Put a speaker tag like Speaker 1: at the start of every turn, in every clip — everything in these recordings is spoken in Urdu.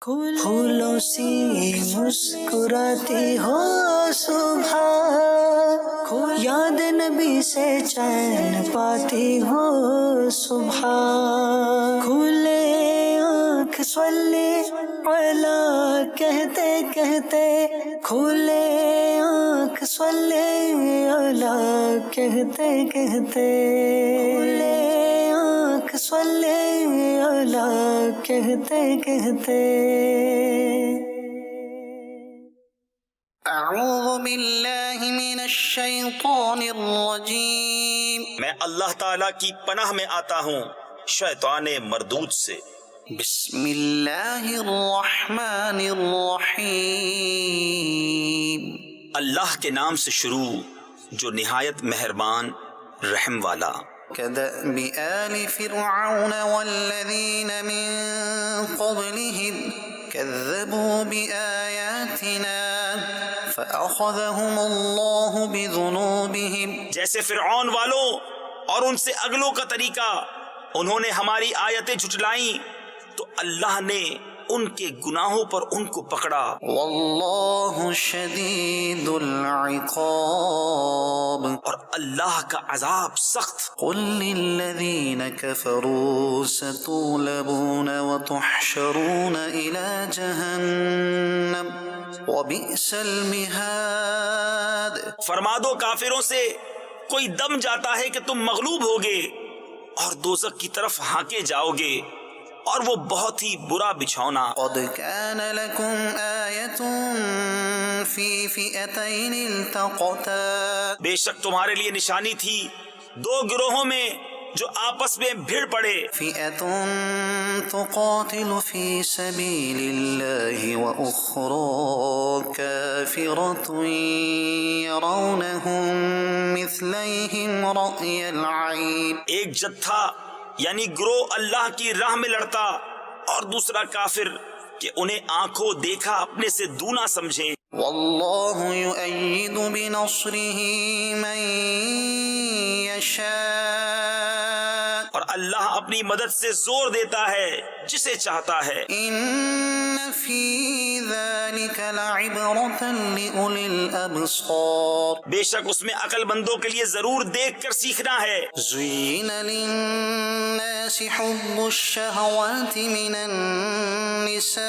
Speaker 1: پھولوں سی مسکراتی ہو صبح، یاد نبی سے چین پاتی ہو صبح، کھلے آنکھ صلی علی کہتے کہتے، کھلے آنکھ صلی علی کہتے کہتے، کھلے آنکھ صلی علی کہتے کہتے۔
Speaker 2: اعوذ باللہ من الشیطان الرجیم،
Speaker 3: میں اللہ تعالیٰ کی پناہ میں آتا ہوں شیطان مردود سے۔
Speaker 2: بسم اللہ الرحمن الرحیم،
Speaker 3: اللہ کے نام سے شروع جو نہایت مہربان رحم والا۔
Speaker 2: كدأب آل فرعون والذین من قبلهم كذبوا بآیاتنا فأخذهم اللہ بذنوبهم،
Speaker 3: جیسے فرعون والوں اور ان سے اگلوں کا طریقہ، انہوں نے ہماری آیتیں جھٹلائیں تو اللہ نے ان کے گناہوں پر ان کو پکڑا۔
Speaker 2: واللہ شدید العقاب،
Speaker 3: اور اللہ کا عذاب سخت۔
Speaker 2: قل للذین کفروا ستغلبون وتحشرون إلی جہنم وبئس المہاد،
Speaker 3: فرما دو کافروں سے کوئی دم جاتا ہے کہ تم مغلوب ہوگے اور دوزخ کی طرف ہانکے جاؤ گے، اور وہ بہت ہی برا بچھونا۔
Speaker 2: قد كان لكم آیۃ فی فئتین التقتا،
Speaker 3: بے شک تمہارے لیے نشانی تھی دو گروہوں میں جو آپس میں بھیڑ پڑے،
Speaker 2: فئۃ تقاتل فی سبیل اللہ وأخری کافرۃ یرونہم مثلیہم رأی العین،
Speaker 3: ایک جتھا یعنی گروہ اللہ کی راہ میں لڑتا اور دوسرا کافر کہ انہیں آنکھوں دیکھا اپنے سے دونا سمجھیں۔
Speaker 2: واللہ یؤید بنصرہ من یشاء،
Speaker 3: اور اللہ اپنی مدد سے زور دیتا ہے جسے چاہتا ہے۔
Speaker 2: ان فی ذلک لعبرۃ لأولی الابصار،
Speaker 3: بے شک اس میں عقل مندوں کے لیے ضرور دیکھ کر سیکھنا ہے۔
Speaker 2: زین للناس حب الشہوات من النساء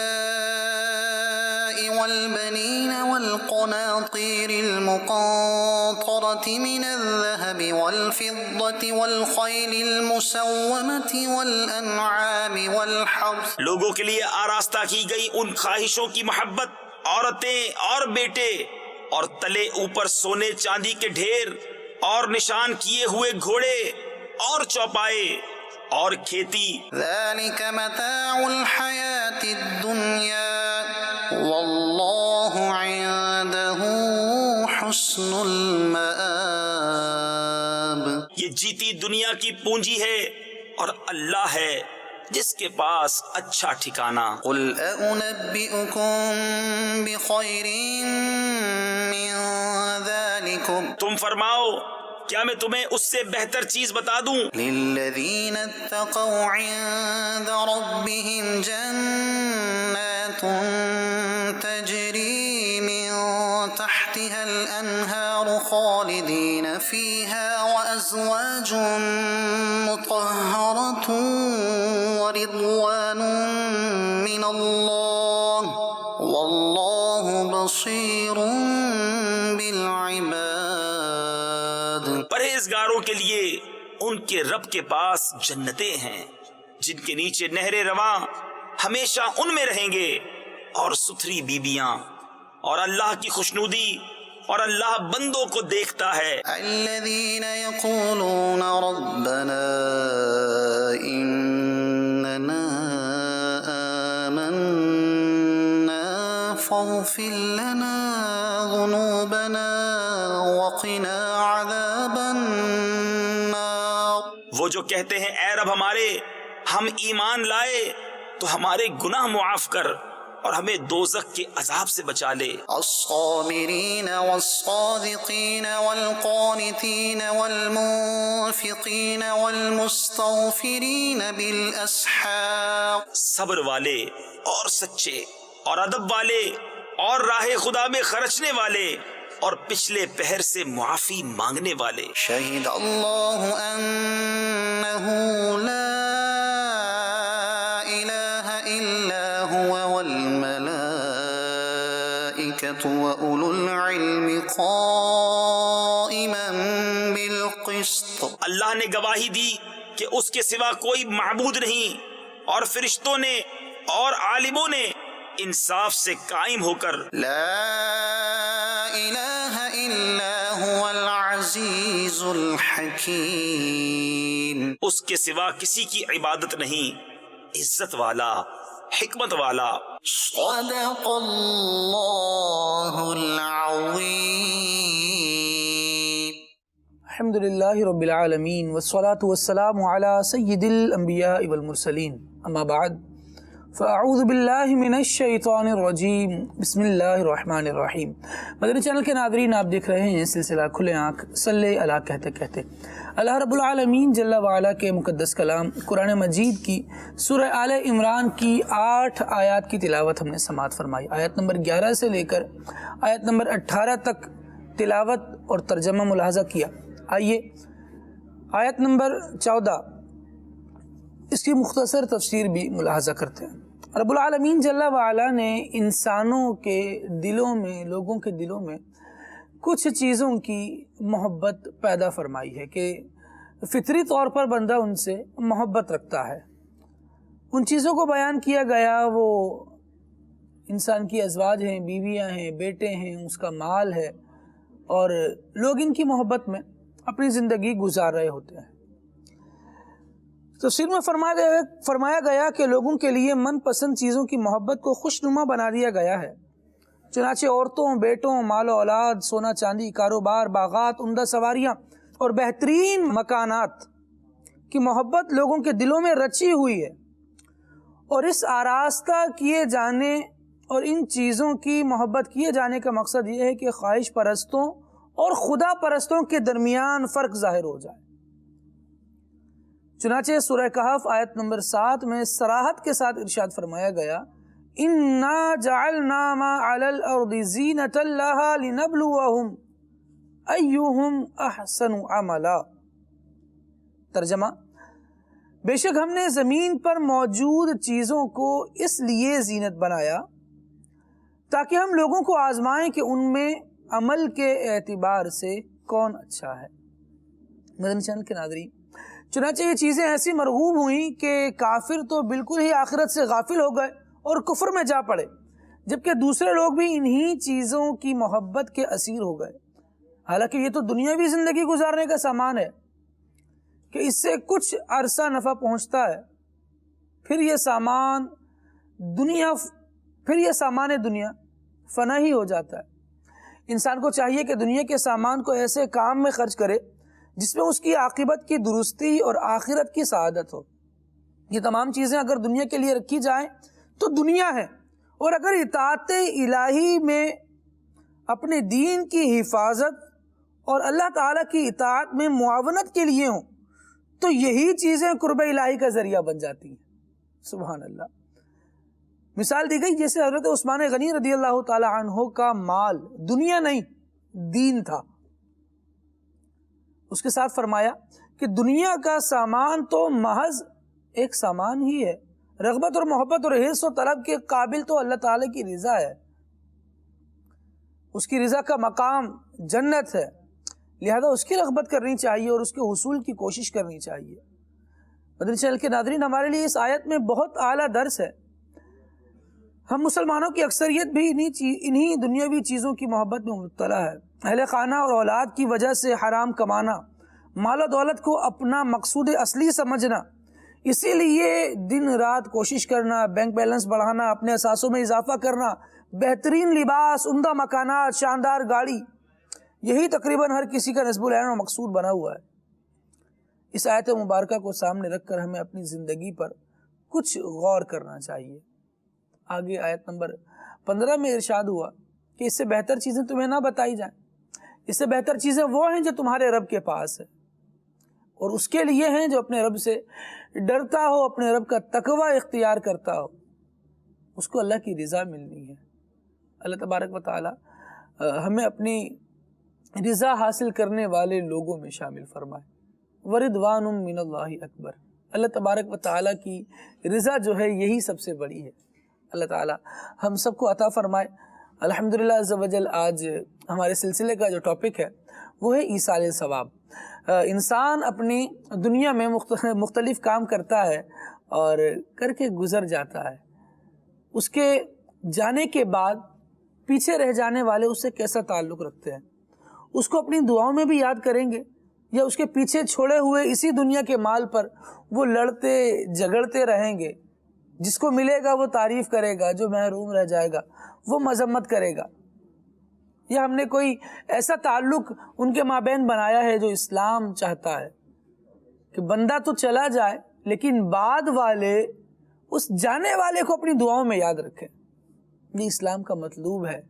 Speaker 2: والبنین والقناطیر المقنطرة من الذهب والفضة والخیل المسومة والانعام والحرث،
Speaker 3: لوگوں کے لیے آراستہ کی گئی ان خواہشوں کی محبت، عورتیں اور بیٹے، اور تلے اوپر سونے چاندی کے ڈھیر، اور نشان کیے ہوئے گھوڑے اور چوپائے اور کھیتی۔
Speaker 2: ذلك متاع الحیاة الدنیا واللہ عنده حسن المآب،
Speaker 3: یہ جیتی دنیا کی پونجی ہے اور اللہ ہے جس کے پاس اچھا ٹھکانہ۔
Speaker 2: قل أنبئكم بخير من ذلكم،
Speaker 3: تم فرماؤ کیا میں تمہیں اس سے بہتر چیز بتا دوں؟
Speaker 2: للذین اتقوا عند ربهم جنات تجری من تحتها الانہار خالدین فیها وازواج مطہرۃ ورضوان من اللہ واللہ بصیر بالعباد،
Speaker 3: پرہیزگاروں کے لیے ان کے رب کے پاس جنتیں ہیں جن کے نیچے نہریں رواں، ہمیشہ ان میں رہیں گے، اور ستھری بیبیاں، اور اللہ کی خوشنودی، اور اللہ بندوں کو دیکھتا ہے۔
Speaker 2: الذين يقولون ربنا إننا آمنا فاغفر لنا ذنوبنا وقنا عذاب النار،
Speaker 3: وہ جو کہتے ہیں اے رب ہمارے، ہم ایمان لائے تو ہمارے گناہ معاف کر اور ہمیں دوزخ کے عذاب سے بچا لے۔
Speaker 2: الصابرین والصادقین والقانتین والمنفقین والمستغفرین بالاسحار،
Speaker 3: صبر والے اور سچے اور ادب والے اور راہ خدا میں خرچنے والے اور پچھلے پہر سے معافی مانگنے والے۔
Speaker 2: شہد اللہ انہ لا الہ الا هو والملائکۃ وأولو العلم قائما بالقسط،
Speaker 3: اللہ نے گواہی دی کہ اس کے سوا کوئی معبود نہیں، اور فرشتوں نے اور عالموں نے انصاف سے قائم ہو کر۔
Speaker 2: لا الہ الا هو العزیز الحکیم،
Speaker 3: اس کے سوا کسی کی عبادت نہیں، عزت والا، حکمت والا۔
Speaker 2: صدق اللہ العظیم۔
Speaker 4: الحمدللہ رب العالمین والصلاة والسلام علی سید الانبیاء والمرسلین، اما بعد فاعوذ باللہ من الشیطان الرجیم، بسم اللہ الرحمن الرحیم۔ مدنی چینل کے ناظرین، آپ دیکھ رہے ہیں سلسلہ کھلے آنکھ صلی اللہ کہتے کہتے۔ اللہ رب العالمین جل وعلا کے مقدس کلام قرآن مجید کی سورہ آل عمران کی 8 آیات کی تلاوت ہم نے سماعت فرمائی۔ آیت نمبر 11 سے لے کر آیت نمبر 18 تک تلاوت اور ترجمہ ملاحظہ کیا۔ آئیے آیت نمبر 14 اس کی مختصر تفسیر بھی ملاحظہ کرتے ہیں۔ رب العالمین جل وعلا نے انسانوں کے دلوں میں، لوگوں کے دلوں میں کچھ چیزوں کی محبت پیدا فرمائی ہے کہ فطری طور پر بندہ ان سے محبت رکھتا ہے۔ ان چیزوں کو بیان کیا گیا، وہ انسان کی ازواج ہیں، بیویاں ہیں، بیٹے ہیں، اس کا مال ہے، اور لوگ ان کی محبت میں اپنی زندگی گزار رہے ہوتے ہیں۔ تفسیر میں فرمایا گیا کہ لوگوں کے لیے من پسند چیزوں کی محبت کو خوشنما بنا دیا گیا ہے، چنانچہ عورتوں، بیٹوں، مال و اولاد، سونا چاندی، کاروبار، باغات، عمدہ سواریاں اور بہترین مکانات کی محبت لوگوں کے دلوں میں رچی ہوئی ہے، اور اس آراستہ کیے جانے اور ان چیزوں کی محبت کیے جانے کا مقصد یہ ہے کہ خواہش پرستوں اور خدا پرستوں کے درمیان فرق ظاہر ہو جائے۔ چنانچہ سورہ کہف آیت نمبر 7 میں صراحت کے ساتھ ارشاد فرمایا گیا، اِنَّا جَعَلْنَا مَا عَلَى الْأَرْضِ زِينَةً لَهَا لِنَبْلُوَهُمْ أَيُّهُمْ أَحْسَنُ عَمَلًا۔ ترجمہ، بے شک ہم نے زمین پر موجود چیزوں کو اس لیے زینت بنایا تاکہ ہم لوگوں کو آزمائیں کہ ان میں عمل کے اعتبار سے کون اچھا ہے۔ مدنی چینل کے ناظرین، چنانچہ یہ چیزیں ایسی مرغوب ہوئیں کہ کافر تو بالکل ہی آخرت سے غافل ہو گئے اور کفر میں جا پڑے، جبکہ دوسرے لوگ بھی انہی چیزوں کی محبت کے اسیر ہو گئے۔ حالانکہ یہ تو دنیاوی زندگی گزارنے کا سامان ہے کہ اس سے کچھ عرصہ نفع پہنچتا ہے، پھر یہ سامان دنیا فنا ہی ہو جاتا ہے۔ انسان کو چاہیے کہ دنیا کے سامان کو ایسے کام میں خرچ کرے جس میں اس کی عاقبت کی درستی اور آخرت کی سعادت ہو۔ یہ تمام چیزیں اگر دنیا کے لیے رکھی جائیں تو دنیا ہے، اور اگر اطاعت الہی میں اپنے دین کی حفاظت اور اللہ تعالیٰ کی اطاعت میں معاونت کے لیے ہوں تو یہی چیزیں قرب الہی کا ذریعہ بن جاتی ہیں۔ سبحان اللہ۔ مثال دی گئی جیسے حضرت عثمان غنی رضی اللہ تعالی عنہ کا مال دنیا نہیں دین تھا، اس کے ساتھ فرمایا کہ دنیا کا سامان تو محض ایک سامان ہی ہے، رغبت اور محبت اور حرص و طلب کے قابل تو اللہ تعالیٰ کی رضا ہے، اس کی رضا کا مقام جنت ہے، لہذا اس کی رغبت کرنی چاہیے اور اس کے حصول کی کوشش کرنی چاہیے۔ مدنی چینل کے ناظرین، ہمارے لیے اس آیت میں بہت اعلیٰ درس ہے۔ ہم مسلمانوں کی اکثریت بھی انہی دنیاوی چیزوں کی محبت میں مبتلا ہے۔ اہل خانہ اور اولاد کی وجہ سے حرام کمانا، مال و دولت کو اپنا مقصود اصلی سمجھنا، اسی لیے دن رات کوشش کرنا، بینک بیلنس بڑھانا، اپنے اثاثوں میں اضافہ کرنا، بہترین لباس، عمدہ مکانات، شاندار گاڑی، یہی تقریباً ہر کسی کا نصب العین و مقصود بنا ہوا ہے۔ اس آیت مبارکہ کو سامنے رکھ کر ہمیں اپنی زندگی پر کچھ غور کرنا چاہیے۔ آگے آیت نمبر 15 میں ارشاد ہوا کہ اس سے بہتر چیزیں تمہیں نہ بتائی جائیں، اس سے بہتر چیزیں وہ ہیں جو تمہارے رب کے پاس ہے، اور اس کے لیے ہیں جو اپنے رب سے ڈرتا ہو، اپنے رب کا تقوی اختیار کرتا ہو، اس کو اللہ کی رضا ملنی ہے۔ اللہ تبارک و تعالی ہمیں اپنی رضا حاصل کرنے والے لوگوں میں شامل فرمائے۔ وردوان من اللہ اکبر، اللہ تبارک و تعالی کی رضا جو ہے یہی سب سے بڑی ہے۔ اللہ تعالی ہم سب کو عطا فرمائے۔ الحمدللہ عز و جل آج ہمارے سلسلے کا جو ٹاپک ہے وہ ہے ایصال ثواب۔ انسان اپنی دنیا میں مختلف کام کرتا ہے اور کر کے گزر جاتا ہے، اس کے جانے کے بعد پیچھے رہ جانے والے اس سے کیسا تعلق رکھتے ہیں، اس کو اپنی دعاؤں میں بھی یاد کریں گے یا اس کے پیچھے چھوڑے ہوئے اسی دنیا کے مال پر وہ لڑتے جھگڑتے رہیں گے؟ جس کو ملے گا وہ تعریف کرے گا، جو محروم رہ جائے گا وہ مذمت کرے گا۔ یا ہم نے کوئی ایسا تعلق ان کے مابین بنایا ہے جو اسلام چاہتا ہے کہ بندہ تو چلا جائے لیکن بعد والے اس جانے والے کو اپنی دعاؤں میں یاد رکھیں۔ یہ اسلام کا مطلوب ہے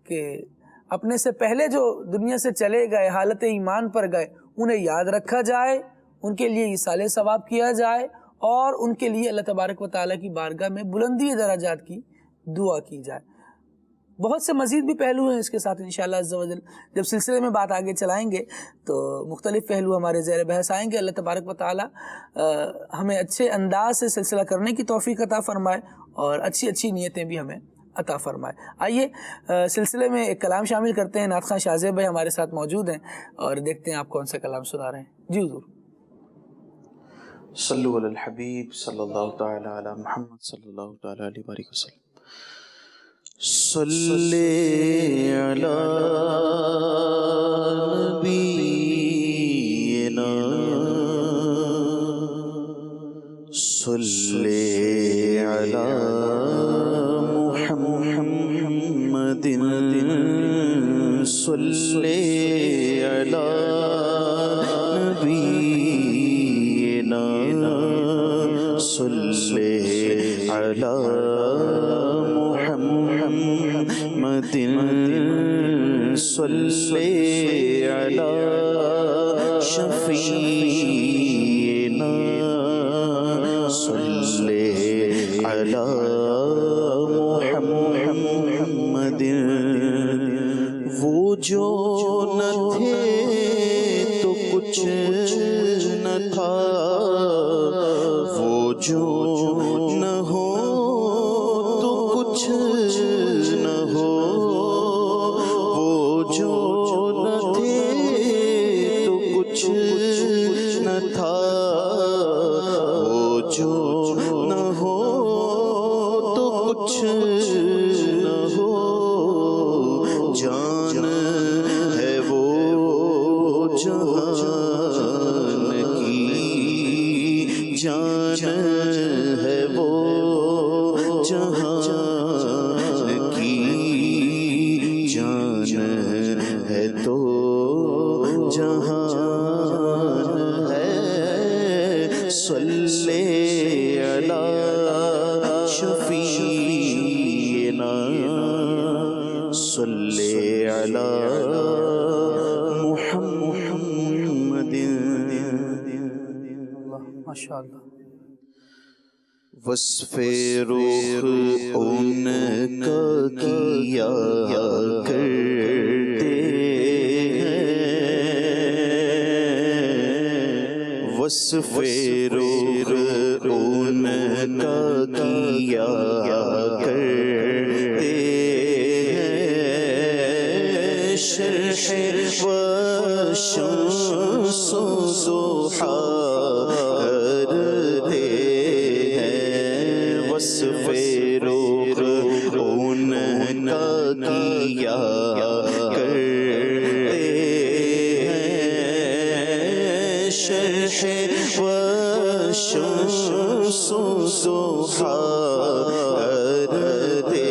Speaker 4: کہ اپنے سے پہلے جو دنیا سے چلے گئے، حالت ایمان پر گئے، انہیں یاد رکھا جائے، ان کے لیے ایصال ثواب کیا جائے اور ان کے لیے اللہ تبارک و تعالیٰ کی بارگاہ میں بلندی درجات کی دعا کی جائے۔ بہت سے مزید بھی پہلو ہیں اس کے ساتھ انشاءاللہ عز و جل جب سلسلے میں بات آگے چلائیں گے تو مختلف پہلو ہمارے زیر بحث آئیں گے۔ اللہ تبارک و تعالی ہمیں اچھے انداز سے سلسلہ کرنے کی توفیق عطا فرمائے اور اچھی نیتیں بھی ہمیں عطا فرمائے۔ آئیے سلسلے میں ایک کلام شامل کرتے ہیں۔ نعت خواں شاہزیب بھائی ہمارے ساتھ موجود ہیں اور دیکھتے ہیں آپ کون سا کلام سنا رہے ہیں۔ جی حضور۔
Speaker 5: صلو علی الحبیب صلی اللہ تعالی علی محمد صلی اللہ تعالی علیہ وآلہ وسلم۔ صلی علی نبینا صلی علی محمد صلی علی نبینا صلی علی محمد صلی علی شفیعنا صلی علی محمد۔ وہ جو نہ تھے تو کچھ نہ تھا، وہ جو نہ ہو تو کچھ نہ ہو، وہ جو نہ تھے تو کچھ نہ تھا، وہ جو نہ ہو تو کچھ نہ ہو، جان ہے وہ جہان کی، جان ہے وہ جہان کی، جان ہے تو جہان ہے۔ صلی علی شفیعنا صلی علی محمد۔
Speaker 4: ماشاءاللہ۔
Speaker 5: وصف رخ ان کا کیا کرتے ہیں، وصف رخ ان کا کیا کرتے ہیں، شرح و شمس و ضحا کرتے ہیں، وصف رخ ان کا کیا کرتے ہیں، شرح و شمس و ضحا کرتے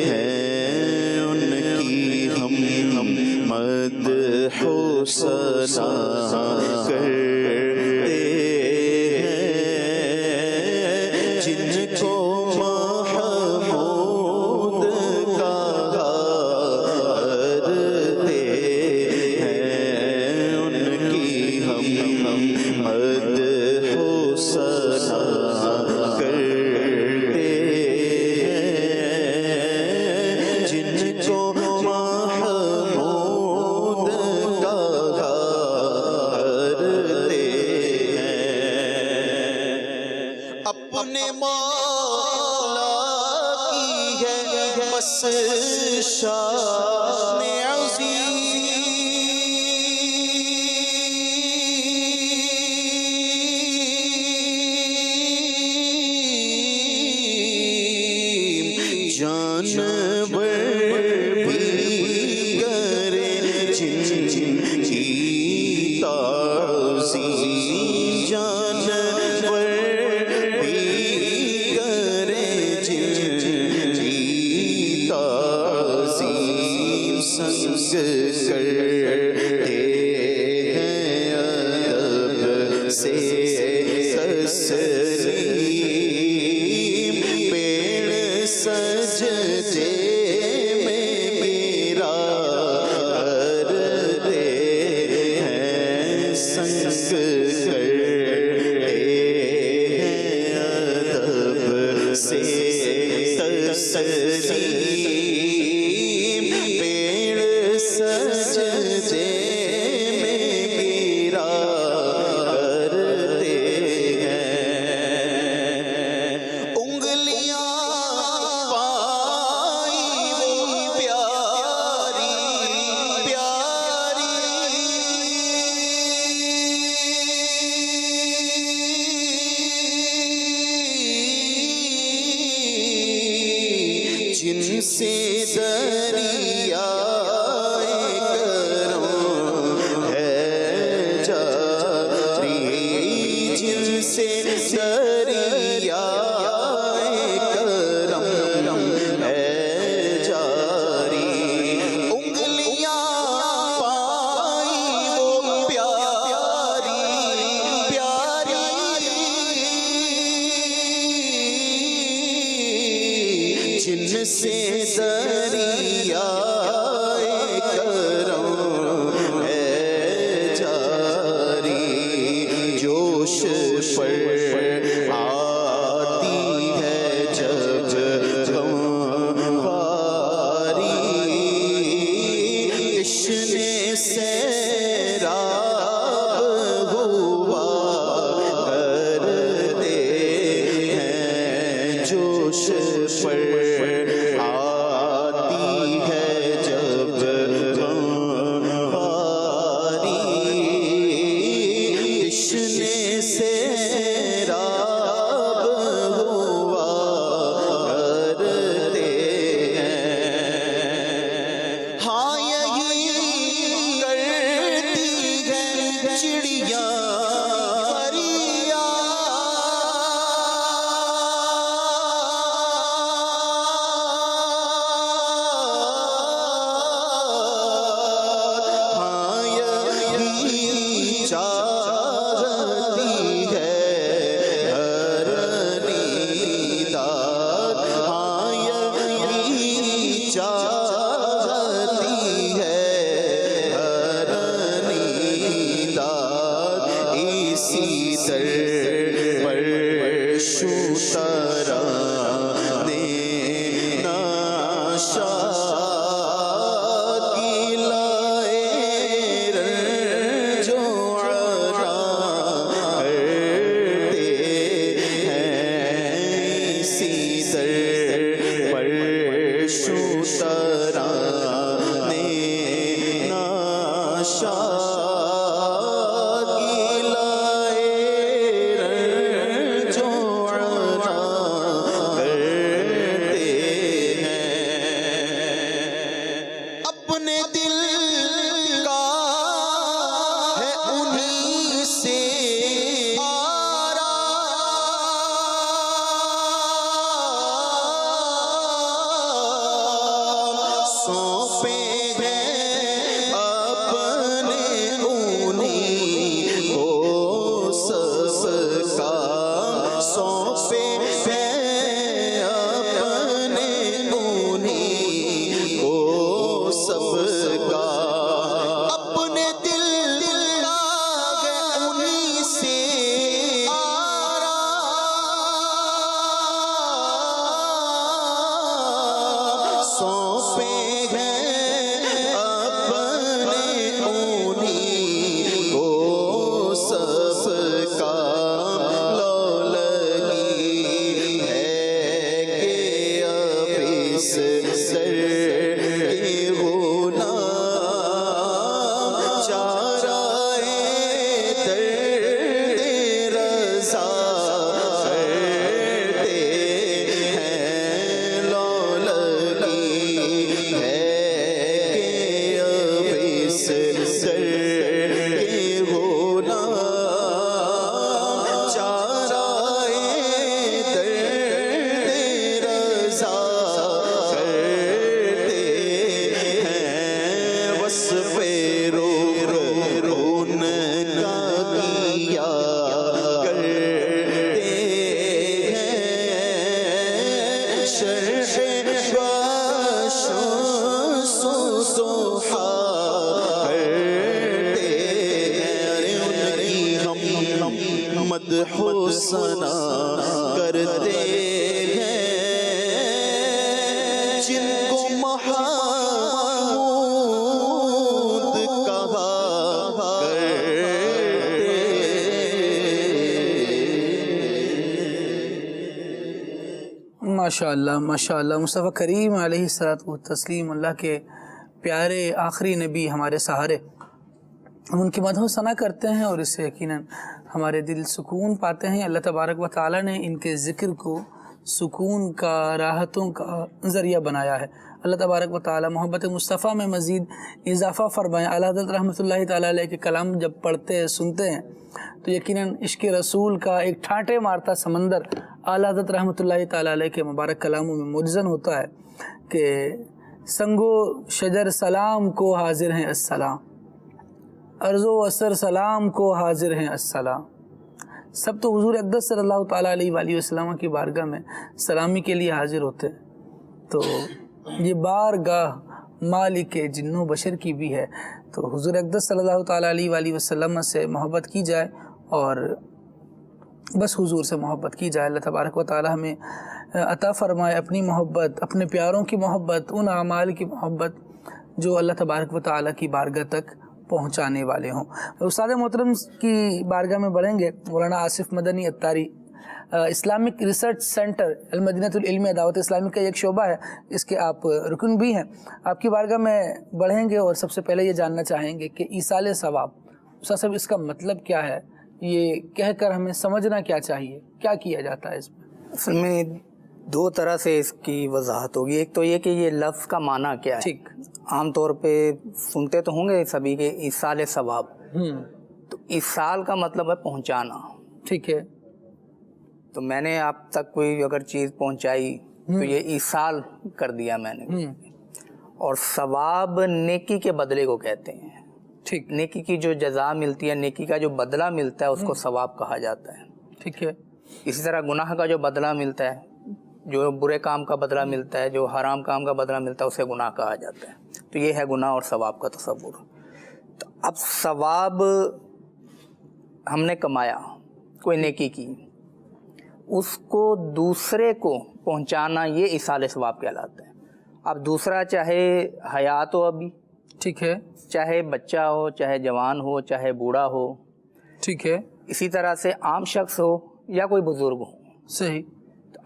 Speaker 5: ہیں، ان کی ہم مدح و ثنا کرتے ہیں، جن کو محبت بس شان عظیم جانور بھی کرے جن کی تعظیم جانور بھی کرے جن کی تعظیم سنگ کرتے ہیں ادب سے تسلیم پیڑ سجدے میں میرا کرتے ہیں سنگ کرتے ہیں ادب سے تسلیم پیڑ سجدے میں میرا کرتے ہیں انگلیاں پائی وہ پیاری پیاری جن سے دریائے کرم ہے جاری جن سے دریائے کرم ہے جاری انگلیاں پائی وہ پیاری جن سے دریائے کرم ہے جاری جوش پر آتی ہے جب غمخواری تشن سیراب ہوا کرتے ہیں جوش پر آتی ہے جب غمخواری تشن سیراب ہوا کرتے ہیں ہاں یہی کرتی ہے چڑیاں چاہتی ہے ہر نیدار ہاں یہی چاہتی ہے ہر نیدار اسی در پر شوترانے ناشاد کی لائے جو کرتے ہیں اسی در پر شوترانے ناشاد کی لائے جو کرتے ہیں اپنے دل کا ہے انہی سے سونپے ہیں اپنے انہی کو سب کا سونپے ہیں اپنے انہی کو سب کا اپنے دل کا ہے انہی سے سونپے ہیں اپنے انہی کو سب کا لو لگی ہے کہ اب اس محمود کہا
Speaker 4: ماشاء اللہ ماشاء اللہ. مصطفیٰ کریم علیہ الصلوۃ والتسلیم اللہ کے پیارے آخری نبی ہمارے سہارے، ہم ان کی مدح و ثنا کرتے ہیں اور اس سے یقیناً ہمارے دل سکون پاتے ہیں. اللہ تبارک و تعالیٰ نے ان کے ذکر کو سکون کا، راحتوں کا ذریعہ بنایا ہے. اللہ تبارک و تعالیٰ محبت مصطفیٰ میں مزید اضافہ فرمائیں. اعلیٰ حضرت رحمۃ اللہ تعالیٰ علیہ کے کلام جب پڑھتے سنتے ہیں تو یقیناً عشق رسول کا ایک ٹھانٹے مارتا سمندر اعلیٰ حضرت رحمۃ اللہ تعالیٰ علیہ کے مبارک کلاموں میں موجزن ہوتا ہے کہ سنگو شجر سلام کو حاضر ہیں السلام، ارض و اثر سلام کو حاضر ہیں السلام. سب تو حضور اقدس صلی اللہ تعالیٰ علیہ وآلہ وسلم کی بارگاہ میں سلامی کے لیے حاضر ہوتے ہیں. تو یہ بارگاہ مالک جن و بشر کی بھی ہے. تو حضور اقدس صلی اللہ تعالیٰ علیہ وآلہ وسلم سے محبت کی جائے اور بس حضور سے محبت کی جائے. اللہ تبارک و تعالیٰ ہمیں عطا فرمائے اپنی محبت، اپنے پیاروں کی محبت، ان اعمال کی محبت جو اللہ تبارک و تعالیٰ کی بارگاہ تک پہنچانے والے ہوں. استاد محترم کی بارگاہ میں بڑھیں گے. مولانا آصف مدنی اتاری اسلامک ریسرچ سینٹر المدینۃ العلمیہ دعوت اسلامی کا ایک شعبہ ہے، اس کے آپ رکن بھی ہیں. آپ کی بارگاہ میں بڑھیں گے اور سب سے پہلے یہ جاننا چاہیں گے کہ ایصال ثواب، استاد صاحب اس کا مطلب کیا ہے؟ یہ کہہ کر ہمیں سمجھنا کیا چاہیے، کیا کیا جاتا ہے اس میں؟
Speaker 6: اصل میں دو طرح سے اس کی وضاحت ہوگی. ایک تو یہ کہ یہ لفظ کا معنی کیا ہے.
Speaker 4: ٹھیک.
Speaker 6: عام طور پہ سنتے تو ہوں گے سبھی کے ایصال ثواب. تو ایصال کا مطلب ہے پہنچانا.
Speaker 4: ٹھیک ہے.
Speaker 6: تو میں نے آپ تک کوئی اگر چیز پہنچائی تو یہ ایصال کر دیا میں نے. اور ثواب نیکی کے بدلے کو کہتے ہیں.
Speaker 4: ٹھیک.
Speaker 6: نیکی کی جو جزا ملتی ہے، نیکی کا جو بدلہ ملتا ہے اس کو ثواب کہا جاتا ہے.
Speaker 4: ٹھیک ہے.
Speaker 6: اسی طرح گناہ کا جو بدلہ ملتا ہے، جو برے کام کا بدلہ ملتا ہے، جو حرام کام کا بدلہ ملتا ہے، اسے گناہ کہا جاتا ہے. تو یہ ہے گناہ اور ثواب کا تصور. تو اب ثواب ہم نے کمایا، کوئی نیکی کی، اس کو دوسرے کو پہنچانا، یہ ایصال ثواب کہلاتا ہے. اب دوسرا چاہے حیات ہو ابھی،
Speaker 4: ٹھیک ہے،
Speaker 6: چاہے بچہ ہو، چاہے جوان ہو، چاہے بوڑھا ہو،
Speaker 4: ٹھیک ہے،
Speaker 6: اسی طرح سے عام شخص ہو یا کوئی بزرگ ہو.
Speaker 4: صحیح.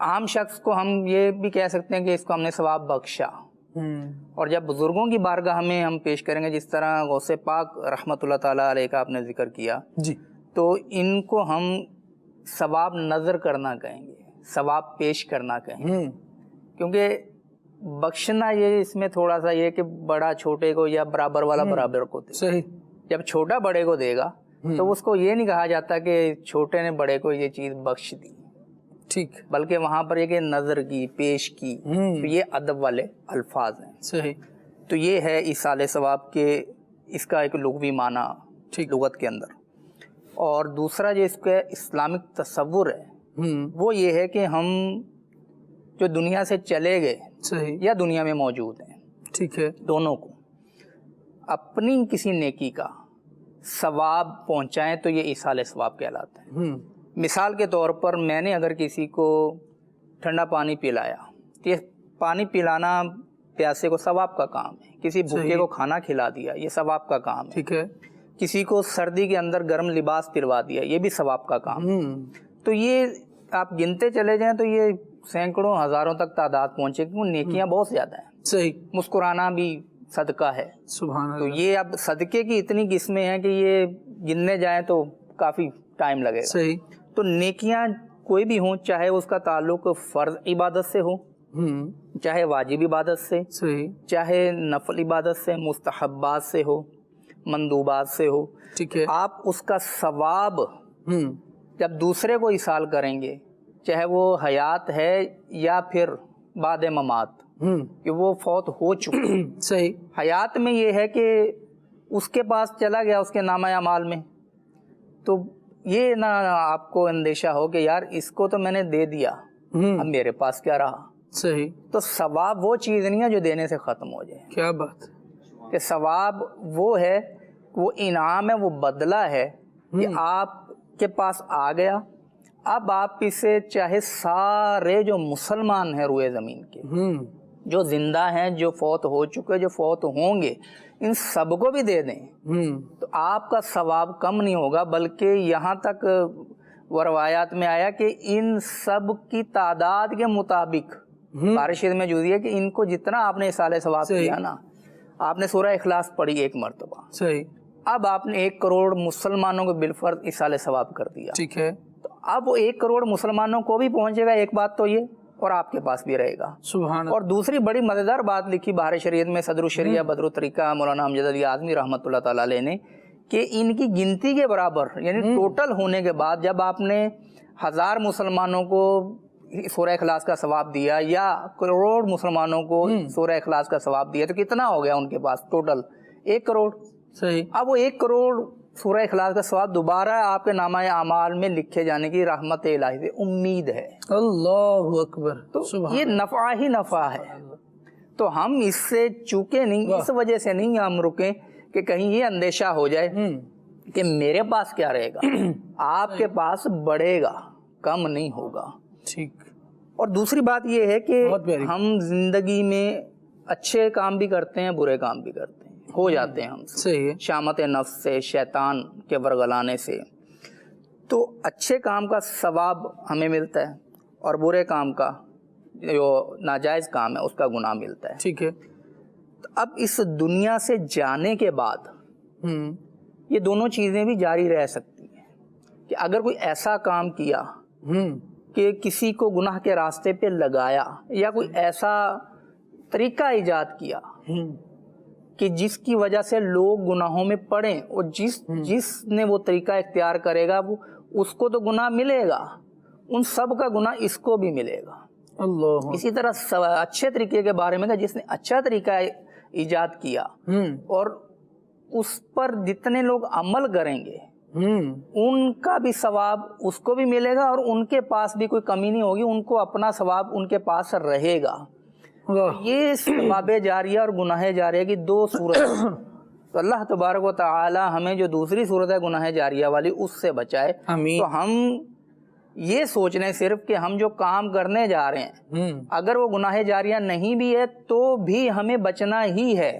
Speaker 6: عام شخص کو ہم یہ بھی کہہ سکتے ہیں کہ اس کو ہم نے ثواب بخشا. اور جب بزرگوں کی بارگاہ میں ہم پیش کریں گے، جس طرح غوث پاک رحمۃ اللہ تعالیٰ علیہ کا آپ نے ذکر کیا،
Speaker 4: جی،
Speaker 6: تو ان کو ہم ثواب نظر کرنا کہیں گے، ثواب پیش کرنا کہیں گے. کیونکہ بخشنا یہ اس میں تھوڑا سا یہ کہ بڑا چھوٹے کو یا برابر والا برابر کو دے.
Speaker 4: صحیح.
Speaker 6: جب چھوٹا بڑے کو دے گا تو اس کو یہ نہیں کہا جاتا کہ چھوٹے نے بڑے کو یہ چیز بخش دی.
Speaker 4: ٹھیک.
Speaker 6: بلکہ وہاں پر یہ کہ نظر کی، پیش کی. تو یہ ادب والے الفاظ ہیں.
Speaker 4: صحیح.
Speaker 6: تو یہ ہے ایصال ثواب کے، اس کا ایک لغوی معنی لغت کے اندر. اور دوسرا جو اس کا اسلامک تصور ہے وہ یہ ہے کہ ہم جو دنیا سے چلے گئے،
Speaker 4: صحیح،
Speaker 6: یا دنیا میں موجود ہیں،
Speaker 4: ٹھیک ہے،
Speaker 6: دونوں کو اپنی کسی نیکی کا ثواب پہنچائیں تو یہ ایصال ثواب کہلاتا ہے. مثال کے طور پر میں نے اگر کسی کو ٹھنڈا پانی پلایا تو یہ پانی پلانا پیاسے کو ثواب کا کام ہے. کسی بھوکے کو کھانا کھلا دیا، یہ ثواب کا کام ہے.
Speaker 4: ٹھیک ہے.
Speaker 6: کسی کو سردی کے اندر گرم لباس پلوا دیا، یہ بھی ثواب کا کام ہے. تو یہ آپ گنتے چلے جائیں تو یہ سینکڑوں ہزاروں تک تعداد پہنچے گی. نیکیاں بہت زیادہ ہیں.
Speaker 4: صحیح.
Speaker 6: مسکرانا بھی صدقہ ہے.
Speaker 4: سبحان
Speaker 6: تو
Speaker 4: اللہ.
Speaker 6: یہ اب صدقے کی اتنی قسمیں ہیں کہ یہ گننے جائیں تو کافی ٹائم لگے گا.
Speaker 4: صحیح.
Speaker 6: تو نیکیاں کوئی بھی ہوں، چاہے اس کا تعلق فرض عبادت سے ہو، چاہے واجب عبادت سے،
Speaker 4: صحیح،
Speaker 6: چاہے نفل عبادت سے، مستحبات سے ہو، مندوبات سے ہو،
Speaker 4: ٹھیک ہے،
Speaker 6: آپ اس کا ثواب جب دوسرے کو ایصال کریں گے، چاہے وہ حیات ہے یا پھر بعد ممات، کہ وہ فوت ہو چکے.
Speaker 4: صحیح.
Speaker 6: حیات میں یہ ہے کہ اس کے پاس چلا گیا اس کے نامہ اعمال میں، تو یہ نہ آپ کو اندیشہ ہو کہ یار اس کو تو میں نے دے دیا، اب میرے پاس کیا رہا.
Speaker 4: صحیح.
Speaker 6: تو ثواب وہ چیز نہیں ہے جو دینے سے ختم ہو جائے.
Speaker 4: کیا بات.
Speaker 6: کہ ثواب وہ ہے، وہ انعام ہے، وہ بدلہ ہے کہ آپ کے پاس آ گیا. اب آپ اسے چاہے سارے جو مسلمان ہیں روئے زمین کے، جو زندہ ہیں، جو فوت ہو چکے، جو فوت ہوں گے، ان سب کو بھی دے دیں تو آپ کا ثواب کم نہیں ہوگا، بلکہ یہاں تک وہ روایات میں آیا کہ ان سب کی تعداد کے مطابق بارش میں جو ہے کہ ان کو جتنا آپ نے ایصال ثواب کیا نا، آپ نے سورہ اخلاص پڑھی ایک مرتبہ،
Speaker 4: صحیح،
Speaker 6: اب آپ نے 1 کروڑ مسلمانوں کو بالفرض ایصال ثواب کر دیا،
Speaker 4: ٹھیک ہے،
Speaker 6: تو اب وہ 1 کروڑ مسلمانوں کو بھی پہنچے گا، ایک بات تو یہ، اور آپ کے پاس بھی رہے گا۔
Speaker 4: سبحان اللہ۔
Speaker 6: اور دوسری بڑی مزیدار بات لکھی بہار شریعت میں صدر الشریعہ بدر الطریقہ مولانا امجد علی اعظمی رحمۃ اللہ تعالیٰ علیہ نے، کہ ان کی گنتی کے برابر یعنی ٹوٹل ہونے کے بعد جب آپ نے 1000 مسلمانوں کو سورہ اخلاص کا ثواب دیا یا کروڑ مسلمانوں کو سورہ اخلاص کا ثواب دیا، تو کتنا ہو گیا ان کے پاس ٹوٹل؟ 1 کروڑ۔
Speaker 4: صحیح۔
Speaker 6: اب وہ 1 کروڑ سورہ اخلاص کا ثواب دوبارہ آپ کے نامہ اعمال میں لکھے جانے کی رحمت الہی سے امید ہے۔
Speaker 4: اللہ اکبر۔
Speaker 6: تو یہ نفع ہی نفع ہے، تو ہم اس سے چوکے نہیں، اس وجہ سے نہیں ہم رکیں کہ کہیں یہ اندیشہ ہو جائے کہ میرے پاس کیا رہے گا، آپ کے پاس بڑھے گا، کم نہیں ہوگا۔
Speaker 4: ٹھیک۔
Speaker 6: اور دوسری بات یہ ہے کہ ہم زندگی میں اچھے کام بھی کرتے ہیں، برے کام بھی کرتے ہیں، ہو جاتے ہیں ہم سے،
Speaker 4: صحیح ہے،
Speaker 6: شامت نفس سے، شیطان کے ورگلانے سے، تو اچھے کام کا ثواب ہمیں ملتا ہے اور برے کام کا جو ناجائز کام ہے اس کا گناہ ملتا ہے۔
Speaker 4: ٹھیک ہے۔
Speaker 6: اب اس دنیا سے جانے کے بعد یہ دونوں چیزیں بھی جاری رہ سکتی ہیں کہ اگر کوئی ایسا کام کیا کہ کسی کو گناہ کے راستے پہ لگایا، یا کوئی ایسا طریقہ ایجاد کیا کہ جس کی وجہ سے لوگ گناہوں میں پڑیں، اور جس نے وہ طریقہ اختیار کرے گا وہ اس کو تو گناہ ملے گا، ان سب کا گناہ اس کو بھی ملے گا۔
Speaker 4: اللہ۔
Speaker 6: اسی طرح اچھے طریقے کے بارے میں کہ جس نے اچھا طریقہ ایجاد کیا اور اس پر جتنے لوگ عمل کریں گے ان کا بھی ثواب اس کو بھی ملے گا، اور ان کے پاس بھی کوئی کمی نہیں ہوگی، ان کو اپنا ثواب ان کے پاس رہے گا۔ یہ ثواب جاریہ اور گناہ جاریہ کی دو صورت، تو اللہ تبارک و تعالی ہمیں جو دوسری صورت ہے گناہ جاریہ والی اس سے بچائے۔ تو ہم یہ سوچ رہے ہیں صرف کہ ہم جو کام کرنے جا رہے ہیں اگر وہ گناہ جاریہ نہیں بھی ہے تو بھی ہمیں بچنا ہی ہے،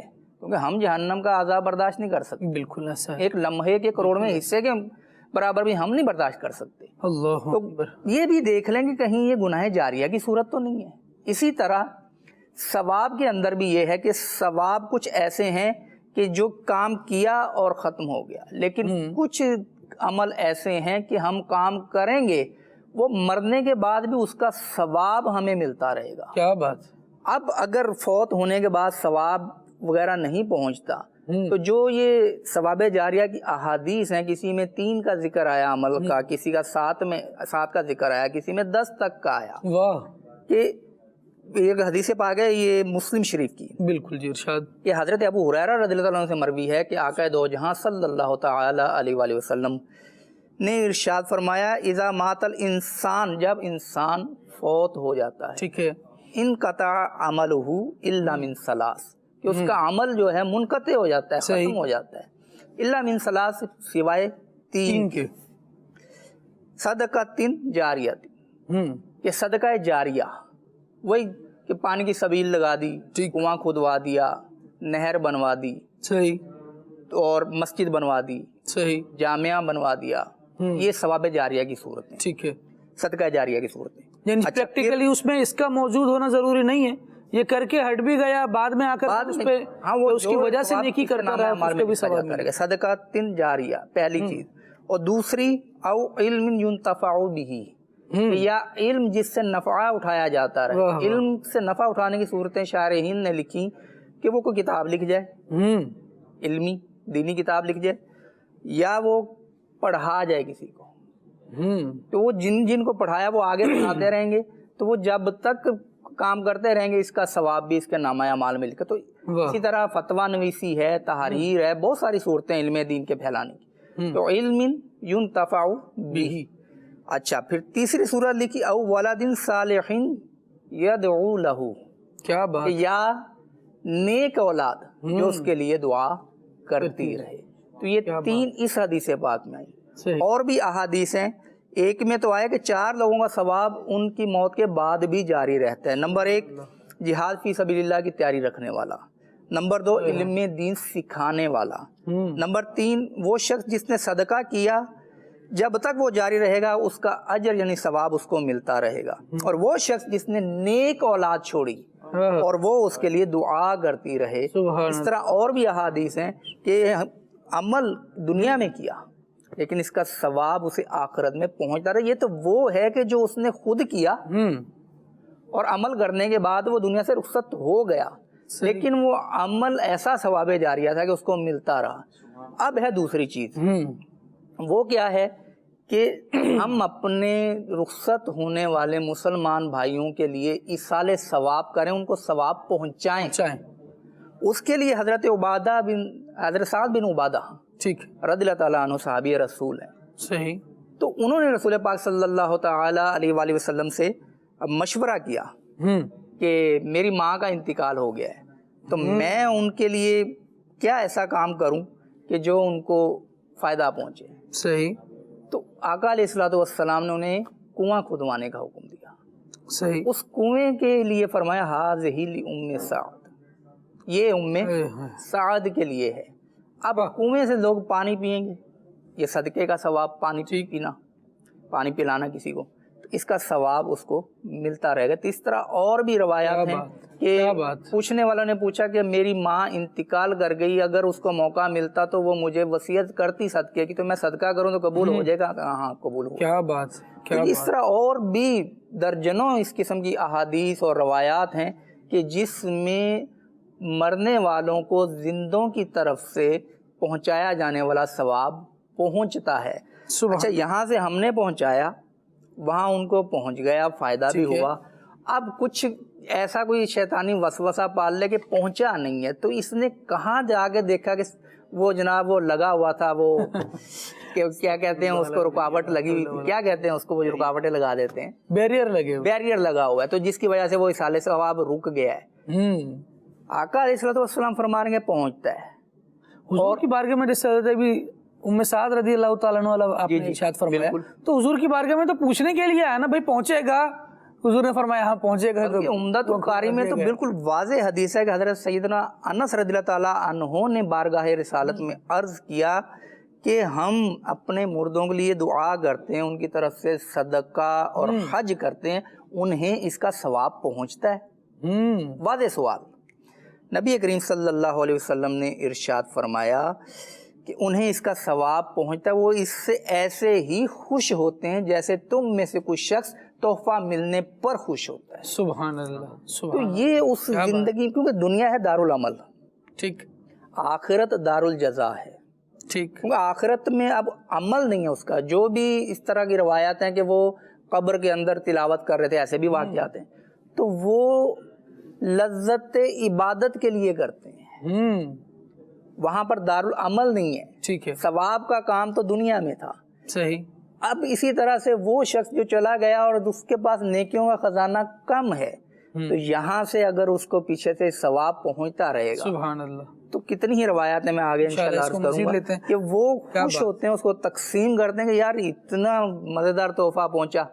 Speaker 6: کیونکہ ہم جہنم کا عذاب برداشت نہیں کر سکتے،
Speaker 4: بالکل ایسا ہے،
Speaker 6: ایک لمحے کے کروڑ میں حصے کے برابر بھی ہم نہیں برداشت کر سکتے۔
Speaker 4: اللہ
Speaker 6: تو یہ بھی دیکھ لیں کہ کہیں یہ گناہ جاریہ کی صورت تو نہیں ہے۔ اسی طرح ثواب کے اندر بھی یہ ہے کہ ثواب کچھ ایسے ہیں کہ جو کام کیا اور ختم ہو گیا، لیکن کچھ عمل ایسے ہیں کہ ہم کام کریں گے وہ مرنے کے بعد بھی اس کا ثواب ہمیں ملتا رہے گا۔
Speaker 4: کیا بات۔
Speaker 6: اب اگر فوت ہونے کے بعد ثواب وغیرہ نہیں پہنچتا تو جو یہ ثواب جاریہ کی احادیث ہیں، کسی میں 3 کا ذکر آیا عمل کا، کسی کا 7 کا ذکر آیا، کسی میں 10 تک کا آیا،
Speaker 4: واہ،
Speaker 6: کہ ایک حدیث پاک ہے یہ مسلم شریف کی،
Speaker 4: بالکل جی، ارشاد،
Speaker 6: کہ حضرت ابو ہریرہ رضی اللہ عنہ سے مروی ہے کہ آقا دو جہاں صلی اللہ تعالی علیہ وآلہ وسلم نے ارشاد فرمایا، اذا مات الانسان، جب انسان فوت ہو جاتا ہے،
Speaker 4: ٹھیک ہے،
Speaker 6: انقطع عملہ الا من ثلاث، کہ اس کا عمل جو ہے منقطع ہو جاتا ہے، ختم ہو جاتا ہے، الا من ثلاث، سوائے 3 کے، صدقۃ جاریہ، کہ صدقہ جاریہ، وہی کہ پانی کی سبیل لگا دی، کنواں کھودوا دیا، نہر بنوا دی،
Speaker 4: صحیح،
Speaker 6: اور مسجد بنوا دی،
Speaker 4: صحیح،
Speaker 6: جامعہ بنوا دیا، یہ ثواب جاریہ کی صورت ہے،
Speaker 4: ٹھیک ہے،
Speaker 6: صدقہ جاریہ کی صورت ہے۔
Speaker 4: یعنی پریکٹیکلی اس میں اس کا موجود ہونا ضروری نہیں ہے، یہ کر کے ہٹ بھی گیا، بعد میں آ کر اس پہ اس کی وجہ سے نیکی کرتا رہا، اس کو بھی ثواب ملے گا۔
Speaker 6: صدقۃ جاریہ پہلی چیز، اور دوسری او علم ينتفع به، یا علم جس سے نفع اٹھایا جاتا رہے۔ علم سے نفع اٹھانے کی صورتیں شارحین نے لکھی کہ وہ کوئی کتاب لکھ جائے، علمی دینی کتاب لکھ جائے، یا وہ پڑھا جائے کسی کو، تو وہ جن کو پڑھایا وہ آگے پڑھاتے رہیں گے، تو وہ جب تک کام کرتے رہیں گے اس کا ثواب بھی اس کے نامہ اعمال میں لکھا۔ تو اسی طرح فتویٰ نویسی ہے، تحریر ہے، بہت ساری صورتیں علم دین کے پھیلانے کی، تو علم ينتفع به۔ اچھا، پھر تیسری صورت لکھی او ولد صالح يدعو له،
Speaker 4: کیا بات،
Speaker 6: یا نیک اولاد جو اس کے لیے دعا کرتی رہے۔ تو یہ 3 اس حدیث پاک میں آئی، اور بھی احادیث ہیں، ایک میں تو آیا کہ 4 لوگوں کا ثواب ان کی موت کے بعد بھی جاری رہتا ہے۔ نمبر 1 جہاد فی سبیل اللہ کی تیاری رکھنے والا، نمبر 2 علم دین سکھانے والا، نمبر 3 وہ شخص جس نے صدقہ کیا جب تک وہ جاری رہے گا اس کا اجر یعنی ثواب اس کو ملتا رہے گا، اور وہ شخص جس نے نیک اولاد چھوڑی اور وہ اس کے لیے دعا کرتی رہے۔ اس طرح اور بھی احادیث ہیں کہ عمل دنیا میں کیا لیکن اس کا ثواب اسے آخرت میں پہنچتا رہا۔ یہ تو وہ ہے کہ جو اس نے خود کیا اور عمل کرنے کے بعد وہ دنیا سے رخصت ہو گیا، لیکن وہ عمل ایسا ثواب جاریہ تھا کہ اس کو ملتا رہا۔ اب ہے دوسری چیز، وہ کیا ہے کہ ہم اپنے رخصت ہونے والے مسلمان بھائیوں کے لیے ایصال ثواب کریں، ان کو ثواب پہنچائیں۔ اس کے لیے حضرت سعد بن عبادہ
Speaker 4: ٹھیک
Speaker 6: رضی اللہ تعالیٰ عنہ صحابی رسول ہیں،
Speaker 4: صحیح،
Speaker 6: تو انہوں نے رسول پاک صلی اللہ تعالیٰ علیہ وآلہ وسلم سے مشورہ کیا کہ میری ماں کا انتقال ہو گیا ہے، تو میں ان کے لیے کیا ایسا کام کروں کہ جو ان کو فائدہ پہنچے۔
Speaker 4: صحیح،
Speaker 6: تو آقا علیہ الصلوۃ والسلام نے انہیں کنواں کھدوانے کا حکم دیا۔
Speaker 4: صحیح،
Speaker 6: اس کنویں کے لیے فرمایا ہاذہ لأم سعد، یہ ام سعد کے لیے ہے۔ اب کنویں سے لوگ پانی پئیں گے، یہ صدقے کا ثواب، پانی پینا، پانی پلانا کسی کو، تو اس کا ثواب اس کو ملتا رہے گا۔ تو اس طرح اور بھی روایات ہیں کہ پوچھنے والوں نے پوچھا کہ میری ماں انتقال کر گئی، اگر اس کو موقع ملتا تو وہ مجھے وصیت کرتی صدقے کی، تو میں صدقہ کروں تو قبول ہو جائے گا؟ ہاں قبول ہو۔
Speaker 4: کیا بات،
Speaker 6: اس طرح اور بھی درجنوں اس قسم کی احادیث اور روایات ہیں کہ جس میں مرنے والوں کو زندوں کی طرف سے پہنچایا جانے والا ثواب پہنچتا ہے۔ اچھا، یہاں سے ہم نے پہنچایا، وہاں ان کو پہنچ گیا، فائدہ بھی ہوا۔ اب کچھ ایسا کوئی شیطانی وسوسہ پال لے کہ پہنچا نہیں ہے، تو اس نے کہاں جا کے دیکھا کہ وہ جناب وہ لگا ہوا تھا، وہ کیا کہتے ہیں اس کو، رکاوٹ لگی ہوئی تھی، کیا کہتے ہیں اس کو، وہ جو رکاوٹیں لگا دیتے ہیں، بیریئر لگا ہوا ہے، تو جس کی وجہ سے وہ ایصال ثواب رک گیا ہے۔ آقا علیہ الصلوۃ والسلام فرما رہے ہیں پہنچتا ہے۔
Speaker 4: حضور کی بارگاہ میں جیسے حضرت ابھی ام سعد رضی اللہ تعالیٰ عنہ آپ نے ارشاد فرمایا، تو حضور کی بارگاہ میں تو پوچھنے کے لیے آیا نا بھائی پہنچے گا، حضور نے فرمایا ہاں پہنچے گا۔ تو
Speaker 6: عمدۃ القاری میں تو بالکل واضح حدیث ہے کہ حضرت سیدنا انس رضی اللہ تعالیٰ عنہ نے بارگاہ رسالت میں عرض کیا کہ ہم اپنے مردوں کے لیے دعا کرتے ہیں، ان کی طرف سے صدقہ اور حج کرتے ہیں، انہیں اس کا ثواب پہنچتا ہے؟ واضح سوال۔ نبی کریم صلی اللہ علیہ وسلم نے ارشاد فرمایا کہ انہیں اس کا ثواب پہنچتا ہے، وہ اس سے ایسے ہی خوش ہوتے ہیں جیسے تم میں سے کوئی شخص تحفہ ملنے پر خوش ہوتا ہے۔
Speaker 4: سبحان اللہ،
Speaker 6: تو یہ اس زندگی، کیونکہ دنیا ہے دار العمل،
Speaker 4: ٹھیک،
Speaker 6: آخرت دار الجزا ہے،
Speaker 4: ٹھیک،
Speaker 6: کیونکہ آخرت میں اب عمل نہیں ہے اس کا۔ جو بھی اس طرح کی روایات ہیں کہ وہ قبر کے اندر تلاوت کر رہے تھے، ایسے بھی واقعات ہیں، تو وہ لذت عبادت کے لیے کرتے ہیں، وہاں پر دار العمل نہیں ہے،
Speaker 4: ٹھیک ہے،
Speaker 6: ثواب کا کام تو دنیا میں تھا۔
Speaker 4: صحیح۔
Speaker 6: اب اسی طرح سے وہ شخص جو چلا گیا اور اس کے پاس نیکیوں کا خزانہ کم ہے، تو یہاں سے اگر اس کو پیچھے سے ثواب پہنچتا رہے گا،
Speaker 4: سبحان اللہ،
Speaker 6: تو کتنی ہی روایات ہیں، میں آگے انشاءاللہ عرض کروں گا کہ وہ خوش ہوتے ہیں، اس کو تقسیم کرتے ہیں کہ یار اتنا مزیدار تحفہ پہنچا،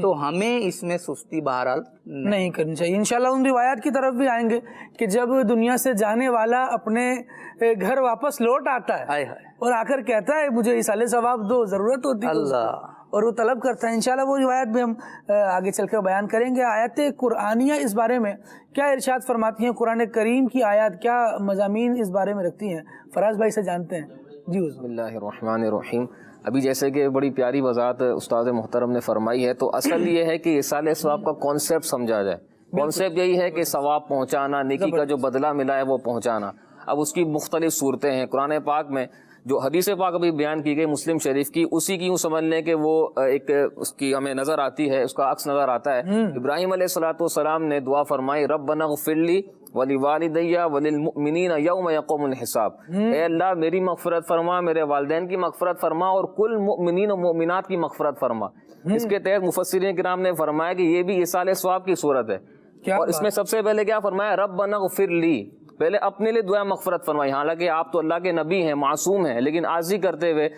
Speaker 6: تو ہمیں اس میں سستی بہرحال
Speaker 4: نہیں کرنی چاہیے۔ انشاءاللہ ان روایات کی طرف بھی آئیں گے کہ جب دنیا سے جانے والا اپنے گھر واپس لوٹ آتا ہے اور آ کر کہتا ہے مجھے ایصال ثواب دو، ضرورت ہوتی ہے
Speaker 6: اللہ،
Speaker 4: اور وہ طلب کرتا ہے، انشاءاللہ وہ روایت بھی ہم آگے چل کر بیان کریں گے۔ آیت قرآنیہ اس بارے میں کیا ارشاد فرماتی ہیں؟ قرآن کریم کی آیات کیا مضامین اس بارے میں رکھتی ہیں؟ فراز بھائی سے جانتے ہیں۔ جی
Speaker 7: بسم اللہ الرحمن الرحیم۔ ابھی جیسے کہ بڑی پیاری وضاحت استاد محترم نے فرمائی ہے، تو اصل یہ ہے کہ ایصال ثواب کا کانسیپٹ سمجھا جائے۔ کانسیپٹ یہی ہے کہ ثواب پہنچانا، نیکی کا جو بدلہ ملا ہے وہ پہنچانا۔ اب اس کی مختلف صورتیں ہیں قرآن پاک میں، جو حدیث پاک ابھی بیان کی گئی مسلم شریف کی، اسی کی یوں سمجھ لیں کہ وہ ایک اس کی ہمیں نظر آتی ہے، اس کا عکس نظر آتا ہے۔ ابراہیم علیہ السلام نے دعا فرمائی، ربنا اغفر لی وَلِوَالِدَيَّ وَلِلْمُؤْمِنِينَ يَوْمَ يَقُومُ الْحِسَابِ، اے اللہ میری مغفرت فرما، میرے والدین کی مغفرت فرما، اور کل مؤمنین و مؤمنات کی مغفرت فرما۔ اس کے تحت مفسرین کرام نے فرمایا کہ یہ بھی ایصال ثواب کی صورت ہے، اور اس میں سب سے پہلے کیا فرمایا؟ ربنا اغفر لی، پہلے اپنے لیے دعا مغفرت فرمائی۔ حالانکہ آپ تو اللہ کے نبی ہیں، معصوم ہیں، لیکن عاجزی کرتے ہوئے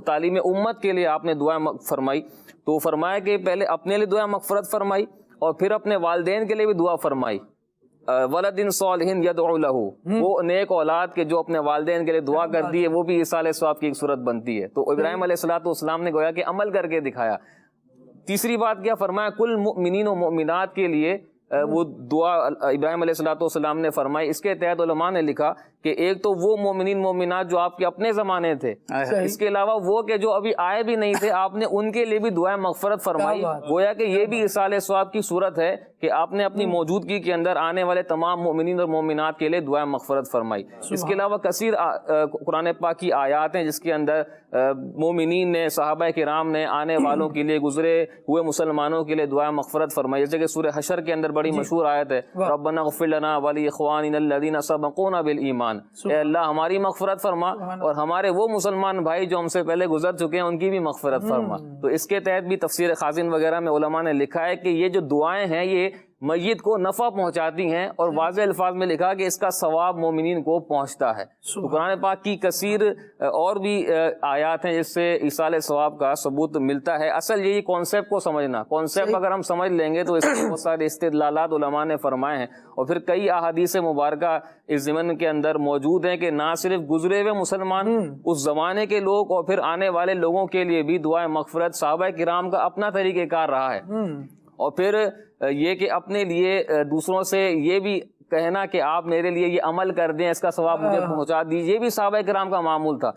Speaker 7: تعلیم امت کے لیے آپ نے دعا فرمائی، تو فرمایا کہ پہلے اپنے لیے دعا مغفرت فرمائی اور پھر اپنے والدین کے لیے بھی دعا فرمائی، ولد صالح یدعو لہ، وہ نیک اولاد کے جو اپنے والدین کے لیے دعا کرتی ہے، وہ بھی ایصال ثواب کی ایک صورت بنتی ہے. تو ابراہیم علیہ السلام نے گویا کہ عمل کر کے دکھایا. تیسری بات کیا فرمایا؟ کل مؤمنین و مؤمنات کے لیے وہ دعا ابراہیم علیہ السلام نے فرمائی. اس کے تحت علماء نے لکھا کہ ایک تو وہ مومنین مومنات جو آپ کے اپنے زمانے تھے، اس کے علاوہ وہ کہ جو ابھی آئے بھی نہیں تھے، آپ نے ان کے لیے بھی دعائیں مغفرت فرمائی. گویا کہ یہ بھی ایصال ثواب کی صورت ہے کہ آپ نے اپنی موجودگی کے اندر آنے والے تمام مومنین اور مومنات کے لیے دعائیں مغفرت فرمائی. اس کے علاوہ کثیر قرآن پاک کی آیات ہیں جس کے اندر مومنین نے، صحابہ کرام نے آنے والوں کے لیے، گزرے ہوئے مسلمانوں کے لیے دعائیں مغفرت فرمائی. جیسے کہ سورہ حشر کے اندر بڑی مشہور آیت ہے، ربنا اغفر لنا ولاخواننا الذین سبقونا بالایمان، اے اللہ ہماری مغفرت فرما اور ہمارے وہ مسلمان بھائی جو ہم سے پہلے گزر چکے ہیں ان کی بھی مغفرت فرما. تو اس کے تحت بھی تفسیر خازن وغیرہ میں علماء نے لکھا ہے کہ یہ جو دعائیں ہیں یہ میت کو نفع پہنچاتی ہیں، اور واضح الفاظ میں لکھا کہ اس کا ثواب مومنین کو پہنچتا ہے. تو قرآن پاک کی کثیر اور بھی آیات ہیں جس سے ایصال ثواب کا ثبوت ملتا ہے. اصل یہی کانسیپٹ کو سمجھنا، کانسیپٹ اگر ہم سمجھ لیں گے تو اس میں بہت سارے استدلالات علماء نے فرمائے ہیں، اور پھر کئی احادیث مبارکہ اس ضمن کے اندر موجود ہیں کہ نہ صرف گزرے ہوئے مسلمان، اس زمانے کے لوگ اور پھر آنے والے لوگوں کے لیے بھی دعائیں مغفرت صحابہ کرام کا اپنا طریقہ کار رہا ہے. اور پھر یہ کہ اپنے لیے دوسروں سے یہ بھی کہنا کہ آپ میرے لیے یہ عمل کر دیں، اس کا ثواب مجھے پہنچا دیجیے، یہ بھی صحابہ کرام کا معمول تھا.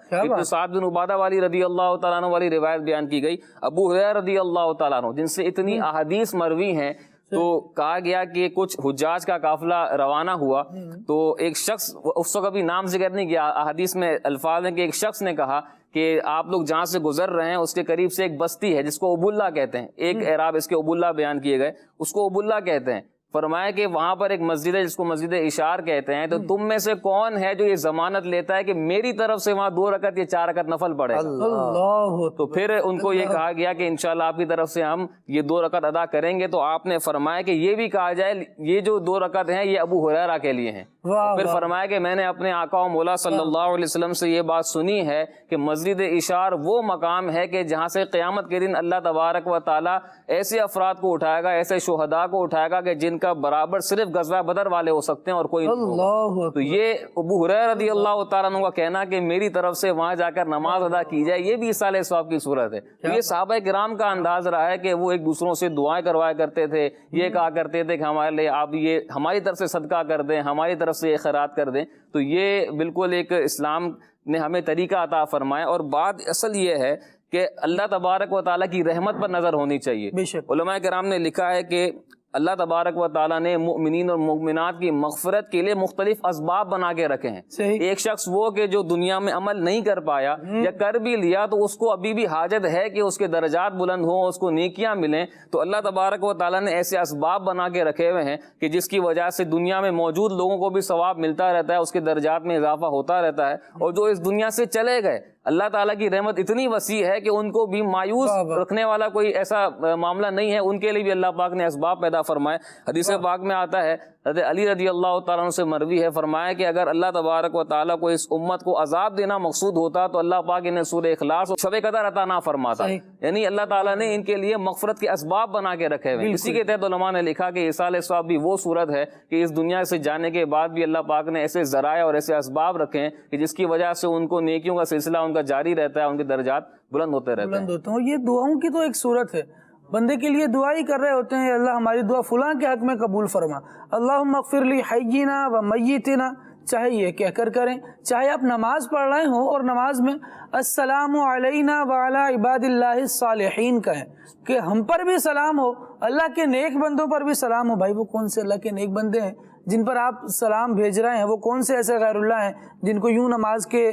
Speaker 7: سعد بن عبادہ والی رضی اللہ تعالیٰ عنہ والی روایت بیان کی گئی، ابو ہریرہ رضی اللہ تعالیٰ عنہ، جن سے اتنی احادیث مروی ہیں. تو کہا گیا کہ کچھ حجاج کا قافلہ روانہ ہوا، تو ایک شخص، اس وقت ابھی نام ذکر نہیں کیا، احادیث میں الفاظ ہیں کہ ایک شخص نے کہا کہ آپ لوگ جہاں سے گزر رہے ہیں اس کے قریب سے ایک بستی ہے جس کو ابواللہ کہتے ہیں، ایک اعراب اس کے ابواللہ بیان کیے گئے، اس کو ابواللہ کہتے ہیں. فرمایا کہ وہاں پر ایک مسجد ہے جس کو مسجد اشار کہتے ہیں، تو تم میں سے کون ہے جو یہ ضمانت لیتا ہے کہ میری طرف سے وہاں 2 رکعت یا 4 رکعت نفل پڑے گا؟ تو پھر ان کو یہ کہا گیا کہ انشاءاللہ آپ کی طرف سے ہم یہ 2 رکعت ادا کریں گے. تو آپ نے فرمایا کہ یہ بھی کہا جائے یہ جو 2 رکعت ہیں یہ ابو ہریرہ کے لیے ہیں. پھر فرمایا کہ میں نے اپنے آقا و مولا صلی اللہ علیہ وسلم سے یہ بات سنی ہے کہ مسجد اشار وہ مقام ہے کہ جہاں سے قیامت کے دن اللہ تبارک و تعالیٰ ایسے افراد کو اٹھائے گا، ایسے شہداء کو اٹھائے گا کہ جن کا برابر صرف غزوہ بدر والے ہو سکتے ہیں اور کوئی نہیں ہوگا. تو یہ ابو ہریرہ رضی اللہ تعالیٰ عنہ کا کہنا کہ میری طرف سے وہاں جا کر نماز ادا کی جائے، یہ بھی ایصال ثواب کی صورت ہے. تو یہ صحابہ کرام کا انداز رہا ہے کہ وہ ایک دوسروں سے دعائیں کروایا کرتے تھے، یہ کہا کرتے تھے کہ ہمارے لیے آپ یہ ہماری طرف سے صدقہ کر دیں، ہماری طرف سے یہ خیرات کر دیں. تو یہ بالکل ایک اسلام نے ہمیں طریقہ عطا فرمایا. اور بات اصل یہ ہے کہ اللہ تبارک و تعالیٰ کی رحمت پر نظر ہونی چاہیے. علماء کرام نے لکھا ہے کہ اللہ تبارک و تعالیٰ نے مؤمنین اور مؤمنات کی مغفرت کے لیے مختلف اسباب بنا کے رکھے ہیں. ایک شخص وہ کہ جو دنیا میں عمل نہیں کر پایا یا کر بھی لیا تو اس کو ابھی بھی حاجت ہے کہ اس کے درجات بلند ہوں، اس کو نیکیاں ملیں. تو اللہ تبارک و تعالیٰ نے ایسے اسباب بنا کے رکھے ہوئے ہیں کہ جس کی وجہ سے دنیا میں موجود لوگوں کو بھی ثواب ملتا رہتا ہے، اس کے درجات میں اضافہ ہوتا رہتا ہے. اور جو اس دنیا سے چلے گئے، اللہ تعالیٰ کی رحمت اتنی وسیع ہے کہ ان کو بھی مایوس رکھنے والا کوئی ایسا معاملہ نہیں ہے، ان کے لیے بھی اللہ پاک نے اسباب پیدا فرمائے. حدیث پاک میں آتا ہے، حضرت علی رضی اللہ تعالیٰ عنہ سے مروی ہے، فرمایا کہ اگر اللہ تبارک و تعالیٰ کو اس امت کو عذاب دینا مقصود ہوتا تو اللہ پاک انہیں سورہ اخلاص اور شب قدر عطا نہ فرماتا. یعنی اللہ تعالیٰ نے ان کے لیے مغفرت کے اسباب بنا کے رکھے ہوئے. اسی کے تحت علماء نے لکھا کہ ایصال ثواب بھی وہ صورت ہے کہ اس دنیا سے جانے کے بعد بھی اللہ پاک نے ایسے ذرائع اور ایسے اسباب رکھے ہیں کہ جس کی وجہ سے ان کو نیکیوں کا سلسلہ ان کا جاری رہتا ہے، ان کے درجات بلند ہوتے رہتے ہیں.
Speaker 4: یہ دعاؤں کی تو ایک صورت ہے، بندے کے لیے دعا ہی کر رہے ہوتے ہیں، اللہ ہماری دعا فلاں کے حق میں قبول فرما، اللہم اغفر لی حینا و میتنا، چاہے یہ کہہ کر کریں، چاہے آپ نماز پڑھ رہے ہوں اور نماز میں السلام علینا وعلی عباد اللہ الصالحین کہیں کہ ہم پر بھی سلام ہو، اللہ کے نیک بندوں پر بھی سلام ہو. بھائی وہ کون سے اللہ کے نیک بندے ہیں جن پر آپ سلام بھیج رہے ہیں؟ وہ کون سے ایسے غیر اللہ ہیں جن کو یوں نماز کے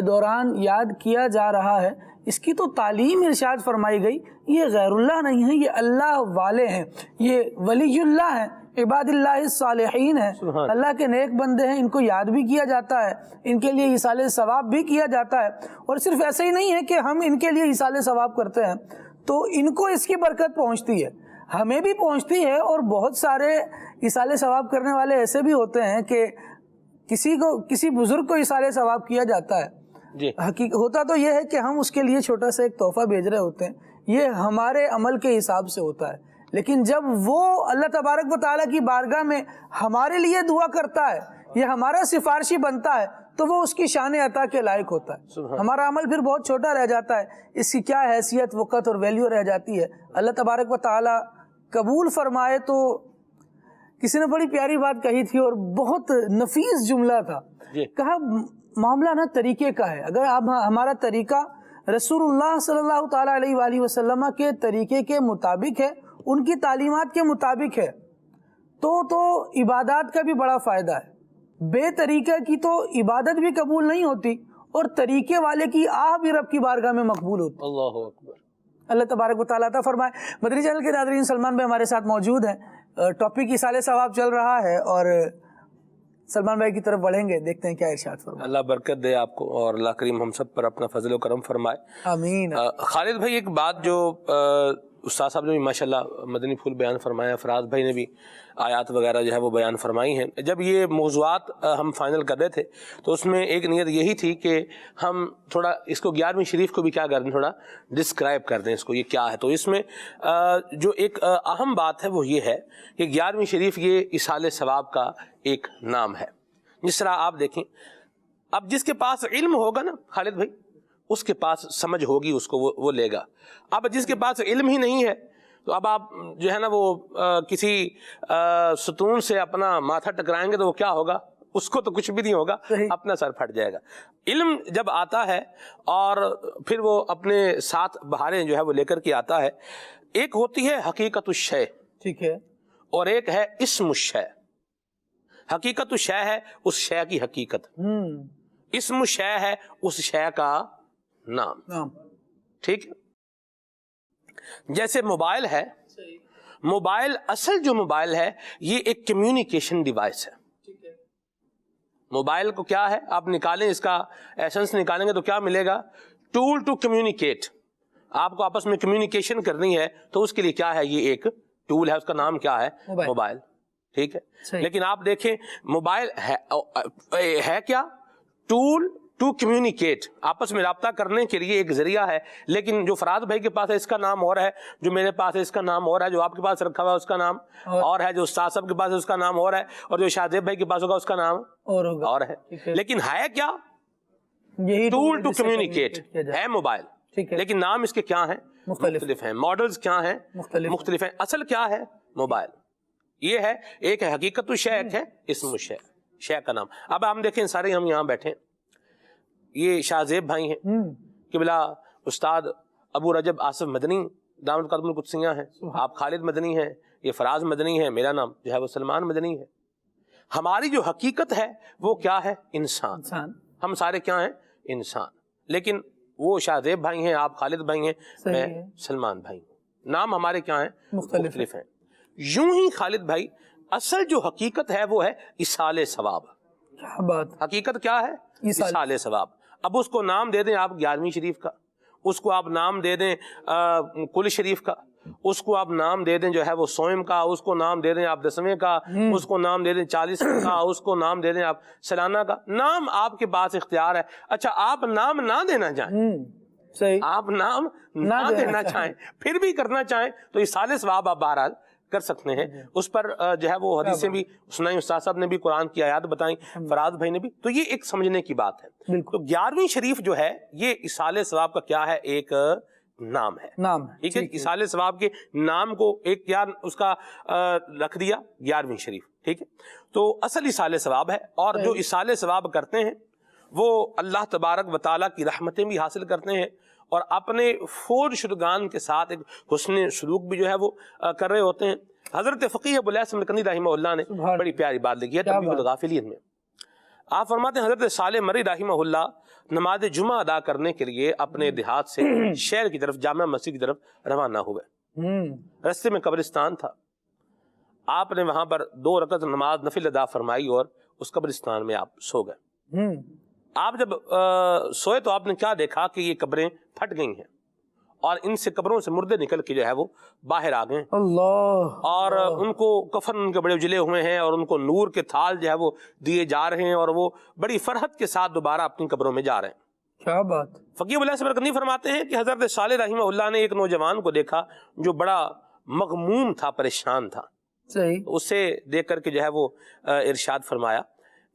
Speaker 4: دوران یاد کیا جا رہا ہے؟ اس کی تو تعلیم ارشاد فرمائی گئی. یہ غیر اللہ نہیں ہیں، یہ اللہ والے ہیں، یہ ولی اللہ ہیں، عباد اللہ الصالحین ہیں، اللہ کے نیک بندے ہیں. ان کو یاد بھی کیا جاتا ہے، ان کے لیے ایصال ثواب بھی کیا جاتا ہے. اور صرف ایسا ہی نہیں ہے کہ ہم ان کے لیے ایصال ثواب کرتے ہیں تو ان کو اس کی برکت پہنچتی ہے، ہمیں بھی پہنچتی ہے. اور بہت سارے ایصال ثواب کرنے والے ایسے بھی ہوتے ہیں کہ کسی بزرگ کو ایصال ثواب کیا جاتا ہے. حقیقت ہوتا تو یہ ہے کہ ہم اس کے لیے چھوٹا سا ایک تحفہ بھیج رہے ہوتے ہیں، یہ ہمارے عمل کے حساب سے ہوتا ہے. لیکن جب وہ اللہ تبارک و تعالیٰ کی بارگاہ میں ہمارے لیے دعا کرتا ہے یا ہمارا سفارشی بنتا ہے تو وہ اس کی شان عطا کے لائق ہوتا ہے. ہمارا عمل پھر بہت چھوٹا رہ جاتا ہے, اس کی کیا حیثیت, وقت اور ویلیو رہ جاتی ہے. اللہ تبارک و تعالیٰ قبول فرمائے. تو کسی نے بڑی پیاری بات کہی تھی اور بہت نفیس جملہ تھا, کہا معاملہ نا طریقے کا ہے. اگر آپ ہمارا طریقہ رسول اللہ صلی اللہ تعالیٰ علیہ وآلہ وسلم کے طریقے کے مطابق ہے, ان کی تعلیمات کے مطابق ہے, تو عبادات کا بھی بڑا فائدہ ہے. بے طریقہ کی تو عبادت بھی قبول نہیں ہوتی اور طریقے والے کی آہ بھی رب کی بارگاہ میں مقبول ہوتی.
Speaker 8: اللہ اکبر.
Speaker 4: اللہ تبارک و تعالیٰ عطا فرمائے. مدنی چینل کے ناظرین, سلمان بھائی ہمارے ساتھ موجود ہیں. ٹاپک ایصال ثواب چل رہا ہے اور سلمان بھائی کی طرف بڑھیں گے, دیکھتے ہیں کیا ارشاد فرمائے.
Speaker 8: اللہ برکت دے آپ کو اور اللہ کریم ہم سب پر اپنا فضل و کرم فرمائے.
Speaker 4: آمین.
Speaker 8: خالد بھائی, ایک بات جو استاد صاحب نے بھی ماشاءاللہ مدنی پھول بیان فرمایا, فراز بھائی نے بھی آیات وغیرہ جو ہے وہ بیان فرمائی ہیں. جب یہ موضوعات ہم فائنل کر رہے تھے تو اس میں ایک نیت یہی تھی کہ ہم تھوڑا اس کو 11ویں شریف کو بھی کیا کر دیں, تھوڑا ڈسکرائب کر دیں اس کو, یہ کیا ہے. تو اس میں جو ایک اہم بات ہے وہ یہ ہے کہ 11ویں شریف یہ ایصال ثواب کا ایک نام ہے. جس طرح آپ دیکھیں, اب جس کے پاس علم ہوگا نا خالد بھائی, اس کے پاس سمجھ ہوگی, اس کو وہ لے گا. اب جس کے پاس علم ہی نہیں ہے تو اب آپ جو ہے نا وہ کسی ستون سے اپنا ماتھا ٹکرائیں گے تو وہ کیا ہوگا, اس کو تو کچھ بھی نہیں ہوگا, اپنا سر پھٹ جائے گا. علم جب آتا ہے اور پھر وہ اپنے ساتھ بہاریں جو ہے وہ لے کر کے آتا ہے. ایک ہوتی ہے حقیقت الشے,
Speaker 4: ٹھیک ہے,
Speaker 8: اور ایک ہے اسم الشے. حقیقت الشے ہے اس شے کی حقیقت, اسم الشے ہے اس شے کا نام. ٹھیک ہے. جیسے موبائل ہے, موبائل اصل جو موبائل ہے یہ ایک کمیونیکیشن ڈیوائس ہے. موبائل کو کیا ہے, آپ نکالیں اس کا ایسنس نکالیں گے تو کیا ملے گا, ٹول ٹو کمیونیکیٹ. آپ کو آپس میں کمیونیکیشن کرنی ہے تو اس کے لیے کیا ہے, یہ ایک ٹول ہے, اس کا نام کیا ہے, موبائل. ٹھیک ہے. لیکن آپ دیکھیں موبائل ہے کیا, ٹول ٹو کمیونیکیٹ, آپس میں رابطہ کرنے کے لیے ایک ذریعہ ہے. لیکن جو فراز بھائی کے پاس ہے اس کا نام اور ہے, جو میرے پاس ہے اس کا نام اور ہے, جو آپ کے پاس رکھا ہوا ہے اس کا نام اور ہے, جو استاد صاحب کے پاس ہے اس کا نام اور ہے, اور جو شاہ زیب بھائی کے پاس ہوگا اس کا نام اور ہے. لیکن ہے کیا, ٹول ٹو کمیونیکیٹ ہے موبائل, لیکن نام اس کے کیا ہیں, مختلف ہیں. ماڈلز کیا ہیں, مختلف ہیں. اصل کیا ہے, موبائل. یہ ہے, ایک ہے حقیقت الشے, ایک ہے اسم الشے, شے کا نام. اب ہم دیکھیں سارے ہم یہاں بیٹھے, یہ شاہ زیب بھائی ہیں, قبلہ استاد ابو رجب آصف مدنی دامت قدم القدسیہ ہیں, آپ خالد مدنی ہیں, یہ فراز مدنی ہے, میرا نام جو ہے وہ سلمان مدنی ہے. ہماری جو حقیقت ہے وہ کیا ہے, انسان. ہم سارے کیا ہیں, انسان. لیکن وہ شاہ زیب بھائی ہیں, آپ خالد بھائی ہیں, میں سلمان بھائی ہوں. نام ہمارے کیا ہیں, مختلف ہیں. یوں ہی خالد بھائی اصل جو حقیقت ہے وہ ہے ایصال ثواب. حقیقت کیا ہے, ایصال ثواب. اب اس کو نام دے دیں آپ 11ویں شریف کا, اس کو آپ نام دے دیں کل شریف کا, اس کو آپ نام دے دیں جو ہے وہ سوئم کا, اس کو نام دے دیں آپ 10ویں کا, اس کو نام دے دیں 40 کا, اس کو نام دے دیں آپ سالانہ کا. نام آپ کے پاس اختیار ہے. اچھا آپ نام نہ دینا چاہیں, آپ نام نہ دینا چاہیں, پھر بھی کرنا چاہیں تو ایصال ثواب آپ بہرحال کر سکتے ہیں. اس پر جو ہے وہ حدیثیں بھی سنائیں, استاد صاحب نے بھی قرآن کی آیات بتائیں, فراز بھائی نے بھی. تو یہ ایک سمجھنے کی بات ہے. تو 11ویں شریف جو ہے یہ ایصال ثواب کا کیا ہے, ایک نام ہے. ٹھیک ہے. ایصال ثواب کے نام کو ایک کیا اس کا رکھ دیا 11ویں شریف. ٹھیک ہے. تو اصل ایصال ثواب ہے, اور جو ایصال ثواب کرتے ہیں وہ اللہ تبارک و تعالیٰ کی رحمتیں بھی حاصل کرتے ہیں, اور اپنے فوج شدگان کے ساتھ ایک حسن سلوک بھی جو ہے وہ کر رہے ہوتے ہیں. حضرت فقیہ ابو الیاس سمرقندی رحمہ اللہ نے بڑی پیاری بات لکھی ہے تنبیہ الغافلین میں. آپ فرماتے ہیں حضرت صالح مری رحمہ اللہ نماز جمعہ ادا کرنے کے لیے اپنے دیہات سے شہر کی طرف جامع مسجد کی طرف روانہ ہوئے. رستے میں قبرستان تھا, آپ نے وہاں پر 2 رکعت نماز نفل ادا فرمائی اور اس قبرستان میں آپ سو گئے. آپ جب سوئے تو آپ نے کیا دیکھا کہ یہ قبریں پھٹ گئی ہیں, اور ان سے قبروں سے مردے نکل کے جو ہے وہ باہر آ گئے. اور ان کو کفن ان کے بڑے اجلے ہوئے ہیں, اور ان کو نور کے تھال جو ہے وہ دیے جا رہے ہیں, اور وہ بڑی فرحت کے ساتھ دوبارہ اپنی قبروں میں جا رہے ہیں.
Speaker 4: کیا بات.
Speaker 8: فقیہ ابو الیاس سمرقندی فرماتے ہیں کہ حضرت صالح رحمہ اللہ نے ایک نوجوان کو دیکھا جو بڑا مغموم تھا، پریشان تھا.
Speaker 4: صحیح.
Speaker 8: اسے دیکھ کر کے جو ہے وہ ارشاد فرمایا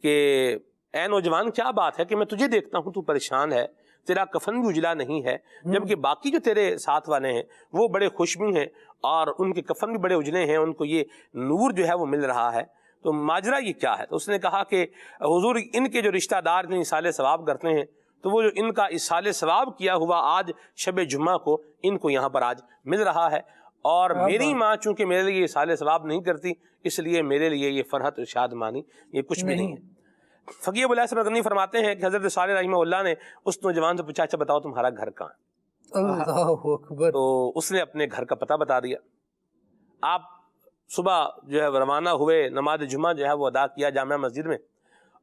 Speaker 8: کہ اے نوجوان کیا بات ہے کہ میں تجھے دیکھتا ہوں تو پریشان ہے، تیرا کفن بھی اجلا نہیں ہے، جبکہ باقی جو تیرے ساتھ والے ہیں وہ بڑے خوشبو ہیں اور ان کے کفن بھی بڑے اجلے ہیں، ان کو یہ نور جو ہے وہ مل رہا ہے، تو ماجرا یہ کیا ہے؟ تو اس نے کہا کہ حضور ان کے جو رشتہ دار جو اصال ثواب کرتے ہیں تو وہ جو ان کا اصال ثواب کیا ہوا آج شب جمعہ کو ان کو یہاں پر آج مل رہا ہے، اور میری ماں چونکہ میرے لیے اصال ثواب نہیں کرتی اس لیے میرے لیے یہ فرحت و شادمانی یہ کچھ بھی نہیں ہے. فقیہ ابو الحسن مدنی فرماتے ہیں کہ حضرت صالح رحمہ اللہ نے اس نوجوان سے پوچھا اچھا بتاؤ تمہارا گھر کہاں ہے؟
Speaker 4: اللہ اکبر.
Speaker 8: تو اس نے اپنے گھر کا پتہ بتا دیا. آپ صبح جو ہے روانہ ہوئے، نماز جمعہ جو ہے وہ ادا کیا جامعہ مسجد میں،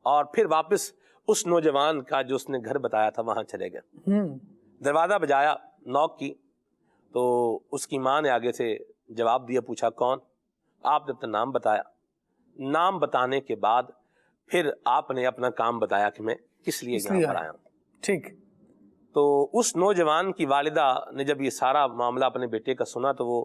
Speaker 8: اور پھر واپس اس نوجوان کا جو اس نے گھر بتایا تھا وہاں چلے گئے. دروازہ بجایا، نوک کی، تو اس کی ماں نے آگے سے جواب دیا. پوچھا کون؟ آپ نے اپنا نام بتایا. نام بتانے کے بعد پھر آپ نے اپنا کام بتایا کہ میں کس لیے یہاں پر آیا ہوں.
Speaker 4: ٹھیک.
Speaker 8: تو اس نوجوان کی والدہ نے جب یہ سارا معاملہ اپنے بیٹے کا سنا تو وہ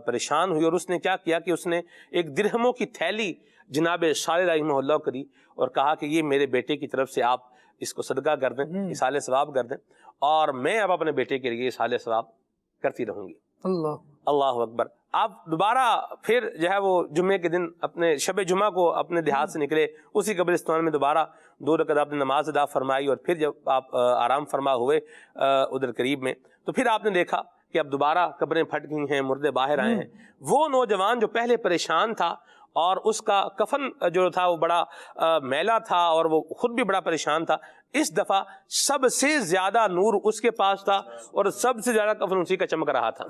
Speaker 8: پریشان ہوئی، اور اس نے کیا کیا کہ اس نے ایک درہموں کی تھیلی جناب صالح رحمہ اللہ کو دی اور کہا کہ یہ میرے بیٹے کی طرف سے آپ اس کو صدقہ کر دیں، اصال ثواب کر دیں، اور میں اب اپنے بیٹے کے لیے اصال ثواب کرتی رہوں گی. اللہ اکبر. آپ دوبارہ پھر جو ہے وہ جمعے کے دن اپنے شب جمعہ کو اپنے دیہات سے نکلے، اسی قبرستان میں دوبارہ 2 رکعت آپ نے نماز ادا فرمائی، اور پھر جب آپ آرام فرما ہوئے ادھر قریب میں تو پھر آپ نے دیکھا کہ اب دوبارہ قبریں پھٹ گئی ہیں، مردے باہر آئے ہیں. وہ نوجوان جو پہلے پریشان تھا اور اس کا کفن جو تھا وہ بڑا میلا تھا اور وہ خود بھی بڑا پریشان تھا، اس دفعہ سب سے زیادہ نور اس کے پاس تھا اور سب سے زیادہ کفن اسی کا چمک رہا تھا.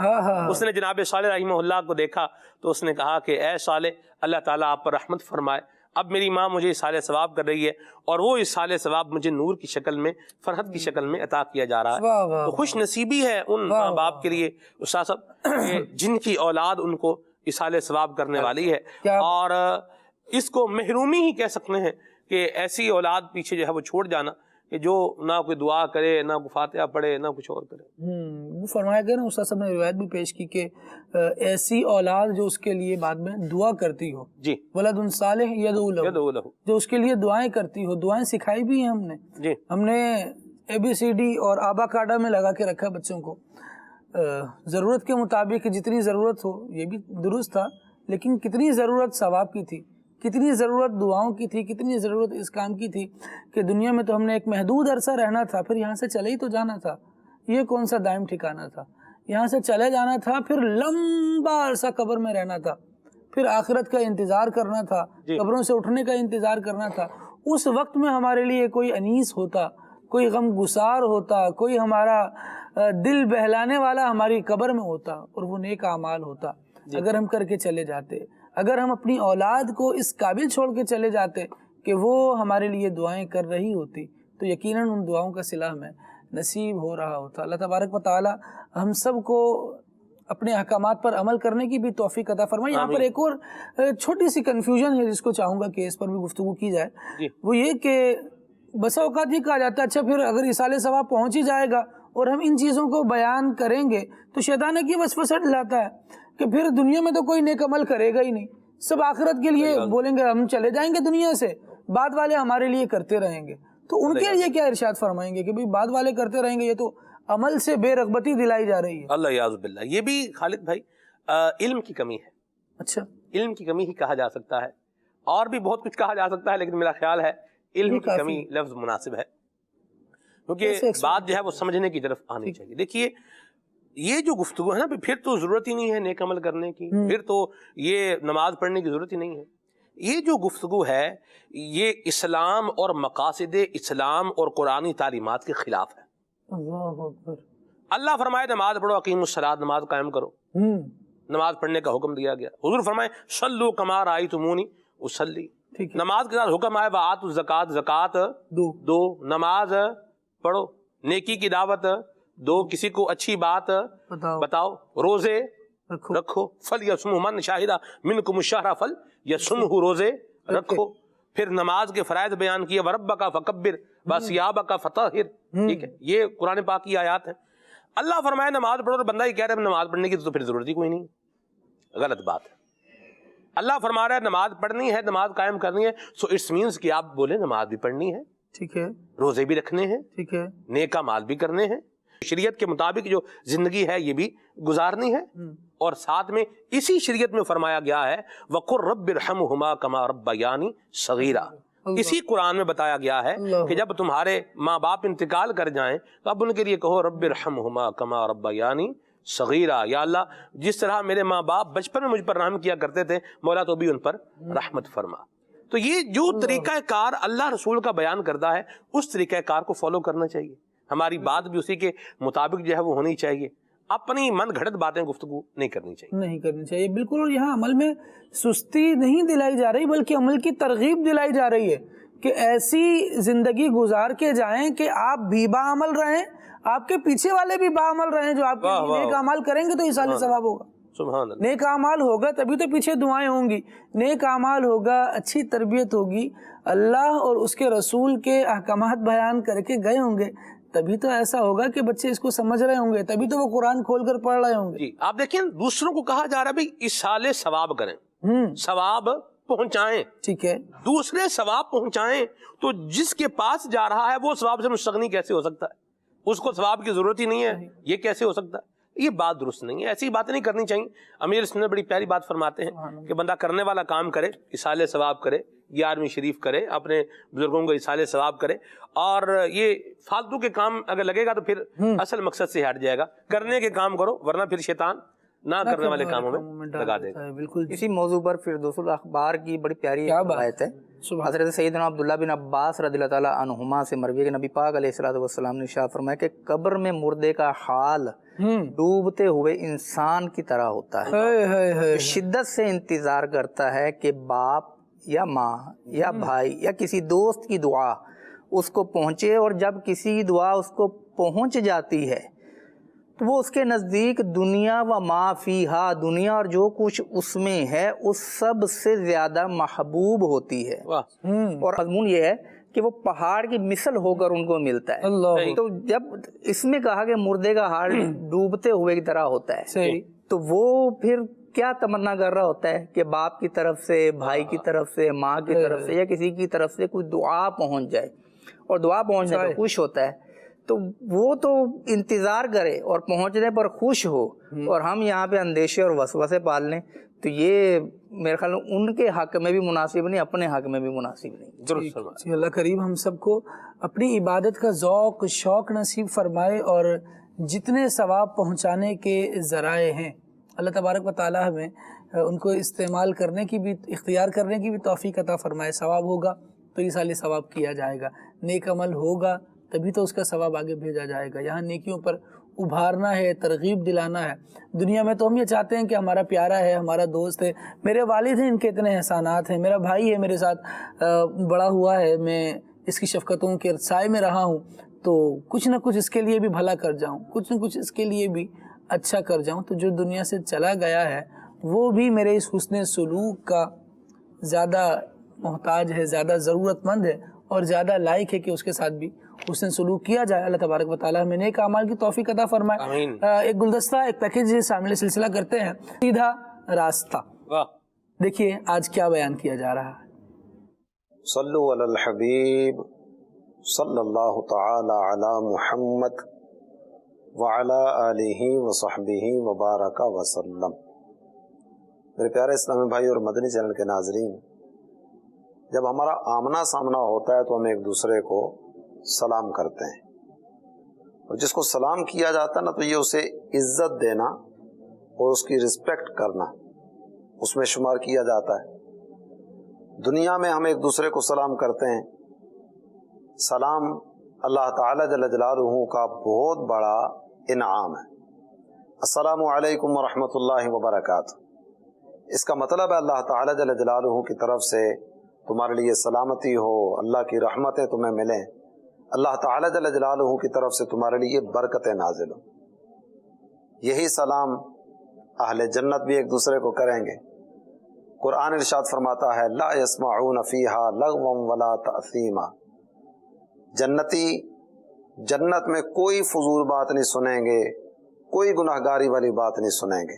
Speaker 8: اس نے جناب صالح رحمہ اللہ کو دیکھا تو اس نے کہا کہ اے صالح، اللہ تعالیٰ آپ پر رحمت فرمائے، اب میری ماں مجھے اصال ثواب کر رہی ہے اور وہ اصال ثواب مجھے نور کی شکل میں، فرحت کی شکل میں عطا کیا جا رہا ہے. تو خوش نصیبی ہے ان ماں باپ کے لیے استاد صاحب جن کی اولاد ان کو اصال ثواب کرنے والی ہے، اور اس کو محرومی ہی کہہ سکتے ہیں کہ ایسی اولاد پیچھے جو ہے وہ چھوڑ جانا کہ جو نہ کوئی دعا کرے، نہ کوئی فاتحہ پڑھے، نہ کچھ اور کرے.
Speaker 4: وہ فرمایا گیا نا، استاد صاحب نے روایت بھی پیش کی کہ ایسی اولاد جو اس کے لیے بعد میں دعا کرتی ہو.
Speaker 8: جی.
Speaker 4: ولد صالح یدعو لہ، جو اس کے لیے دعائیں کرتی ہو. دعائیں سکھائی بھی ہیں ہم نے.
Speaker 8: جی.
Speaker 4: ہم نے ABCD اور آبا کاڈا میں لگا کے رکھا بچوں کو. ضرورت کے مطابق جتنی ضرورت ہو، یہ بھی درست تھا، لیکن کتنی ضرورت ثواب کی تھی، کتنی ضرورت دعاؤں کی تھی، کتنی ضرورت اس کام کی تھی کہ دنیا میں تو ہم نے ایک محدود عرصہ رہنا تھا، پھر یہاں سے چلے ہی تو جانا تھا. یہ کون سا دائم ٹھکانا تھا؟ یہاں سے چلے جانا تھا، پھر لمبا عرصہ قبر میں رہنا تھا، پھر آخرت کا انتظار کرنا تھا، قبروں سے اٹھنے کا انتظار کرنا تھا. اس وقت میں ہمارے لیے کوئی انیس ہوتا، کوئی غم گسار ہوتا، کوئی ہمارا دل بہلانے والا ہماری قبر میں ہوتا، اور وہ نیک اعمال ہوتا اگر ہم کر کے چلے جاتے. اگر ہم اپنی اولاد کو اس قابل چھوڑ کے چلے جاتے کہ وہ ہمارے لیے دعائیں کر رہی ہوتی تو یقیناً ان دعاؤں کا صلہ ہمیں نصیب ہو رہا ہوتا. اللہ تبارک و تعالی ہم سب کو اپنے احکامات پر عمل کرنے کی بھی توفیق عطا فرمائے. یہاں پر ایک اور چھوٹی سی کنفیوژن ہے جس کو چاہوں گا کہ اس پر بھی گفتگو کی جائے. وہ یہ کہ بسا اوقات یہ کہا جاتا ہے اچھا پھر اگر اصال ثواب پہنچ ہی جائے گا اور ہم ان چیزوں کو بیان کریں گے تو شیطان کی وسوسہ لاتا ہے کہ پھر دنیا میں تو کوئی نیک عمل کرے گا ہی نہیں، سب آخرت کے لیے بولیں گے ہم چلے جائیں گے دنیا سے، بعد والے ہمارے لیے کرتے رہیں گے. تو ان کے لیے کیا ارشاد فرمائیں گے کہ بھئی بعد والے کرتے رہیں گے، یہ تو عمل سے بے رغبتی دلائی جا رہی ہے.
Speaker 8: اللہ یعوذ باللہ. یہ بھی خالد بھائی علم کی کمی ہے.
Speaker 4: اچھا،
Speaker 8: علم کی کمی ہی کہا جا سکتا ہے، اور بھی بہت کچھ کہا جا سکتا ہے، لیکن میرا خیال ہے علم کی کمی لفظ مناسب ہے، کیونکہ بات جو ہے وہ سمجھنے کی طرف آنی چاہیے. دیکھیے یہ جو گفتگو ہے نا، پھر تو ضرورت ہی نہیں ہے نیک عمل کرنے کی، پھر تو یہ نماز پڑھنے کی ضرورت ہی نہیں ہے. یہ جو گفتگو ہے یہ اسلام اور مقاصد اسلام اور قرآنی تعلیمات کے خلاف ہے.
Speaker 4: اللہ اکبر.
Speaker 8: اللہ فرمائے نماز پڑھو، اقیموا الصلاۃ، نماز قائم کرو. نماز پڑھنے کا حکم دیا گیا. حضور فرمائے صلوا کما رأیتمونی اصلی. نماز کے ساتھ حکم آئے وآتوا الزکوٰۃ، زکوٰۃ دو. نماز پڑھو، نیکی کی دعوت دو، کسی کو اچھی بات بتاؤ، روزے رکھو. فلیصمہ من شہد منکم الشہر فلیصمہ، روزے رکھو. پھر نماز کے فرائض بیان کیے، وربک فکبر وثیابک فطہر. ٹھیک ہے، یہ قرآن پاک کی آیات ہیں. اللہ فرمائے نماز پڑھو، اور بندہ یہ کہہ رہا ہے نماز پڑھنے کی تو پھر ضرورت ہی کوئی نہیں. غلط بات ہے. اللہ فرما رہا ہے نماز پڑھنی ہے, نماز قائم کرنی ہے, سو اٹس مینس کہ آپ بولیں نماز بھی پڑھنی ہے,
Speaker 4: ٹھیک ہے,
Speaker 8: روزے بھی رکھنے ہیں,
Speaker 4: ٹھیک ہے,
Speaker 8: نیک اعمال بھی کرنے ہیں, شریعت کے مطابق جو زندگی ہے یہ بھی گزارنی ہے. اور ساتھ میں اسی شریعت میں فرمایا گیا ہے وَقُلْ رَبِّ ارْحَمْهُمَا كَمَا رَبَّيَانِي صَغِيرًا. اسی قرآن میں بتایا گیا ہے کہ جب تمہارے ماں باپ انتقال کر جائیں تو اب ان کے لیے کہو رب ارحمہما کما ربیانی صغیرہ, یا اللہ جس طرح میرے ماں باپ بچپن میں مجھ پر رحم کیا کرتے تھے مولا تو بھی ان پر رحمت فرما. تو یہ جو طریقہ کار اللہ رسول کا بیان کرتا ہے اس طریقہ کار کو فالو کرنا چاہیے. ہماری بات بھی اسی کے مطابق جو ہے وہ ہونی چاہیے. اپنی من گھڑت باتیں گفتگو نہیں کرنی چاہیے,
Speaker 4: نہیں کرنی چاہیے بالکل. اور یہاں عمل میں سستی نہیں دلائی جا رہی بلکہ عمل کی ترغیب دلائی جا رہی ہے کہ ایسی زندگی گزار کے جائیں کہ آپ بھی باعمل رہیں, آپ کے پیچھے والے بھی باعمل رہیں, جو آپ کے نیک اعمال کریں گے تو ایصال ثواب ہوگا.
Speaker 8: سبحان اللہ.
Speaker 4: نیک اعمال ہوگا تبھی تو پیچھے دعائیں ہوں گی, نیک اعمال ہوگا, اچھی تربیت ہوگی, اللہ اور اس کے رسول کے احکامات بیان کر کے گئے ہوں گے, تبھی تو ایسا ہوگا کہ بچے اس کو سمجھ رہے ہوں گے, تبھی تو وہ قرآن کھول کر پڑھ رہے ہوں گے.
Speaker 8: جی آپ دیکھیں دوسروں کو کہا جا رہا ہے بھائی ایصال ثواب کریں, ثواب پہنچائیں,
Speaker 4: ٹھیک ہے,
Speaker 8: دوسرے ثواب پہنچائیں. تو جس کے پاس جا رہا ہے وہ ثواب سے مستغنی کیسے ہو سکتا ہے؟ اس کو ثواب کی ضرورت ہی نہیں ہے, یہ کیسے ہو سکتا ہے؟ یہ بات درست نہیں ہے, ایسی باتیں نہیں کرنی چاہیے. امیر سنت بڑی پیاری بات فرماتے ہیں کہ بندہ کرنے والا کام کرے, ایصال ثواب کرے, 11ویں شریف کرے, اپنے بزرگوں کو ایصال ثواب کرے, اور یہ فالتو کے کام اگر لگے گا تو پھر اصل مقصد سے ہٹ جائے گا. کرنے کے کام کرو ورنہ پھر شیطان نہ کرنے والے کاموں میں لگا دے گا.
Speaker 4: بالکل.
Speaker 6: اسی موضوع پر فردوس الاخبار کی بڑی پیاری روایت ہے. حضرت سیدنا عبداللہ بن عباس رضی اللہ تعالیٰ عنہما سے مروی کہ نبی پاک علیہ الصلوۃ والسلام نے ارشاد فرمایا کہ قبر میں مردے کا حال ڈوبتے ہوئے انسان کی طرح ہوتا ہے, شدت سے انتظار کرتا ہے کہ باپ یا ماں یا بھائی یا کسی دوست کی دعا اس کو پہنچے, اور جب کسی دعا اس کو پہنچ جاتی ہے تو وہ اس کے نزدیک دنیا و ما فیہا, دنیا اور جو کچھ اس میں ہے اس سب سے زیادہ محبوب ہوتی ہے. اور مضمون یہ ہے کہ وہ پہاڑ کی مثل ہو کر ان کو ملتا ہے. تو جب اس میں کہا کہ مردے کا حال ڈوبتے ہوئے کی طرح ہوتا ہے, تو وہ پھر کیا تمنا کر رہا ہوتا ہے کہ باپ کی طرف سے, بھائی کی طرف سے, ماں کی طرف سے یا کسی کی طرف سے کوئی دعا پہنچ جائے, اور دعا پہنچنے پر خوش ہوتا ہے. تو وہ تو انتظار کرے اور پہنچنے پر خوش ہو, اور ہم یہاں پہ اندیشے اور وسوسے پال لیں, تو یہ میرے خیال میں ان کے حق میں بھی مناسب نہیں, اپنے حق میں بھی مناسب نہیں.
Speaker 4: جی اللہ کریم ہم سب کو اپنی عبادت کا ذوق شوق نصیب فرمائے, اور جتنے ثواب پہنچانے کے ذرائع ہیں اللہ تبارک و تعالی ہمیں ان کو استعمال کرنے کی بھی, اختیار کرنے کی بھی توفیق عطا فرمائے. ثواب ہوگا تو ایصال ثواب کیا جائے گا, نیک عمل ہوگا تبھی تو اس کا ثواب آگے بھیجا جائے گا. یہاں نیکیوں پر ابھارنا ہے, ترغیب دلانا ہے. دنیا میں تو ہم یہ چاہتے ہیں کہ ہمارا پیارا ہے, ہمارا دوست ہے, میرے والد ہیں, ان کے اتنے احسانات ہیں, میرا بھائی ہے میرے ساتھ بڑا ہوا ہے, میں اس کی شفقتوں کے سائے میں رہا ہوں, تو کچھ نہ کچھ اس کے لیے بھی بھلا کر جاؤں, کچھ نہ کچھ اس کے لیے بھی اچھا کر جاؤں. تو جو دنیا سے چلا گیا ہے وہ بھی میرے اس حسن سلوک کا زیادہ محتاج ہے, زیادہ ضرورت مند ہے, اور زیادہ لائق ہے کہ اس کے ساتھ بھی حسن سلوک کیا جائے. اللہ تبارک و تعالیٰ ہمیں نیک اعمال کی توفیق عطا فرمائے. ایک گلدستہ, ایک پیکیج شامل سلسلہ کرتے ہیں, سیدھا راستہ. دیکھیے آج کیا بیان کیا جا رہا ہے.
Speaker 9: صلو علی الحبیب صلی اللہ تعالی علی محمد وعلی آلہ وصحبہ وبارک وسلم. میرے پیارے اسلامی بھائی اور مدنی چینل کے ناظرین, جب ہمارا آمنا سامنا ہوتا ہے تو ہم ایک دوسرے کو سلام کرتے ہیں, اور جس کو سلام کیا جاتا ہے نا تو یہ اسے عزت دینا اور اس کی رسپیکٹ کرنا اس میں شمار کیا جاتا ہے. دنیا میں ہم ایک دوسرے کو سلام کرتے ہیں. سلام اللہ تعالی جل جلالہ کا بہت بڑا انعام ہے. السلام علیکم ورحمۃ اللہ وبرکاتہ. اس کا مطلب ہے اللہ تعالی جل جلالہ کی طرف سے تمہارے لیے سلامتی ہو, اللہ کی رحمتیں تمہیں ملیں, اللہ تعالی جل جلالہ کی طرف سے تمہارے لیے برکتیں نازل ہوں. یہی سلام اہل جنت بھی ایک دوسرے کو کریں گے. قرآن ارشاد فرماتا ہے لا يسمعون فیہا لغوا ولا تأثیما. جنتی جنت میں کوئی فضول بات نہیں سنیں گے, کوئی گناہگاری والی بات نہیں سنیں گے.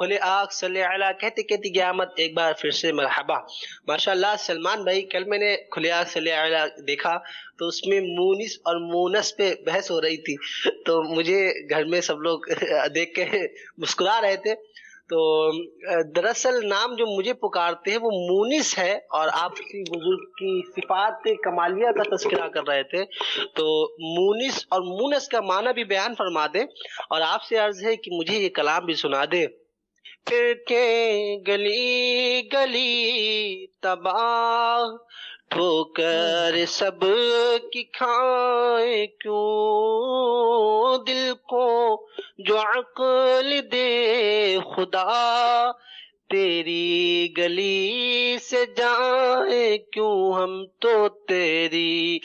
Speaker 10: کھلے آنکھ صلی علی کہتے کہتے قیامت ایک بار پھر سے مرحبا. ماشاءاللہ سلمان بھائی، کل میں نے کھلے آنکھ صلی علی دیکھا تو اس میں مونس اور مونس پہ بحث ہو رہی تھی، تو مجھے گھر میں سب لوگ دیکھ کے مسکرا رہے تھے. تو دراصل نام جو مجھے پکارتے ہیں وہ مونس ہے، اور آپ کی بزرگ کی صفات کمالیہ کا تذکرہ کر رہے تھے، تو مونس اور مونس کا معنی بھی بیان فرما دیں، اور آپ سے عرض ہے کہ مجھے یہ کلام بھی سنا دیں. پھر کے گلی گلی تباہ ٹھوکر سب کی کھائے کیوں، دل کو جو عقل دے خدا، تیری گلی سے جائیں کیوں، ہم تو تیری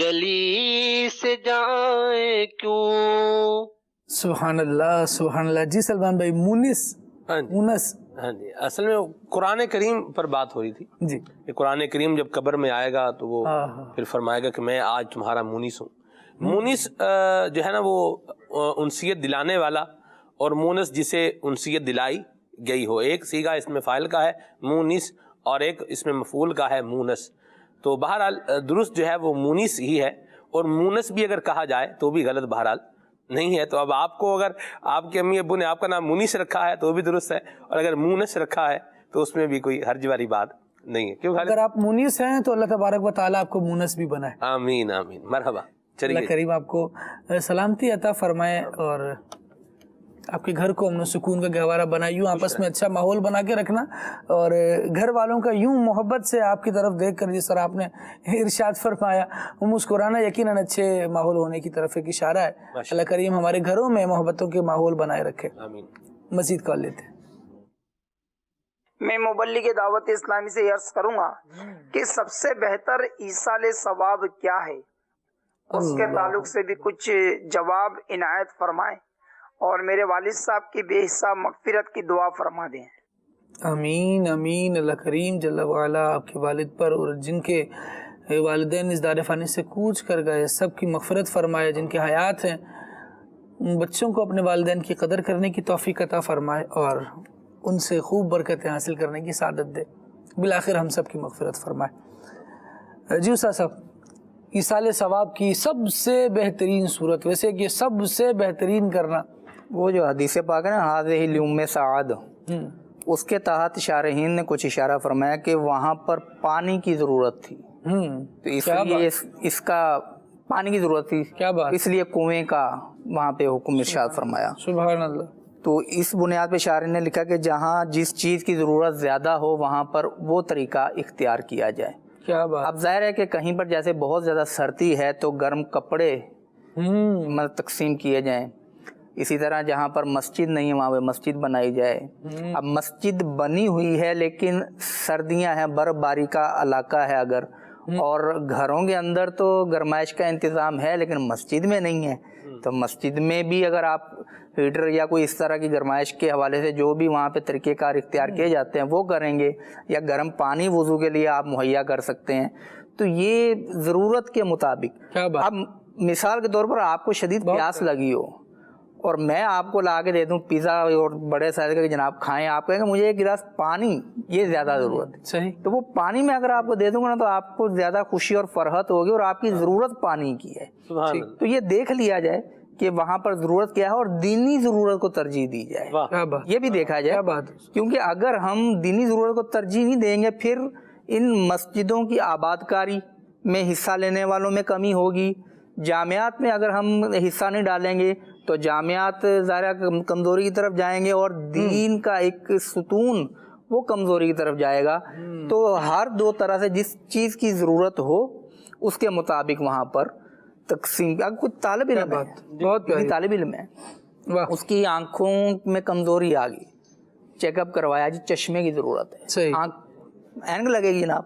Speaker 10: گلی سے جائیں کیوں.
Speaker 4: سبحان اللہ سبحان اللہ. جی سلمان بھائی، مونس مونس.
Speaker 8: ہاں جی، اصل میں قرآن کریم پر بات ہو رہی تھی
Speaker 4: جی.
Speaker 8: کہ قرآن کریم جب قبر میں آئے گا تو وہ پھر فرمائے گا کہ میں آج تمہارا مونس ہوں. مونس جو ہے نا وہ انسیت دلانے والا، اور مونس جسے انسیت دلائی گئی ہو. ایک سیگا اس میں فاعل کا ہے مونس، اور ایک اس میں مفعول کا ہے مونس. تو بہرحال درست جو ہے وہ مونس ہی ہے، اور مونس بھی اگر کہا جائے تو بھی غلط بہرحال نہیں ہے. تو اب آپ کو اگر آپ کے امی ابو نے آپ کا نام مونس رکھا ہے تو وہ بھی درست ہے، اور اگر مونس رکھا ہے تو اس میں بھی کوئی حرج والی بات نہیں ہے. کیوں
Speaker 4: اگر آپ مونس ہیں تو اللہ تبارک و تعالیٰ آپ کو مونس بھی بنائے.
Speaker 8: آمین آمین. مرحبا.
Speaker 4: اللہ کریم آپ کو سلامتی عطا فرمائے، اور آپ کے گھر کو امن و سکون کا گہوارہ بنائے. یوں آپس میں اچھا ماحول بنا کے رکھنا، اور گھر والوں کا یوں محبت سے آپ کی طرف دیکھ کر جس طرح آپ نے ارشاد فرمایا وہ مسکرانا یقیناً اچھے ماحول ہونے کی طرف ایک اشارہ ہے. اللہ کریم ہمارے گھروں میں محبتوں کے ماحول بنائے رکھے.
Speaker 8: آمین.
Speaker 4: مزید کال لیتے ہیں.
Speaker 11: میں مبلغ دعوت اسلامی سے عرض کروں گا کہ سب سے بہتر ایصال ثواب کیا ہے، اس کے تعلق سے بھی کچھ جواب عنایت فرمائیں، اور میرے والد صاحب کی بے حساب مغفرت کی دعا فرما دیں.
Speaker 4: امین امین. اللہ کریم جل وعلا آپ کے والد پر اور جن کے والدین اس دار فانی سے کوچ کر گئے سب کی مغفرت فرمائے. جن کے حیات ہیں ان بچوں کو اپنے والدین کی قدر کرنے کی توفیق عطا فرمائے، اور ان سے خوب برکتیں حاصل کرنے کی سعادت دے. بالآخر ہم سب کی مغفرت فرمائے. جی استاد صاحب، ایصال ثواب کی سب سے بہترین صورت، ویسے کہ سب سے بہترین کرنا،
Speaker 6: وہ جو حدیث پاک ہے نا ہاذہ الیوم سعاد، اس کے تحت شارحین نے کچھ اشارہ فرمایا کہ وہاں پر پانی کی ضرورت تھی، تو اس لیے اس کا پانی کی ضرورت تھی، اس لیے کنویں کا وہاں پہ حکم ارشاد فرمایا.
Speaker 4: سبحان اللہ.
Speaker 6: تو اس بنیاد پہ شارح نے لکھا کہ جہاں جس چیز کی ضرورت زیادہ ہو وہاں پر وہ طریقہ اختیار کیا جائے.
Speaker 4: کیا بات.
Speaker 6: اب ظاہر ہے کہ کہیں پر جیسے بہت زیادہ سردی ہے تو گرم کپڑے تقسیم کیے جائیں. اسی طرح جہاں پر مسجد نہیں ہے وہاں پہ مسجد بنائی جائے. اب مسجد بنی ہوئی ہے لیکن سردیاں ہیں، برف باری کا علاقہ ہے اگر، اور گھروں کے اندر تو گرمائش کا انتظام ہے لیکن مسجد میں نہیں ہے، تو مسجد میں بھی اگر آپ ہیٹر یا کوئی اس طرح کی گرمائش کے حوالے سے جو بھی وہاں پہ طریقہ کار اختیار کیے جاتے ہیں وہ کریں گے، یا گرم پانی وضو کے لیے آپ مہیا کر سکتے ہیں. تو یہ ضرورت کے مطابق. اب مثال کے طور پر آپ کو شدید پیاس لگی ہو اور میں آپ کو لا کے دے دوں پیزا اور بڑے سائز کا کہ جناب کھائیں، آپ کہیں گے مجھے ایک گلاس پانی، یہ زیادہ ضرورت ہے.
Speaker 4: صحیح.
Speaker 6: تو وہ پانی میں اگر آپ کو دے دوں گا نا تو آپ کو زیادہ خوشی اور فرحت ہوگی، اور آپ کی ضرورت پانی کی ہے. تو یہ دیکھ لیا جائے کہ وہاں پر ضرورت کیا ہے اور دینی ضرورت کو ترجیح دی جائے، یہ بھی دیکھا جائے. کیونکہ اگر ہم دینی ضرورت کو ترجیح نہیں دیں گے پھر ان مسجدوں کی آباد کاری میں حصہ لینے والوں میں کمی ہوگی. جامعات میں اگر ہم حصہ نہیں ڈالیں گے تو جامعات ظاہر کمزوری کی طرف جائیں گے، اور دین کا ایک ستون وہ کمزوری کی طرف جائے گا. تو ہر دو طرح سے جس چیز کی ضرورت ہو اس کے مطابق وہاں پر تقسیم. کوئی طالب علم ہے، بہت طالب علم ہے، اس کی آنکھوں میں کمزوری آ گئی، چیک اپ کروایا جی چشمے کی ضرورت ہے، اینک لگے گی جناب.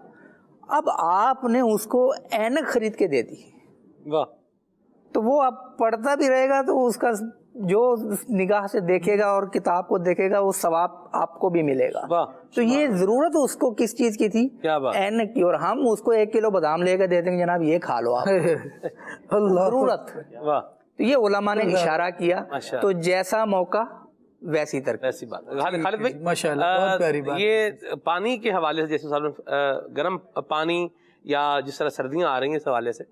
Speaker 6: اب آپ نے اس کو اینک خرید کے دے دی، تو وہ اب پڑھتا بھی رہے گا تو اس کا جو نگاہ سے دیکھے گا اور کتاب کو دیکھے گا وہ ثواب آپ کو بھی ملے گا. تو یہ ضرورت اس کو کس چیز کی تھی؟ اینک کی. اور ہم اس کو 1 کلو بادام لے کر دے دیں گے جناب یہ کھا لو آپ. ضرورت. تو یہ علماء نے اشارہ کیا. تو جیسا موقع ویسی ترکیب.
Speaker 8: ایسی بات. خالد بھائی
Speaker 4: ماشاءاللہ بہت پیاری بات.
Speaker 8: یہ پانی کے حوالے سے جیسے گرم پانی یا جس طرح سردیاں آ رہی ہیں اس حوالے سے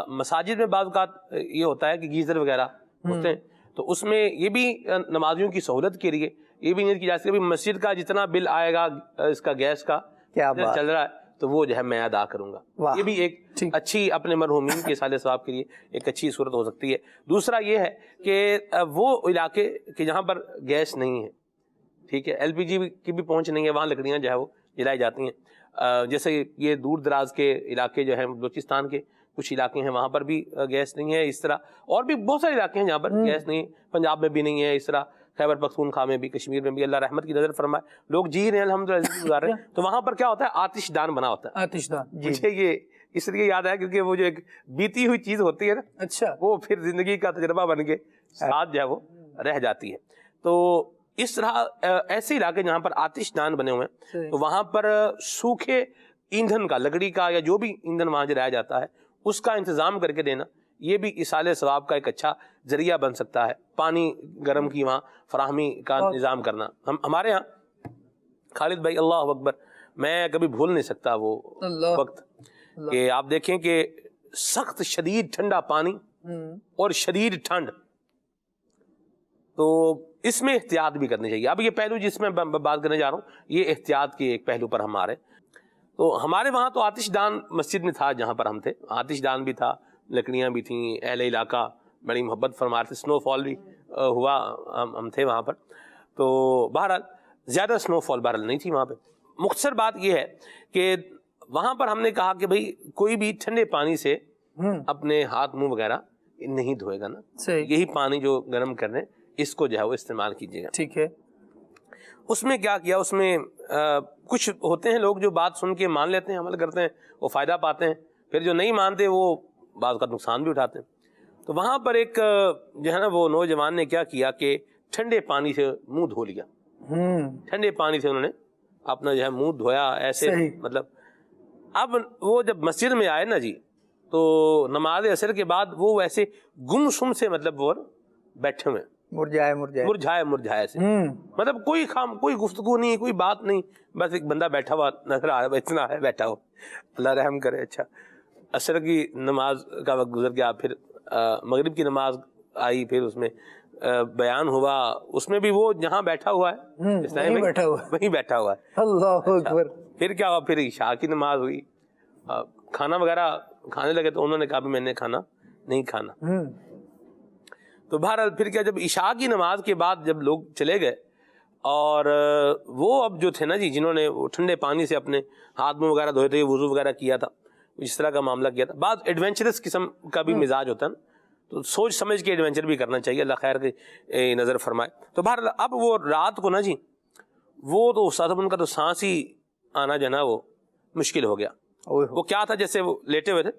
Speaker 8: مساجد میں بعض اوقات یہ ہوتا ہے کہ گیزر وغیرہ ہوتے ہیں, تو اس میں یہ بھی نمازیوں کی سہولت کے لیے یہ بھی نیت کی جا سکتی ہے مسجد کا جتنا بل آئے گا اس کا گیس کا چل رہا ہے تو وہ جو ہے میں ادا کروں گا. یہ بھی ایک اچھی اپنے مرحومین کے اصالِ ثواب کے لیے ایک اچھی صورت ہو سکتی ہے. دوسرا یہ ہے کہ وہ علاقے کہ جہاں پر گیس نہیں ہے, ٹھیک ہے, ایل پی جی کی بھی پہنچ نہیں ہے, وہاں لکڑیاں جو ہے وہ جلائی جاتی ہیں. جیسے یہ دور دراز کے علاقے جو ہیں بلوچستان کے کچھ علاقے ہیں وہاں پر بھی گیس نہیں ہے, اس طرح اور بھی بہت سارے علاقے ہیں جہاں پر گیس نہیں ہے, پنجاب میں بھی نہیں ہے, اس طرح خیبر پختونخوا میں بھی, کشمیر میں بھی, اللہ رحمت کی نظر فرمائے, لوگ جی رہے ہیں الحمدللہ زندگی گزار رہے ہیں. تو وہاں پر کیا ہوتا ہے آتش دان بنا ہوتا ہے.
Speaker 4: آتش دان
Speaker 8: مجھے یہ اس لیے یاد ہے کیونکہ وہ جو ایک بیتی ہوئی چیز ہوتی ہے نا,
Speaker 4: اچھا,
Speaker 8: وہ پھر زندگی کا تجربہ بن کے ساتھ جو ہے وہ رہ جاتی ہے. تو اس طرح ایسے علاقے جہاں پر آتش دان بنے ہوئے ہیں تو وہاں پر سوکھے ایندھن کا, لکڑی کا یا جو بھی ایندھن وہاں جلایا جاتا ہے اس کا انتظام کر کے دینا, یہ بھی ایصال ثواب کا ایک اچھا ذریعہ بن سکتا ہے. پانی گرم کی وہاں فراہمی کا نظام کرنا. ہمارے ہاں خالد بھائی اللہ اکبر, میں کبھی بھول نہیں سکتا وہ وقت کہ آپ دیکھیں کہ سخت شدید ٹھنڈا پانی اور شدید ٹھنڈ, تو اس میں احتیاط بھی کرنی چاہیے. اب یہ پہلو جس میں بات کرنے جا رہا ہوں یہ احتیاط کے ایک پہلو پر ہم آ رہے ہیں. تو ہمارے وہاں تو آتش دان مسجد میں تھا جہاں پر ہم تھے, آتش دان بھی تھا, لکڑیاں بھی تھیں, اہل علاقہ بڑی محبت فرما رہے تھے, سنو فال بھی ہوا, ہم تھے وہاں پر. تو بہرحال زیادہ سنو فال بہرحال نہیں تھی وہاں پہ. مختصر بات یہ ہے کہ وہاں پر ہم نے کہا کہ بھئی کوئی بھی ٹھنڈے پانی سے اپنے ہاتھ منہ وغیرہ نہیں دھوئے گا نا, یہی پانی جو گرم کر رہے ہیں اس کو جو ہے وہ استعمال کیجیے گا.
Speaker 4: ٹھیک ہے.
Speaker 8: اس میں کیا کیا, اس میں کچھ ہوتے ہیں لوگ جو بات سن کے مان لیتے ہیں, عمل کرتے ہیں, وہ فائدہ پاتے ہیں, پھر جو نہیں مانتے وہ بعض کا نقصان بھی اٹھاتے ہیں. تو وہاں پر ایک جو ہے نا وہ نوجوان نے کیا کیا کہ ٹھنڈے پانی سے منہ دھو لیا. ٹھنڈے پانی سے انہوں نے اپنا جو ہے منہ دھویا ایسے, مطلب اب وہ جب مسجد میں آئے نا جی تو نماز عصر کے بعد وہ ایسے گم سم سے مطلب وہ بیٹھے ہوئے, مرجھائے سے, مطلب کوئی گفتگو نہیں, کوئی بات نہیں, بس ایک بندہ بیٹھا ہوا نظر آ رہا ہے, اتنا ہے بیٹھا ہو, اللہ رحم کرے. اچھا عصر کی نماز کا وقت گزر گیا, پھر مغرب کی نماز آئی, پھر اس میں بیان ہوا, اس میں بھی وہ جہاں بیٹھا ہوا ہے وہیں بیٹھا ہوا ہے.
Speaker 4: اللہ اکبر.
Speaker 8: پھر کیا ہوا, پھر عشاء کی نماز ہوئی, کھانا وغیرہ کھانے لگے تو انہوں نے کہا میں نے کھانا نہیں کھانا. تو بہرحال پھر کیا, جب عشاء کی نماز کے بعد جب لوگ چلے گئے اور وہ اب جو تھے نا جی جنہوں نے ٹھنڈے پانی سے اپنے ہاتھ منہ وغیرہ دھوئے تھے, وضو وغیرہ کیا تھا, اس طرح کا معاملہ کیا تھا. بعض ایڈونچرس قسم کا بھی مزاج ہوتا ہے نا, تو سوچ سمجھ کے ایڈونچر بھی کرنا چاہیے, اللہ خیر کی نظر فرمائے. تو بہرحال اب وہ رات کو نا جی وہ تو صاحب ان کا تو سانس ہی آنا جو نا وہ مشکل ہو گیا. وہ کیا تھا, جیسے وہ لیٹے ہوئے تھے,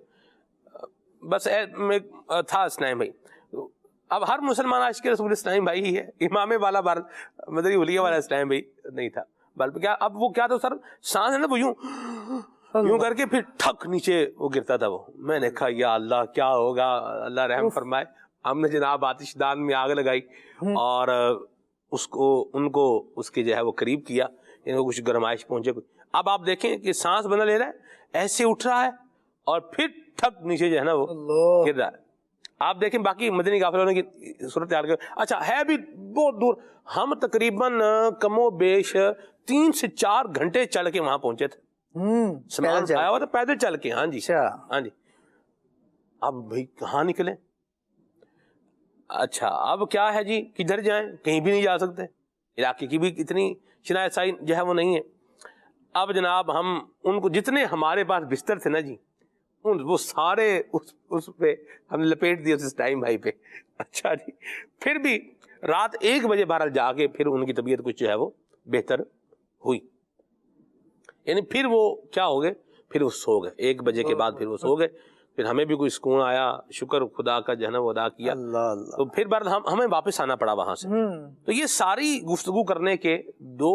Speaker 8: بس تھا اسلام بھائی. اب ہر مسلمان عاشق رسول اسلام بھائی ہی ہے, امام والا مدری ولیہ والا اسلام بھائی نہیں تھا. بلکہ کیا اب وہ کیا تھا سر, سانس ہے نا وہ یوں کر کے پھر ٹھک نیچے وہ گرتا تھا. وہ میں نے کہا یا اللہ کیا ہوگا, اللہ رحم فرمائے. ہم نے جناب آتش دان میں آگ لگائی اور ان کو اس کے جو ہے وہ قریب کیا, ان کو کچھ گرمائش پہنچے. اب آپ دیکھیں کہ سانس بنا لے رہا ہے, ایسے اٹھ رہا ہے اور پھر ٹھک نیچے جو ہے نا وہ گر رہا ہے. آپ دیکھیں باقی مدنی قافلے ہونے کی صورت حال. اچھا ہے بھی بہت دور, ہم تقریباً کم و بیش 3 سے 4 گھنٹے چل کے وہاں پہنچے تھے. سامان آیا ہوا تھا پیدل چل کے. ہاں جی ہاں جی. اب بھائی کہاں نکلیں, اچھا اب کیا ہے جی, کدھر جائیں, کہیں بھی نہیں جا سکتے, علاقے کی بھی اتنی شناخت سائی جو ہے وہ نہیں ہے. اب جناب ہم ان کو جتنے ہمارے پاس بستر تھے نا جی وہ سارے اس پہ ہم نے لپیٹ دیے اس ٹائم بھائی پہ. اچھا جی پھر بھی رات 1 بجے بہرحال جا کے پھر ان کی طبیعت کچھ جو ہے وہ بہتر ہوئی. یعنی پھر وہ کیا ہو گئے, پھر وہ سو گئے 1 بجے کے بعد, پھر وہ سو گئے. پھر ہمیں بھی کوئی سکون آیا, شکر خدا کا جو ہے نا وہ ادا کیا, تو پھر بعد ہمیں واپس آنا پڑا وہاں سے. تو یہ ساری گفتگو کرنے کے دو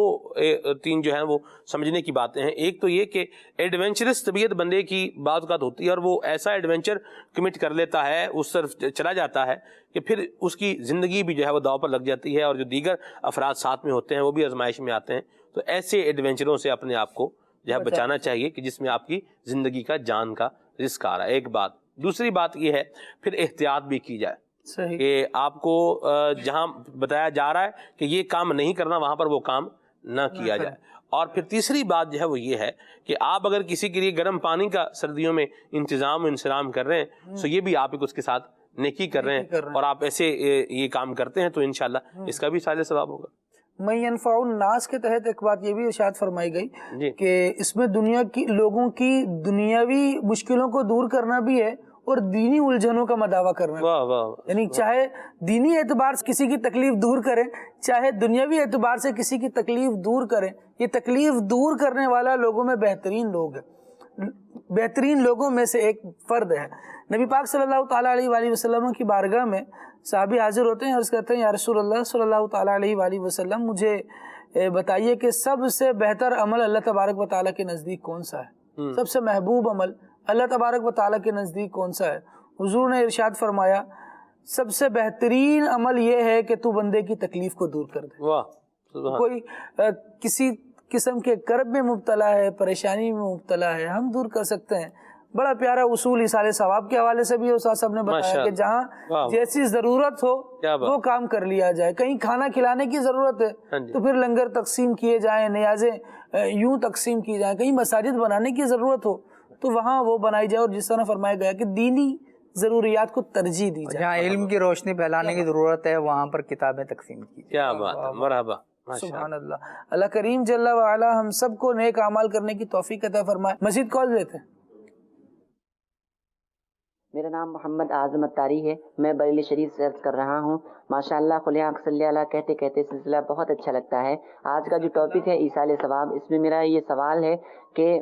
Speaker 8: تین جو ہیں وہ سمجھنے کی باتیں ہیں. ایک تو یہ کہ ایڈونچرس طبیعت بندے کی بعض اوقات ہوتی ہے اور وہ ایسا ایڈونچر کمٹ کر لیتا ہے, اس طرف چلا جاتا ہے کہ پھر اس کی زندگی بھی جو ہے وہ داؤ پر لگ جاتی ہے, اور جو دیگر افراد ساتھ میں ہوتے ہیں وہ بھی آزمائش میں آتے ہیں. تو ایسے ایڈونچروں سے اپنے آپ کو جو ہے بچانا چاہیے کہ جس میں آپ کی زندگی کا جان کا رسک آ رہا ہے. ایک بات. دوسری بات یہ ہے پھر احتیاط بھی کی جائے
Speaker 4: صحیح.
Speaker 8: کہ آپ کو جہاں بتایا جا رہا ہے کہ یہ کام نہیں کرنا وہاں پر وہ کام نہ کیا جائے. اور پھر تیسری بات جو ہے وہ یہ ہے کہ آپ اگر کسی کے لیے گرم پانی کا سردیوں میں انتظام و انسلام کر رہے ہیں تو یہ بھی آپ اس کے ساتھ نیکی کر رہے ہیں, اور آپ ایسے یہ کام کرتے ہیں تو انشاءاللہ اس کا بھی سارے ثواب ہوگا.
Speaker 4: میں ينفع الناس کے تحت ایک بات یہ بھی ارشاد فرمائی گئی کہ اس میں دنیا کی لوگوں کی دنیاوی مشکلوں کو دور کرنا بھی ہے اور دینی الجھنوں کا مداوع کرنا بھی. یعنی چاہے دینی اعتبار سے کسی کی تکلیف دور کریں, چاہے دنیاوی اعتبار سے کسی کی تکلیف دور کریں, یہ تکلیف دور کرنے والا لوگوں میں بہترین لوگ ہے, بہترین لوگوں میں سے ایک فرد ہے. نبی پاک صلی اللہ تعالیٰ علیہ وآلہ وسلم کی بارگاہ میں صحابی حاضر ہوتے ہیں, عرض کرتے ہیں یا رسول اللہ صلی اللہ تعالیٰ علیہ وآلہ وسلم مجھے بتائیے کہ سب سے بہتر عمل اللہ تبارک و تعالیٰ کے نزدیک کون سا ہے, سب سے محبوب عمل اللہ تبارک و تعالیٰ کے نزدیک کون سا ہے. حضور نے ارشاد فرمایا سب سے بہترین عمل یہ ہے کہ تو بندے کی تکلیف کو دور کر دے. کوئی کسی قسم کے کرب میں مبتلا ہے, پریشانی میں مبتلا ہے, ہم دور کر سکتے ہیں. بڑا پیارا اصول ایصال ثواب کے حوالے سے بھی استاد صاحب نے بتایا کہ جہاں جیسی ضرورت ہو وہ کام کر لیا جائے. کہیں کھانا کھلانے کی ضرورت ہے تو پھر لنگر تقسیم کیے جائیں, نیازیں یوں تقسیم کی جائیں. کہیں مساجد بنانے کی ضرورت ہو تو وہاں وہ بنائی جائے, اور جس طرح فرمایا گیا کہ دینی ضروریات کو ترجیح دی جائے.
Speaker 6: جہاں علم کی روشنی پھیلانے کی ضرورت ہے وہاں پر کتابیں تقسیم کی جائیں.
Speaker 8: کیا بات ہے, مرحبا.
Speaker 4: سبحان اللہ. اللہ کریم جل وعلا ہم سب کو نیک اعمال کرنے کی توفیق عطا فرمائے. مزید کال دیتے ہیں.
Speaker 12: میرا نام محمد اعظم اتاری ہے, میں بریلی شریف سے عرض کر رہا ہوں. ماشاءاللہ خلیہ صلی اللہ کہتے کہتے سلسلہ بہت اچھا لگتا ہے. آج کا جو ٹاپک ہے ایصال ثواب, اس میں میرا یہ سوال ہے کہ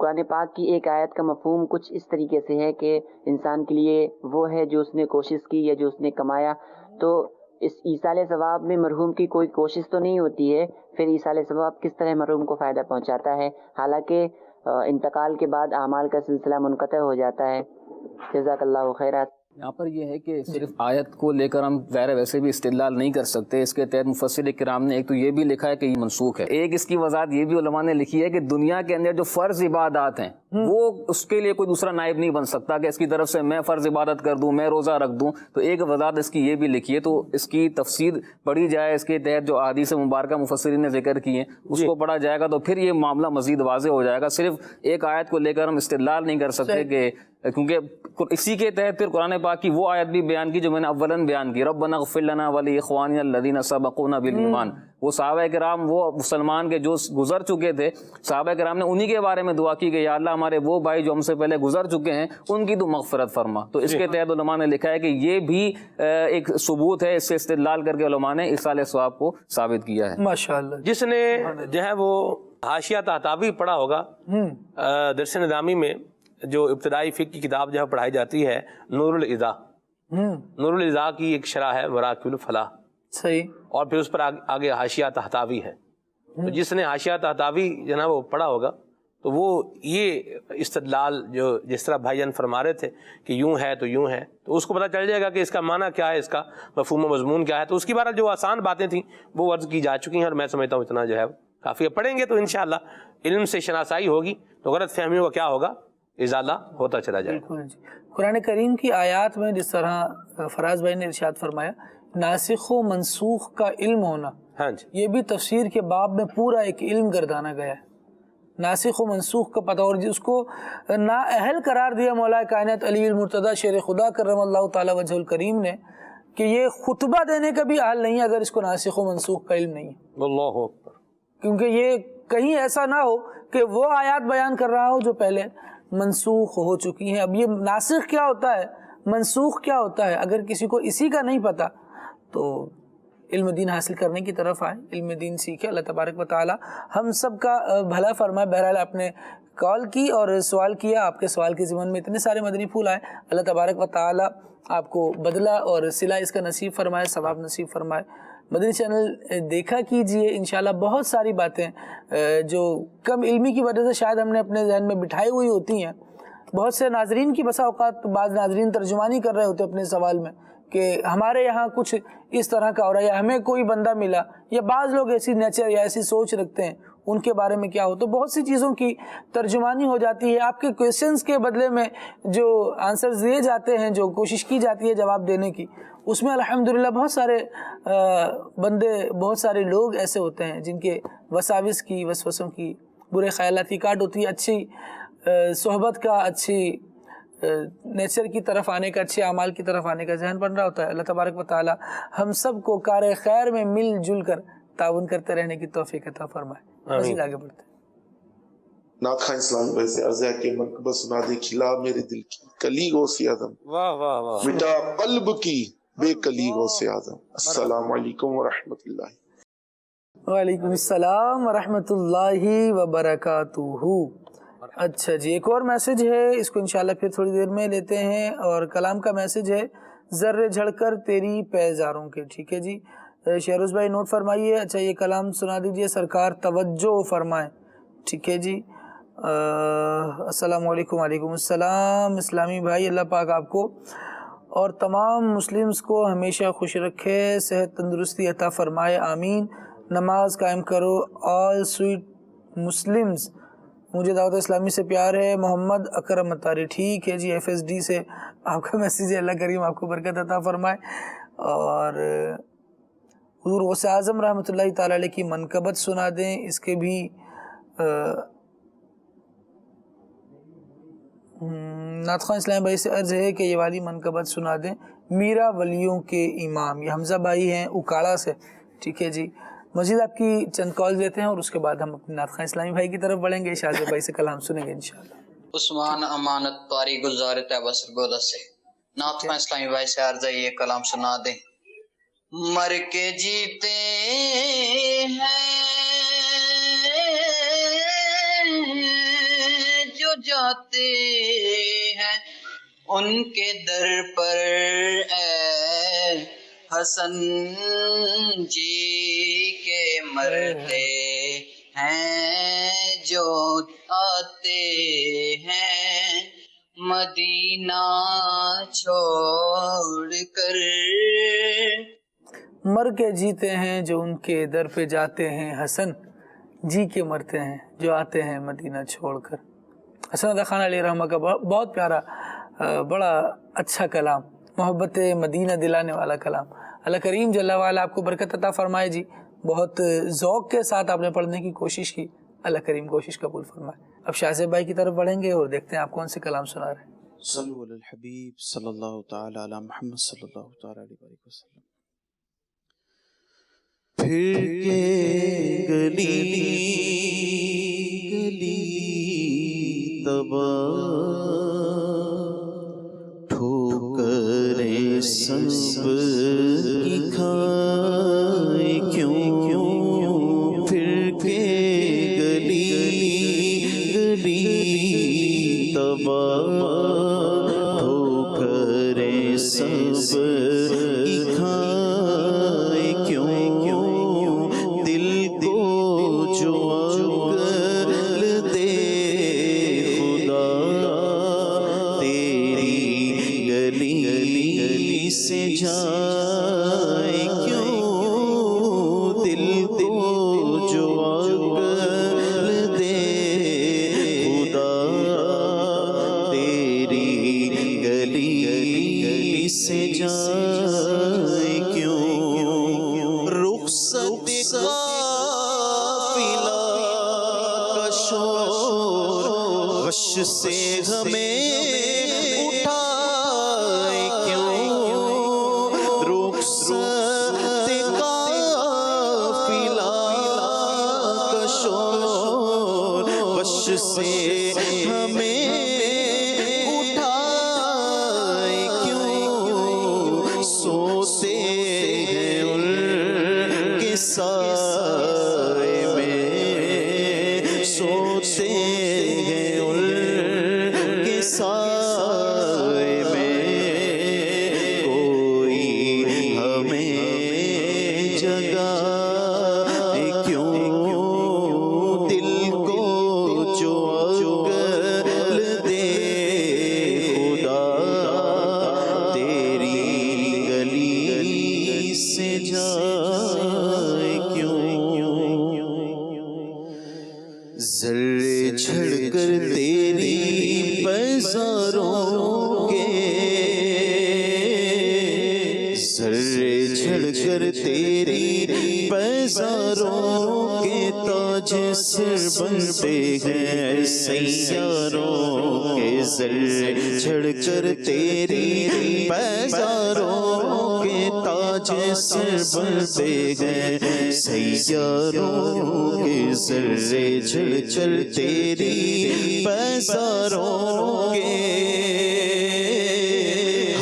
Speaker 12: قرآن پاک کی ایک آیت کا مفہوم کچھ اس طریقے سے ہے کہ انسان کے لیے وہ ہے جو اس نے کوشش کی یا جو اس نے کمایا. تو اس ایصال ثواب میں مرحوم کی کوئی کوشش تو نہیں ہوتی ہے, پھر ایصال ثواب کس طرح مرحوم کو فائدہ پہنچاتا ہے, حالانکہ انتقال کے بعد اعمال کا سلسلہ منقطع ہو جاتا ہے. جزاک اللہ خیرات.
Speaker 7: یہاں پر یہ ہے کہ صرف آیت کو لے کر ہم ویسے بھی استدلال نہیں کر سکتے. اس کے تحت مفسر کرام نے ایک تو یہ بھی لکھا ہے کہ یہ منسوخ ہے. ایک اس کی وضاحت یہ بھی علماء نے لکھی ہے کہ دنیا کے اندر جو فرض عبادات ہیں وہ اس کے لیے کوئی دوسرا نائب نہیں بن سکتا کہ اس کی طرف سے میں فرض عبادت کر دوں, میں روزہ رکھ دوں. تو ایک وضاحت اس کی یہ بھی لکھی ہے, تو اس کی تفسیر پڑھی جائے. اس کے تحت جو احادیث مبارکہ مفسرین نے ذکر کی ہیں اس کو پڑھا جائے گا تو پھر یہ معاملہ مزید واضح ہو جائے گا. صرف ایک آیت کو لے کر ہم استدلال نہیں کر سکتے کہ کیونکہ اسی کے تحت پھر قرآن پاک کی وہ آیت بھی بیان کی جو میں نے اولاً بیان کی, ربنا اغفر لنا ولاخواننا الذین سبقونا بالایمان. وہ صحابہ کرام, وہ مسلمان کے جو گزر چکے تھے, صحابہ کرام نے انہی کے بارے میں دعا کی کہ یا اللہ ہمارے وہ بھائی جو ہم سے پہلے گزر چکے ہیں ان کی تو مغفرت فرما. تو اس کے تحت علماء نے لکھا ہے کہ یہ بھی ایک ثبوت ہے, اس سے استدلال کر کے علماء نے ایصال ثواب کو ثابت کیا ہے.
Speaker 4: ماشاءاللہ.
Speaker 8: جس نے جو ہے وہ حاشیہ تحتاوی پڑھا ہوگا, درس نظامی میں جو ابتدائی فقہ کی کتاب جو ہے پڑھائی جاتی ہے, نور الاضاء. نور الاضاء کی ایک شرح ہے مراکب الفلاح,
Speaker 4: صحیح, اور
Speaker 8: پھر اس پر آگے حاشیہ تحتاوی ہے. تو جس نے حاشیہ تحتاوی جو ہے وہ پڑھا ہوگا تو وہ یہ استدلال جو جس طرح بھائی جان فرما رہے تھے کہ یوں ہے تو یوں ہے, تو اس کو پتہ چل جائے گا کہ اس کا معنی کیا ہے, اس کا مفہوم و مضمون کیا ہے. تو اس کی بارے جو آسان باتیں تھیں وہ عرض کی جا چکی ہیں, اور میں سمجھتا ہوں اتنا جو ہے کافی ہے. پڑھیں گے تو انشاءاللہ علم سے شناسائی ہوگی تو غلط فہمیوں کا کیا ہوگا, ازالہ ہوتا چلا جائے.
Speaker 4: قرآن کریم کی آیات میں جس طرح فراز بھائی نے ارشاد فرمایا ناسخ و منسوخ کا علم ہونا, یہ بھی تفسیر کے باب میں پورا ایک علم گردانا گیا ہے. ناسخ و منسوخ کا پتہ, اور جس کو نااہل قرار دیا مولا کائنات علی المرتضی شیر خدا کرم اللہ تعالی وجہ الکریم نے کہ یہ خطبہ دینے کا بھی حال نہیں ہے اگر اس کو ناسخ و منسوخ کا علم نہیں ہے.
Speaker 8: اللہ اکبر.
Speaker 4: کیونکہ یہ کہیں ایسا نہ ہو کہ وہ آیات بیان کر رہا ہو جو پہلے منسوخ ہو چکی ہیں. اب یہ ناسخ کیا ہوتا ہے, منسوخ کیا ہوتا ہے, اگر کسی کو اسی کا نہیں پتا تو علم دین حاصل کرنے کی طرف آئیں، علم دین سیکھیں. اللہ تبارک و تعالی ہم سب کا بھلا فرمائے. بہرحال آپ نے کال کی اور سوال کیا، آپ کے سوال کے ضمن میں اتنے سارے مدنی پھول آئے. اللہ تبارک و تعالی آپ کو بدلہ اور صلہ اس کا نصیب فرمائے، ثواب نصیب فرمائے. مدنی چینل دیکھا کیجئے، انشاءاللہ بہت ساری باتیں جو کم علمی کی وجہ سے شاید ہم نے اپنے ذہن میں بٹھائی ہوئی ہوتی ہیں. بہت سے ناظرین کی بسا اوقات بعض ناظرین ترجمانی کر رہے ہوتے اپنے سوال میں کہ ہمارے یہاں کچھ اس طرح کا ہو رہا ہے، یا ہمیں کوئی بندہ ملا، یا بعض لوگ ایسی نیچر یا ایسی سوچ رکھتے ہیں ان کے بارے میں کیا ہو. تو بہت سی چیزوں کی ترجمانی ہو جاتی ہے. آپ کے کویشچنز کے بدلے میں جو آنسرز دیے جاتے ہیں، جو کوشش کی جاتی ہے جواب دینے کی، اس میں الحمدللہ بہت سارے بندے، بہت سارے لوگ ایسے ہوتے ہیں جن کے وساوس کی، وسوسوں کی، برے خیالات کی کاٹ ہوتی ہے. اچھی صحبت کا، اچھی نیچر کی طرف آنے کا، اچھے اعمال کی طرف آنے کا ذہن بن رہا ہوتا ہے. اللہ تبارک و تعالی ہم سب کو کار خیر میں مل جل کر تعاون کرتے رہنے کی توفیق عطا فرمائے. مزید آگے بڑھتے ہیں.
Speaker 13: نعت خواں اسلام ویسے عرض ہے کہ منقبہ سنا دے کھلا میرے دل کی کلی غوث اعظم،
Speaker 8: واہ واہ واہ،
Speaker 13: مٹا قلب کی بے کلی غوث اعظم. السلام علیکم ورحمۃ اللہ.
Speaker 4: وعلیکم السلام ورحمۃ اللہ وبرکاتہ. اچھا جی، ایک اور میسج ہے، اس کو انشاءاللہ پھر تھوڑی دیر میں لیتے ہیں. اور کلام کا میسج ہے، ذرے جھڑ کر تیری پیزاروں کے. ٹھیک ہے جی، شہروز بھائی نوٹ فرمائیے. اچھا یہ کلام سنا دیجئے، سرکار توجہ فرمائیں. ٹھیک ہے جی. السلام علیکم. وعلیکم السلام. اسلامی بھائی، اللہ پاک آپ کو اور تمام مسلمز کو ہمیشہ خوش رکھے، صحت تندرستی عطا فرمائے، آمین. نماز قائم کرو آل سویٹ مسلمز. مجھے دعوت اسلامی سے پیار ہے، محمد اکرم اتاری. ٹھیک ہے جی، ایف ایس ڈی سے آپ کا میسیج ہے. اللہ کریم آپ کو برکت عطا فرمائے. اور حضور غوث اعظم رحمۃ اللہ تعالی علیہ کی منقبت سنا دیں. اس کے بھی نعت خواں اسلام بھائی سے عرض ہے کہ یہ والی منقبت سنا دیں، میرا ولیوں کے امام. یہ حمزہ بھائی ہیں اکاڑا سے. ٹھیک ہے جی، مزید آپ کی چند کال دیتے ہیں اور اس کے بعد ہم اپنے نعت خواں اسلامی بھائی کی طرف بڑھیں گے. شاہزاد بھائی سے کلام سنیں گے انشاءاللہ.
Speaker 14: عثمان امانت طاری گلزار طیبہ سرگودا سے نعت خواں اسلامی بھائی سے عرض ہے یہ کلام سنا دیں. مر کے جیتے ہیں جو جاتے ہیں ان کے در پر اے حسن جی کے مرتے ہیں جو آتے ہیں مدینہ چھوڑ کر.
Speaker 4: مر کے جیتے ہیں جو ان کے در پہ جاتے ہیں، حسن جی کے مرتے ہیں جو آتے ہیں مدینہ چھوڑ کر. حسن عطا خان علیہ رحمہ کا بہت پیارا، بڑا اچھا کلام، محبت مدینہ دلانے والا کلام. اللہ کریم جل وعلا آپ کو برکت عطا فرمائے جی. بہت ذوق کے ساتھ آپ نے پڑھنے کی کوشش کی، اللہ کریم کوشش قبول فرمائے. اب شاہزاد بھائی کی طرف بڑھیں گے اور دیکھتے ہیں آپ کون سے کلام سنا رہے ہیں.
Speaker 5: صلو علی الحبیب صلی اللہ تعالی علی محمد صلی اللہ تعالی علیہ وسلم. پھر کے گلی گلی تباہ ٹھوکریں سب کی کھائے کیوں. پھر کے گلی گلی تباہ ٹھوکریں سب کی کھائے کیوں. سے ہمیں اٹھائے کیوں. رخصت قافلہ کا شور وش سے ہمیں اٹھائے کیوں. سوتے ہیں
Speaker 15: سے جائے کیوں ذرے جھڑ کر تیری پیزاروں کے ذرے جھڑ کر تیری پیزاروں کے تاج سر بنتے ہیں سیاروں کے ذرے جھڑ کر تیری پیزاروں کے تاج سر بنتے ہیں سیاروں کے ذرے جھڑ کر تیری پیزاروں کے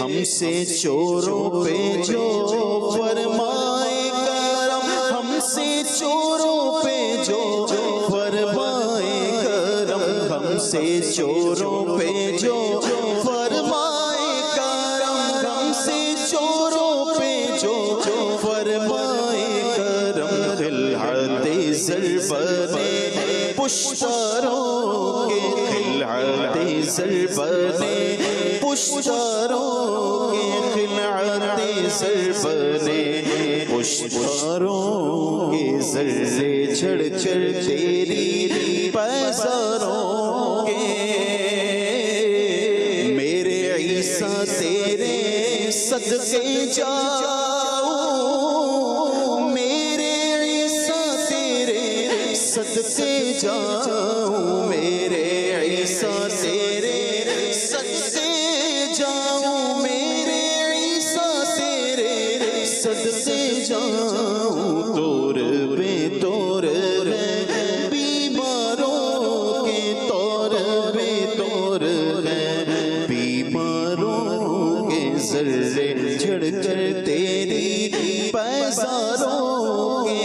Speaker 15: ہم سے چوروں پہ جو فرمائے کرم ہم سے چوروں پہ جو فرمائے کرم ہم سے چوروں پہ جو فرمائے کرم ہم سے چوروں پہ جو فرمائے کرم خلعت ضربنے پشتاروں کے خلعت ضربنے پشتاروں کے خلعت ضربنے پشتاروں کے ذرے جھڑ کر تیری پیزاروں کے میرے عیسیٰ تیرے صدقے جاؤں میرے عیسیٰ تیرے صدقے جاؤں میرے عیسیٰ تیرے صدقے جاؤں میرے عیسیٰ تیرے صدقے جاؤں طور بے طور ہے بیماروں کے طور بے طور ہے بیماروں کے ذرے جھڑ کر تیری پیزاروں کے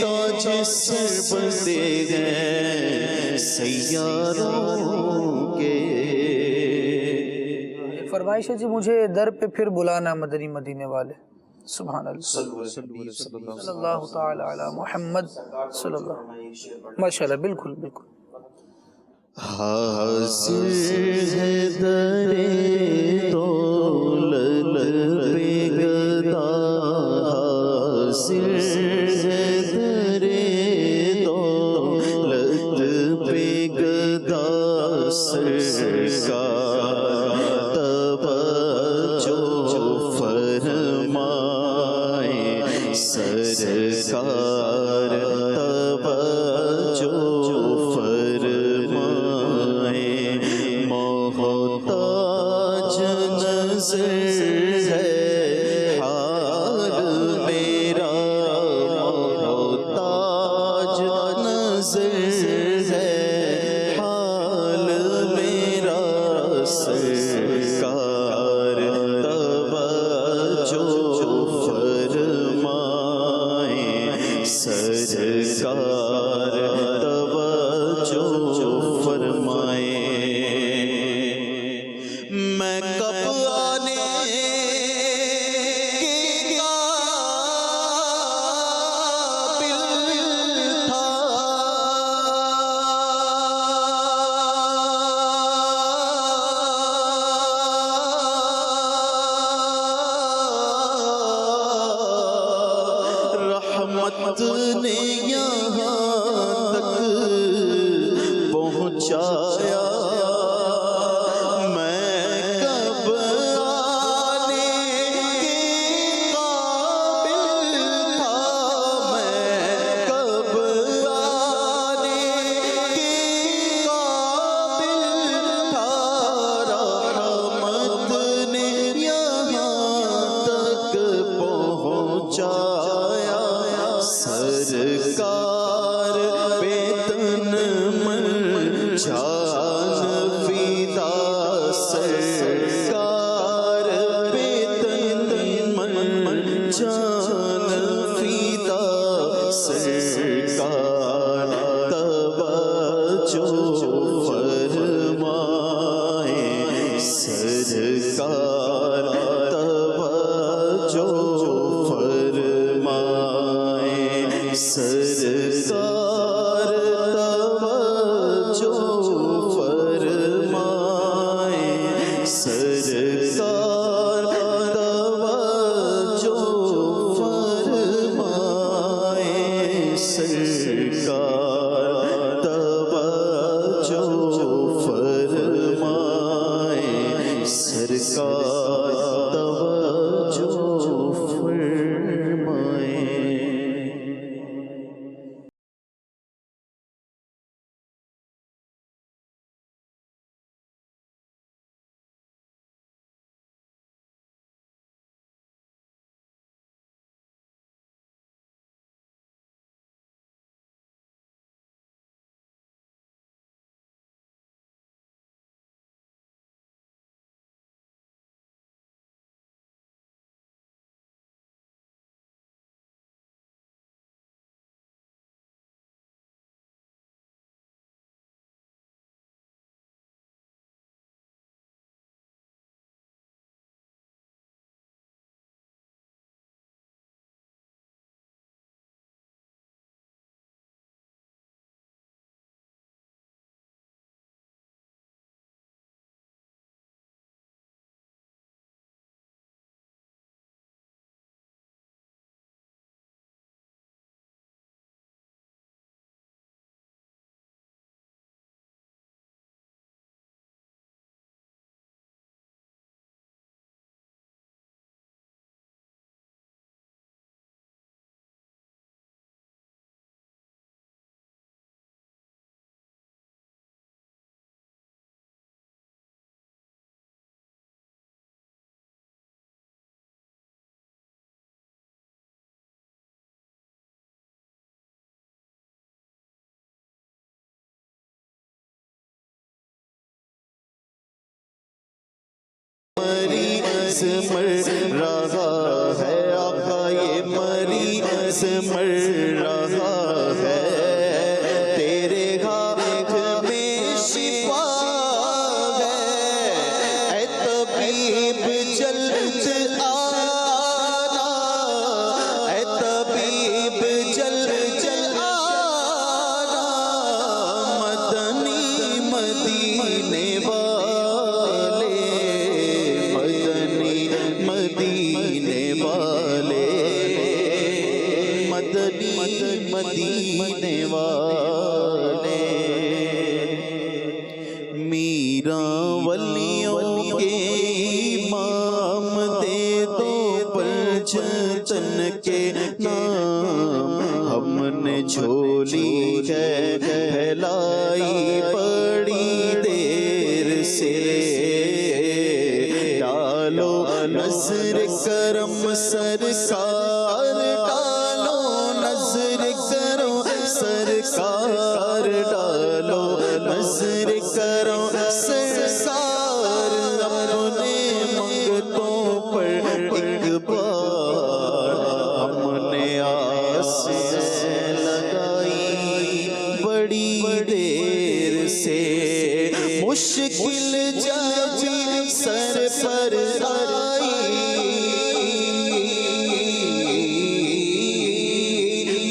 Speaker 15: تاج سر بنتے ہیں سیاروں کے
Speaker 4: فرمائش ہے جی مجھے در پہ پھر بلانا مدنی مدینے والے سبحان اللہ صلی اللہ تعالی علی محمد صلی اللہ ماشاءاللہ بالکل بالکل
Speaker 15: حاضر ہے در دولت پہ گدا حاضر ہے در دولت پہ گدا سرکار توجہ فرمائے سرکار توجہ فرمائے محتاج نظر ہے حال میرا محتاج نظر ہے حال میرا سرکار توجہ فرمائے سرکار توجہ فرمائے میں کب آنے کے قابل تھا رحمت نے یہاں تک پہنچایا میں کب آنے کے قابل تھا میں کب آنے کے قابل تھا رحمت نے یہاں تک پہنچایا سرکار بے تن من جان فدا سرکار بے تن من جان فدا سرکار توجہ فرمائے سرکار توجہ فرمائے سرکار توجہ فرمائے سرکار توجہ فرمائے مریض مر رہا ہے آقا یہ مریض مر رہا ہے تیرے ہاتھ میں شفا ہے اے طبیب جلد آنا اے طبیب جلد آنا مدنی مدینے والے مدنی مدینے والے مدنی مدینے والے میرا ولیوں کے امام دے دو پرچتن کے نام ہم نے جھولی ہے پھیلائی بڑی دیر سے ڈالو نظر کرم سرکار ڈالو نظر کرم سرکار ڈالو نظر کرم سرکار اپنے منگتوں پر ایک بار ہم نے آس لگائی بڑی دیر سے مشکل جب سر پر آئی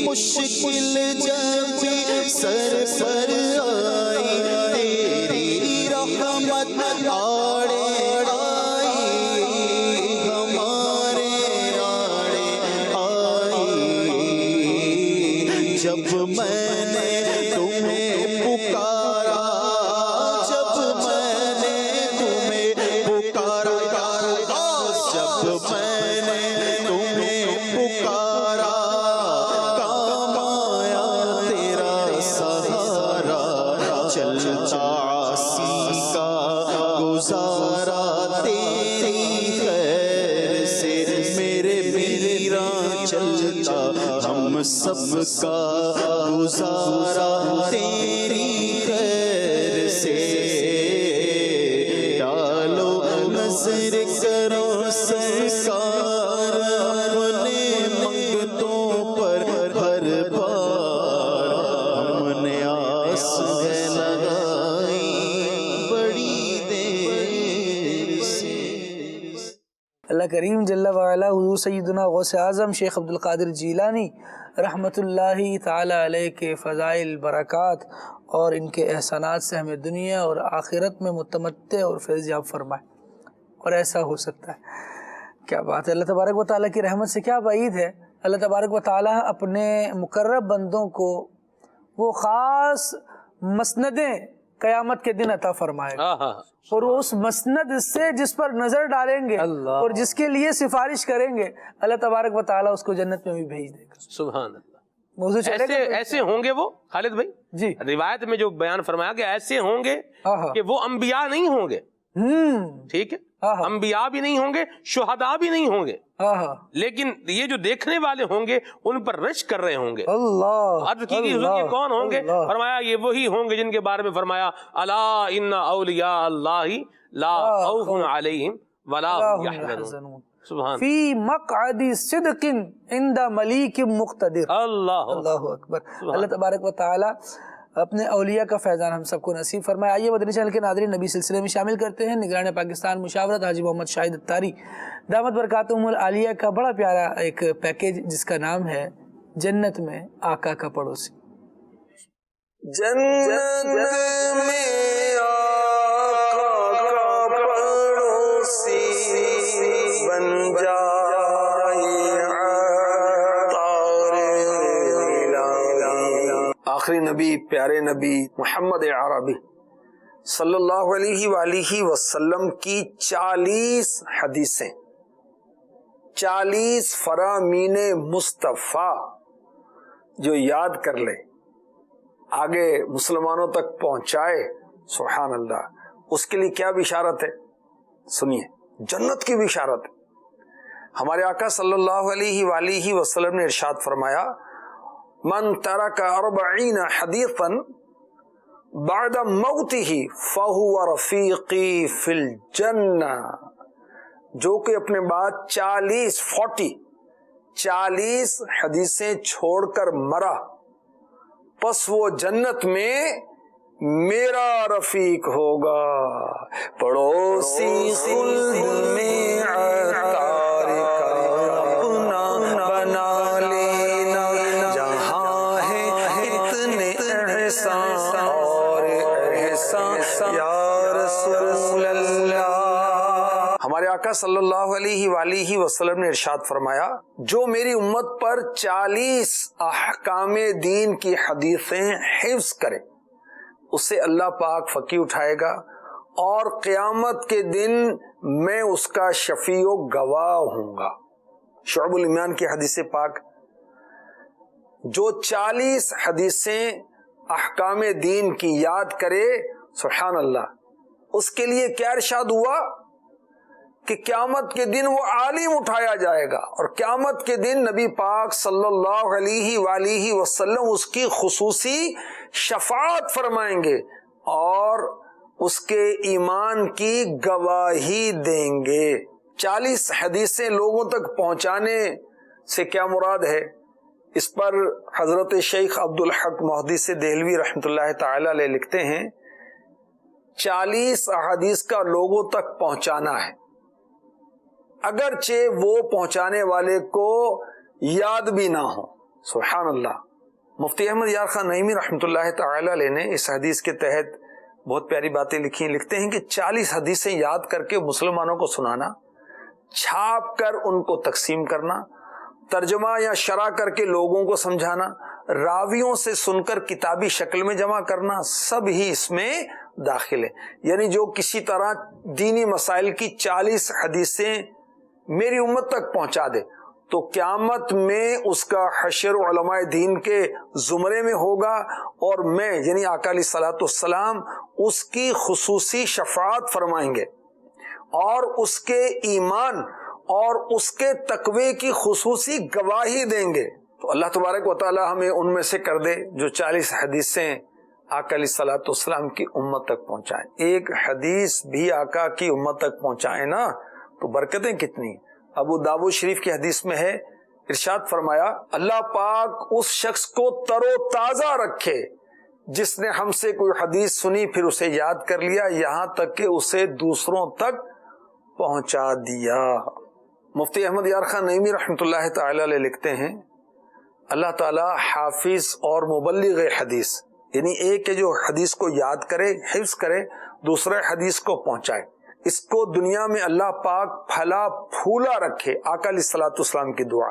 Speaker 15: مشکل جب سر پر آئی تیری رحمت آڑے آئی ہمارے آڑے آئی جب میں نے تمہیں پکارا جب میں نے تمہیں پکارا جب میں نے تمہیں پکارا کام آیا تیرا سہارا چلتا عاصی کا گزارا تیری خیر سے میرے میران چلتا ہم سب کا گزارا تیری خیر سے ڈالو نظر کرو سرکار اپنے منگتوں پر ہر بار ہم نے آس لگائی بڑی دیر سے
Speaker 4: اللہ کریم جل وعلا حضور سیدنا غوث اعظم شیخ عبدالقادر جیلانی رحمۃ اللہ تعالی علیہ کے فضائل برکات اور ان کے احسانات سے ہمیں دنیا اور آخرت میں متمتع اور فیض یاب فرمائے، اور ایسا ہو سکتا ہے۔ کیا بات ہے، اللہ تبارک و تعالیٰ کی رحمت سے کیا بعید ہے۔ اللہ تبارک و تعالیٰ اپنے مقرب بندوں کو وہ خاص مسندیں قیامت کے دن عطا فرمائے گا، اور وہ اس مسند سے جس پر نظر ڈالیں گے اور جس کے لیے سفارش کریں گے اللہ تبارک و تعالیٰ اس کو جنت میں بھی بھیج دے گا۔
Speaker 8: سبحان اللہ۔ ایسے ہوں گے وہ خالد بھائی
Speaker 4: جی،
Speaker 8: روایت میں جو بیان فرمایا کہ ایسے ہوں گے کہ وہ انبیاء نہیں ہوں گے، ٹھیک ہے، انبیاء بھی نہیں ہوں گے، شہداء بھی نہیں ہوں گے، لیکن یہ جو دیکھنے والے ہوں گے ان پر رشک کر رہے ہوں گے۔ عرض کی کہ حضور یہ کون ہوں گے؟ فرمایا یہ وہی ہوں گے جن کے بارے میں فرمایا الا ان اولیاء اللہ لا خوف علیہم ولا هم يحزنون۔
Speaker 4: فی مقعد صدق عند ملیک مقتدر۔ اللہ اکبر۔ اللہ تبارک و تعالی اپنے اولیاء کا فیضان ہم سب کو نصیب فرمائے۔ آئیے مدنی چینل کے ناظرین نبی سلسلے میں شامل کرتے ہیں نگران پاکستان مشاورت حاجی محمد شاہد اتاری دامت برکاتہم العالیہ کا بڑا پیارا ایک پیکیج جس کا نام ہے جنت میں آقا کا پڑوسی۔
Speaker 1: جنت میں آقا کا پڑوسی بن جائے آخری نبی پیارے نبی محمد عربی صلی اللہ علیہ وآلہ وسلم کی 40 حدیثیں، 40 فرامین مصطفیٰ جو یاد کر لے آگے مسلمانوں تک پہنچائے، سبحان اللہ، اس کے لیے کیا بشارت ہے؟ سنیے، جنت کی بشارت ہے۔ ہمارے آقا صلی اللہ علیہ وآلہ وسلم نے ارشاد فرمایا من ترک 40 حدیثا بعد موتہ فہو رفیقی فی الجنہ۔ جو کہ اپنے بعد 40 حدیثیں چھوڑ کر مرا، پس وہ جنت میں میرا رفیق ہوگا۔ پڑوسی خلد میں عطار کا اپنا بنا لینا، جہاں ہے اتنے احسان اور احسان یا رسول اللہ۔ ہمارے آقا صلی اللہ علیہ وآلہ وسلم نے ارشاد فرمایا، جو میری امت پر 40 احکام دین کی حدیثیں حفظ کرے اسے اللہ پاک فقیر اٹھائے گا، اور قیامت کے دن میں اس کا شفیع و گواہ ہوں گا۔ شعب الایمان کی حدیث پاک، جو 40 حدیثیں احکام دین کی یاد کرے، سبحان اللہ، اس کے لیے کیا ارشاد ہوا کہ قیامت کے دن وہ عالم اٹھایا جائے گا، اور قیامت کے دن نبی پاک صلی اللہ علیہ وآلہ وسلم اس کی خصوصی شفاعت فرمائیں گے اور اس کے ایمان کی گواہی دیں گے۔ 40 حدیثیں لوگوں تک پہنچانے سے کیا مراد ہے؟ اس پر حضرت شیخ عبدالحق محدث دہلوی رحمۃ اللہ تعالی علیہ لکھتے ہیں، 40 احادیث کا لوگوں تک پہنچانا ہے، اگرچہ وہ پہنچانے والے کو یاد بھی نہ ہو۔ سبحان اللہ۔ مفتی احمد یار خان نعیمی رحمۃ اللہ تعالی علیہ نے اس حدیث کے تحت بہت پیاری باتیں لکھی ہیں۔ لکھتے ہیں کہ 40 حدیثیں یاد کر کے مسلمانوں کو سنانا، چھاپ کر ان کو تقسیم کرنا، ترجمہ یا شرح کر کے لوگوں کو سمجھانا، راویوں سے سن کر کتابی شکل میں جمع کرنا، سب ہی اس میں داخل ہے۔ یعنی جو کسی طرح دینی مسائل کی 40 حدیثیں میری امت تک پہنچا دے تو قیامت میں اس کا حشر علماء دین کے زمرے میں ہوگا، اور میں یعنی آقا علیہ الصلوۃ والسلام اس کی خصوصی شفاعت فرمائیں گے اور اس کے ایمان اور اس کے تقوی کی خصوصی گواہی دیں گے۔ تو اللہ تبارک و تعالی ہمیں ان میں سے کر دے جو 40 حدیثیں آقا علیہ الصلوۃ والسلام کی امت تک پہنچائیں۔ ایک حدیث بھی آقا کی امت تک پہنچائیں نا تو برکتیں کتنی۔ ابو داؤد شریف کی حدیث میں ہے، ارشاد فرمایا، اللہ پاک اس شخص کو تر و تازہ رکھے جس نے ہم سے کوئی حدیث سنی پھر اسے یاد کر لیا یہاں تک کہ اسے دوسروں تک پہنچا دیا۔ مفتی احمد یار خان نعیمی رحمۃ اللہ تعالی علیہ لکھتے ہیں، اللہ تعالی حافظ اور مبلغ حدیث، یعنی ایک ہے جو حدیث کو یاد کرے، حفظ کرے، دوسرے حدیث کو پہنچائے، اس کو دنیا میں اللہ پاک پھلا پھولا رکھے، آقا علیہ الصلوۃ والسلام کی دعا،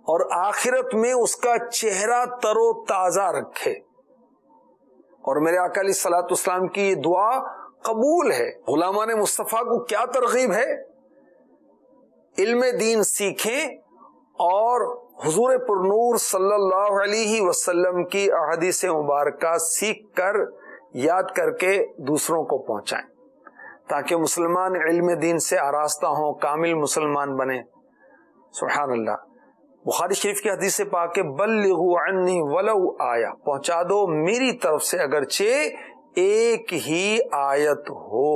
Speaker 1: اور آخرت میں اس کا چہرہ تر و تازہ رکھے۔ اور میرے آقا علیہ الصلوۃ والسلام کی یہ دعا قبول ہے۔ غلامان مصطفیٰ کو کیا ترغیب ہے؟ علم دین سیکھیں اور حضور پرنور صلی اللہ علیہ وسلم کی احادیث مبارکہ سیکھ کر یاد کر کے دوسروں کو پہنچائیں تاکہ مسلمان علم دین سے آراستہ ہوں، کامل مسلمان بنے۔ سبحان اللہ۔ بخاری شریف کی حدیث سے پاک کہ بلغوا عنی ولو آیا، پہنچا دو میری طرف سے اگرچہ ایک ہی آیت ہو۔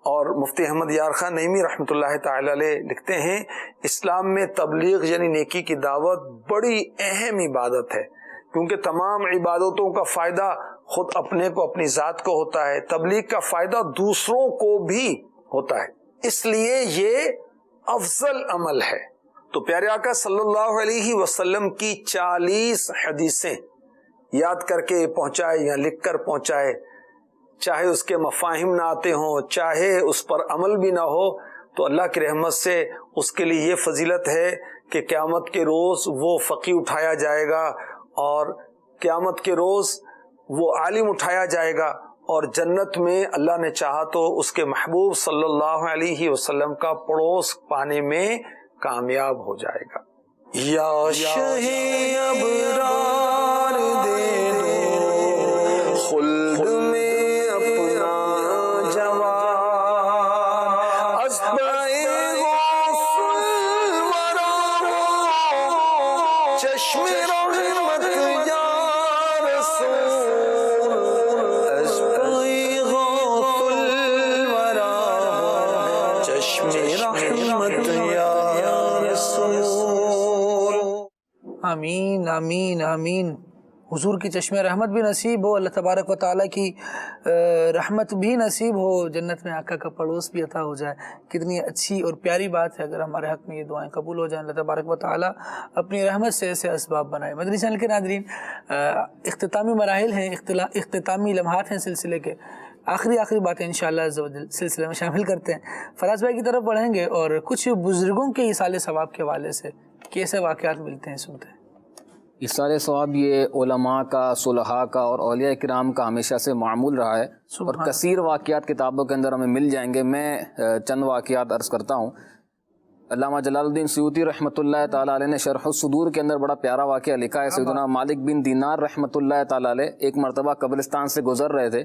Speaker 1: اور مفتی احمد یار خان نعیمی رحمۃ اللہ تعالی علیہ لکھتے ہیں، اسلام میں تبلیغ یعنی نیکی کی دعوت بڑی اہم عبادت ہے، کیونکہ تمام عبادتوں کا فائدہ خود اپنے کو، اپنی ذات کو ہوتا ہے، تبلیغ کا فائدہ دوسروں کو بھی ہوتا ہے، اس لیے یہ افضل عمل ہے۔ تو پیارے آقا صلی اللہ علیہ وسلم کی 40 حدیثیں یاد کر کے پہنچائے یا لکھ کر پہنچائے، چاہے اس کے مفاہیم نہ آتے ہوں، چاہے اس پر عمل بھی نہ ہو، تو اللہ کی رحمت سے اس کے لیے یہ فضیلت ہے کہ قیامت کے روز وہ فقی اٹھایا جائے گا، اور قیامت کے روز وہ عالم اٹھایا جائے گا، اور جنت میں اللہ نے چاہا تو اس کے محبوب صلی اللہ علیہ وسلم کا پڑوس پانے میں کامیاب ہو جائے گا۔ یا شہ ابرار دے دو خلد میں اپنا جوان، ازبائے غوث الورا چشم رحمت یا رسول، ازبائے غوث الورا چشم رحمت
Speaker 4: آمین آمین آمین. حضور کی چشمے رحمت بھی نصیب ہو, اللہ تبارک و تعالیٰ کی رحمت بھی نصیب ہو, جنت میں آقا کا پڑوس بھی عطا ہو جائے. کتنی اچھی اور پیاری بات ہے اگر ہمارے حق میں یہ دعائیں قبول ہو جائیں. اللہ تبارک و تعالیٰ اپنی رحمت سے ایسے اسباب بنائے. مدنی چینل کے ناظرین, اختتامی مراحل ہیں, اختتامی لمحات ہیں سلسلے کے. آخری باتیں انشاءاللہ عز و جل سلسلے میں شامل کرتے ہیں. فراز بھائی کی طرف بڑھیں گے اور کچھ بزرگوں کے ایصال ثواب کے حوالے سے کیسے واقعات ملتے ہیں سنتے ہیں.
Speaker 7: ایصال ثواب یہ علماء کا, صلحاء کا اور اولیاء کرام کا ہمیشہ سے معمول رہا ہے اور کثیر واقعات کتابوں کے اندر ہمیں مل جائیں گے. میں چند واقعات عرض کرتا ہوں. علامہ جلال الدین سیوطی رحمۃ اللہ تعالیٰ علیہ نے شرح الصدور کے اندر بڑا پیارا واقعہ لکھا ہے. سیدنا مالک بن دینار رحمۃ اللہ تعالیٰ علیہ ایک مرتبہ قبرستان سے گزر رہے تھے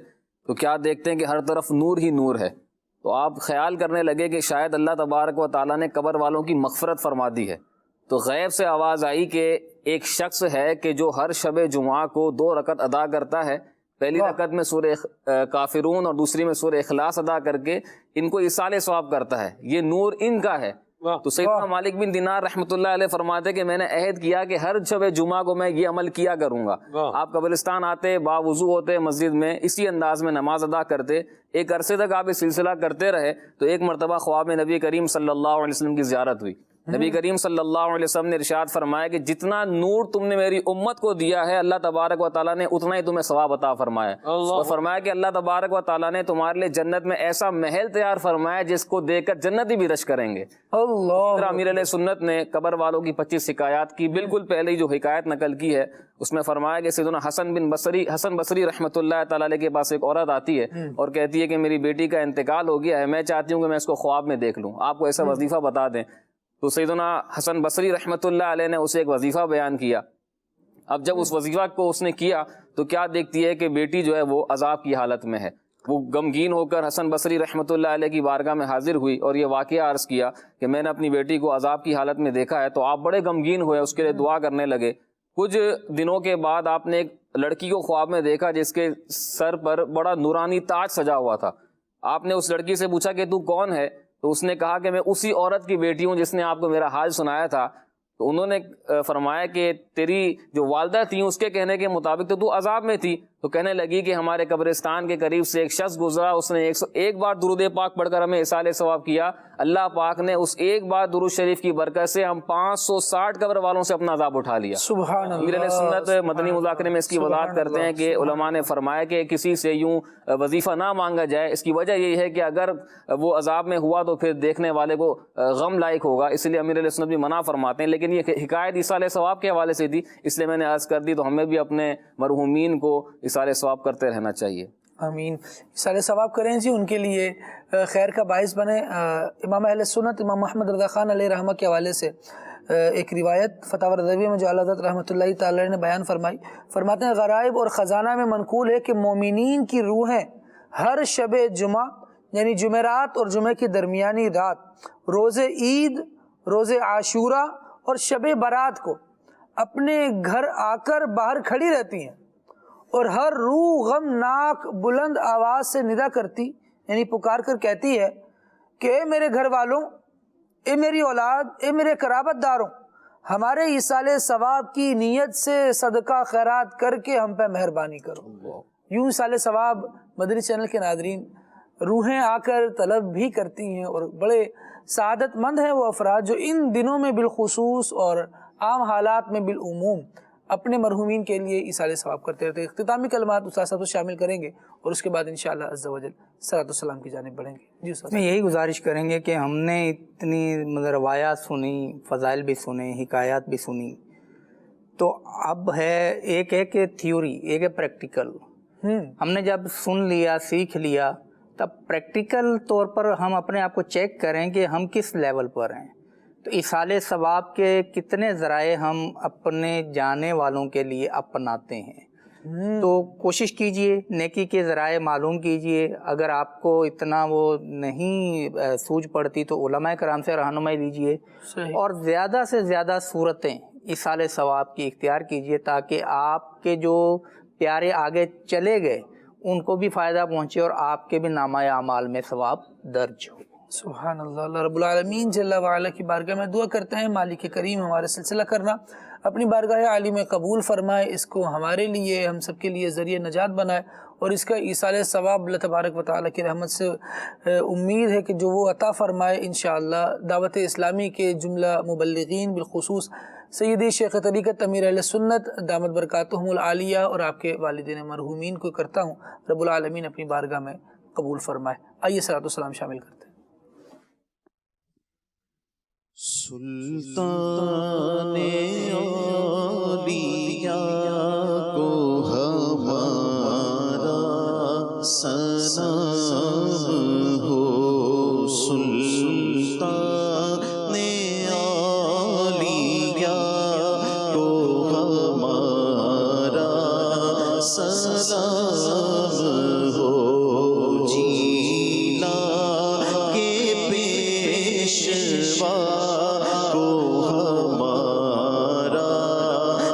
Speaker 7: تو کیا دیکھتے ہیں کہ ہر طرف نور ہی نور ہے. تو آپ خیال کرنے لگے کہ شاید اللہ تبارک و تعالیٰ نے قبر والوں کی مغفرت فرما دی ہے. تو غیب سے آواز آئی کہ ایک شخص ہے کہ جو ہر شب جمعہ کو 2 رکعت ادا کرتا ہے. پہلی رکعت میں سورہ کافرون اور دوسری میں سورہ اخلاص ادا کر کے ان کو ایصال ثواب کرتا ہے. یہ نور ان کا ہے. تو سیدنا مالک بن دینار رحمۃ اللہ علیہ فرماتے کہ میں نے عہد کیا کہ ہر شب جمعہ کو میں یہ عمل کیا کروں گا. آپ قبرستان آتے, باوضو ہوتے, مسجد میں اسی انداز میں نماز ادا کرتے. ایک عرصے تک آپ یہ سلسلہ کرتے رہے تو ایک مرتبہ خواب میں نبی کریم صلی اللہ علیہ وسلم کی زیارت ہوئی. نبی کریم صلی اللہ علیہ وسلم نے ارشاد فرمایا کہ جتنا نور تم نے میری امت کو دیا ہے اللہ تبارک و تعالیٰ نے اتنا ہی تمہیں ثواب عطا فرمایا. اور فرمایا کہ اللہ تبارک و تعالیٰ نے تمہارے لیے جنت میں ایسا محل تیار فرمایا جس کو دیکھ کر جنتی بھی رش کریں گے. امیر علیہ سنت نے قبر والوں کی 25 حکایات کی. بالکل پہلے جو حکایت نقل کی ہے اس میں فرمایا کہ سیدنا حسن بصری رحمۃ اللہ تعالیٰ علیہ کے پاس ایک عورت آتی ہے اور کہتی ہے کہ میری بیٹی کا انتقال ہو گیا ہے, میں چاہتی ہوں کہ میں اس کو خواب میں دیکھ لوں, آپ کو ایسا وظیفہ بتا دیں. تو سیدنا حسن بصری رحمۃ اللہ علیہ نے اسے ایک وظیفہ بیان کیا. اب جب اس وظیفہ کو اس نے کیا تو کیا دیکھتی ہے کہ بیٹی جو ہے وہ عذاب کی حالت میں ہے. وہ غمگین ہو کر حسن بصری رحمۃ اللہ علیہ کی بارگاہ میں حاضر ہوئی اور یہ واقعہ عرض کیا کہ میں نے اپنی بیٹی کو عذاب کی حالت میں دیکھا ہے. تو آپ بڑے غمگین ہوئے, اس کے لیے دعا کرنے لگے. کچھ دنوں کے بعد آپ نے ایک لڑکی کو خواب میں دیکھا جس کے سر پر بڑا نورانی تاج سجا ہوا تھا. آپ نے اس لڑکی سے پوچھا کہ تو کون ہے؟ تو اس نے کہا کہ میں اسی عورت کی بیٹی ہوں جس نے آپ کو میرا حال سنایا تھا. تو انہوں نے فرمایا کہ تیری جو والدہ تھیں اس کے کہنے کے مطابق تو عذاب میں تھی. تو کہنے لگی کہ ہمارے قبرستان کے قریب سے ایک شخص گزرا, اس نے 101 بار درود پاک پڑھ کر ہمیں ایصال ثواب کیا. اللہ پاک نے اس ایک بار درود شریف کی برکت سے ہم 560 قبر والوں سے اپنا عذاب اٹھا لیا.
Speaker 4: سبحان اللہ.
Speaker 7: امیر علیہ سنت مدنی مذاکرے میں اس کی وضاحت کرتے ہیں کہ علماء نے فرمایا کہ کسی سے یوں وظیفہ نہ مانگا جائے. اس کی وجہ یہی ہے کہ اگر وہ عذاب میں ہوا تو پھر دیکھنے والے کو غم لائق ہوگا, اس لیے امیر علیہ سنت بھی منع فرماتے ہیں. لیکن یہ حکایت ایصال ثواب کے حوالے سے تھی اس لیے میں نے عرض کر دی. تو ہمیں بھی اپنے مرحومین کو ایصال ثواب کرتے رہنا چاہیے.
Speaker 4: آمین. ایصال ثواب کریں جی, ان کے لیے خیر کا باعث بنے. امام اہل سنت امام محمد رضا خان علیہ رحمہ کے حوالے سے ایک روایت فتاوی رضویہ میں جو اعلیٰ حضرت رحمۃ اللہ تعالی نے بیان فرمائی, فرماتے ہیں غرائب اور خزانہ میں منقول ہے کہ مومنین کی روحیں ہر شب جمعہ یعنی جمعرات اور جمعہ کی درمیانی رات, روز عید, روز عاشورہ اور شب برات کو اپنے گھر آ کر باہر کھڑی رہتی ہیں اور ہر روح غمناک بلند آواز سے ندا کرتی یعنی پکار کر کہتی ہے کہ اے میرے گھر والوں, اے میری اولاد, اے میرے قرابت داروں, ہمارے ایصال ثواب کی نیت سے صدقہ خیرات کر کے ہم پہ مہربانی کرو. یوں ایصال ثواب مدنی چینل کے ناظرین روحیں آ کر طلب بھی کرتی ہیں اور بڑے سعادت مند ہیں وہ افراد جو ان دنوں میں بالخصوص اور عام حالات میں بالعموم اپنے مرحومین کے لیے ایصال ثواب کرتے رہتے ہیں. اختتامی کلمات استاد صاحب شامل کریں گے اور اس کے بعد انشاءاللہ عز و جل صلاۃ والسلام کی جانب بڑھیں گے. جی استاد.
Speaker 6: میں یہی گزارش کریں گے کہ ہم نے اتنی روایات سنی, فضائل بھی سنے, حکایات بھی سنی, تو اب ہے ایک ہے کہ تھیوری, ایک ہے پریکٹیکل. ہم نے جب سن لیا, سیکھ لیا, تب پریکٹیکل طور پر ہم اپنے آپ کو چیک کریں کہ ہم کس لیول پر ہیں. تو ایصال ثواب کے کتنے ذرائع ہم اپنے جانے والوں کے لیے اپناتے ہیں. تو کوشش کیجئے, نیکی کے ذرائع معلوم کیجئے. اگر آپ کو اتنا وہ نہیں سوجھ پڑتی تو علماء کرام سے رہنمائی لیجئے اور زیادہ سے زیادہ صورتیں ایصال ثواب کی اختیار کیجئے تاکہ آپ کے جو پیارے آگے چلے گئے ان کو بھی فائدہ پہنچے اور آپ کے بھی نامہ اعمال میں ثواب درج ہو.
Speaker 4: سبحان اللہ. اللہ رب العالمین جل وعلا کی بارگاہ میں دعا کرتے ہیں مالک کریم ہمارا سلسلہ کرنا اپنی بارگاہ عالی میں قبول فرمائے، اس کو ہمارے لیے ہم سب کے لیے ذریعہ نجات بنائے، اور اس کا ایصال ثواب اللہ تبارک و تعالیٰ کی رحمت سے امید ہے کہ جو وہ عطا فرمائے انشاءاللہ. دعوت اسلامی کے جملہ مبلغین بالخصوص سیدی شیخ طریقت امیر اہل سنت دامت برکاتہم العالیہ اور آپ کے والدین مرحومین کو کرتا ہوں رب العالمین اپنی بارگاہ میں قبول فرمائے. آئیے صلاۃ و سلام شامل کرتے ہیں.
Speaker 15: سلطان اولیاء کو ہمارا سلام ہو، سلطان اولیاء کو ہمارا سلام ہو، جیلا کے پیشوا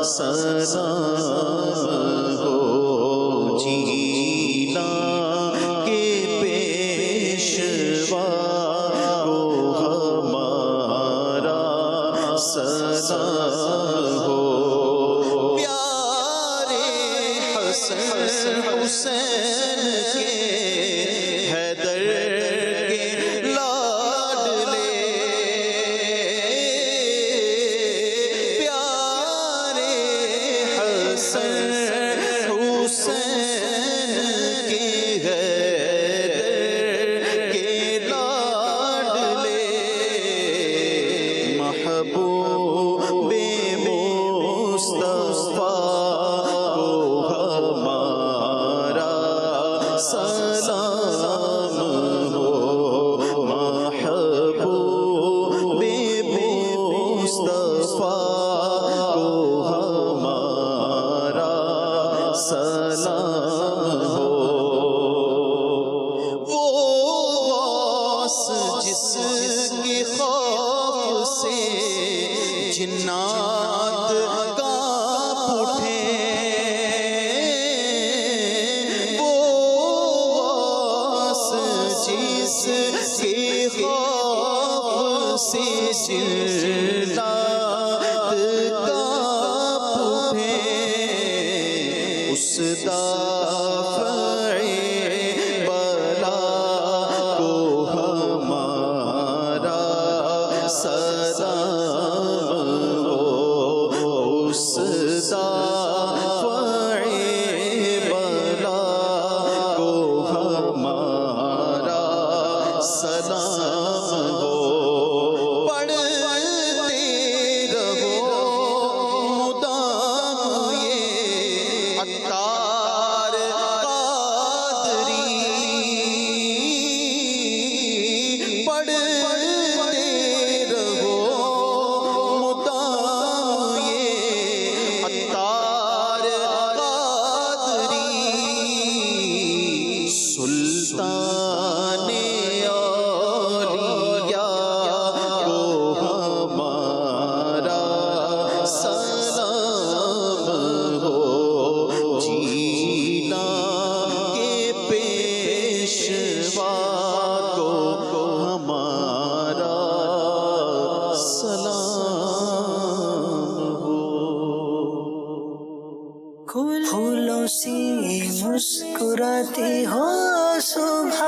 Speaker 15: سلام ہو، جیلا کے پیشوا کو ہمارا سلام ہو، پیارے حسن حسین کے حیدر کے لاڈلے،
Speaker 16: پھولوں سی مسکراتی ہو صبح،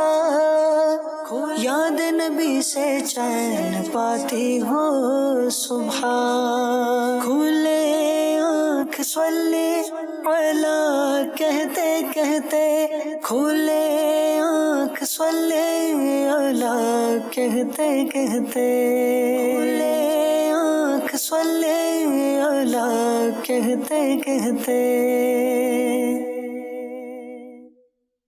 Speaker 16: یاد نبی سے چین پاتی ہو صبح، کھلے آنکھ صلی علی کہتے کہتے، کھلے آنکھ صلی علی کہتے کہتے، کھلے آنکھ صلی علی کہتے کہتے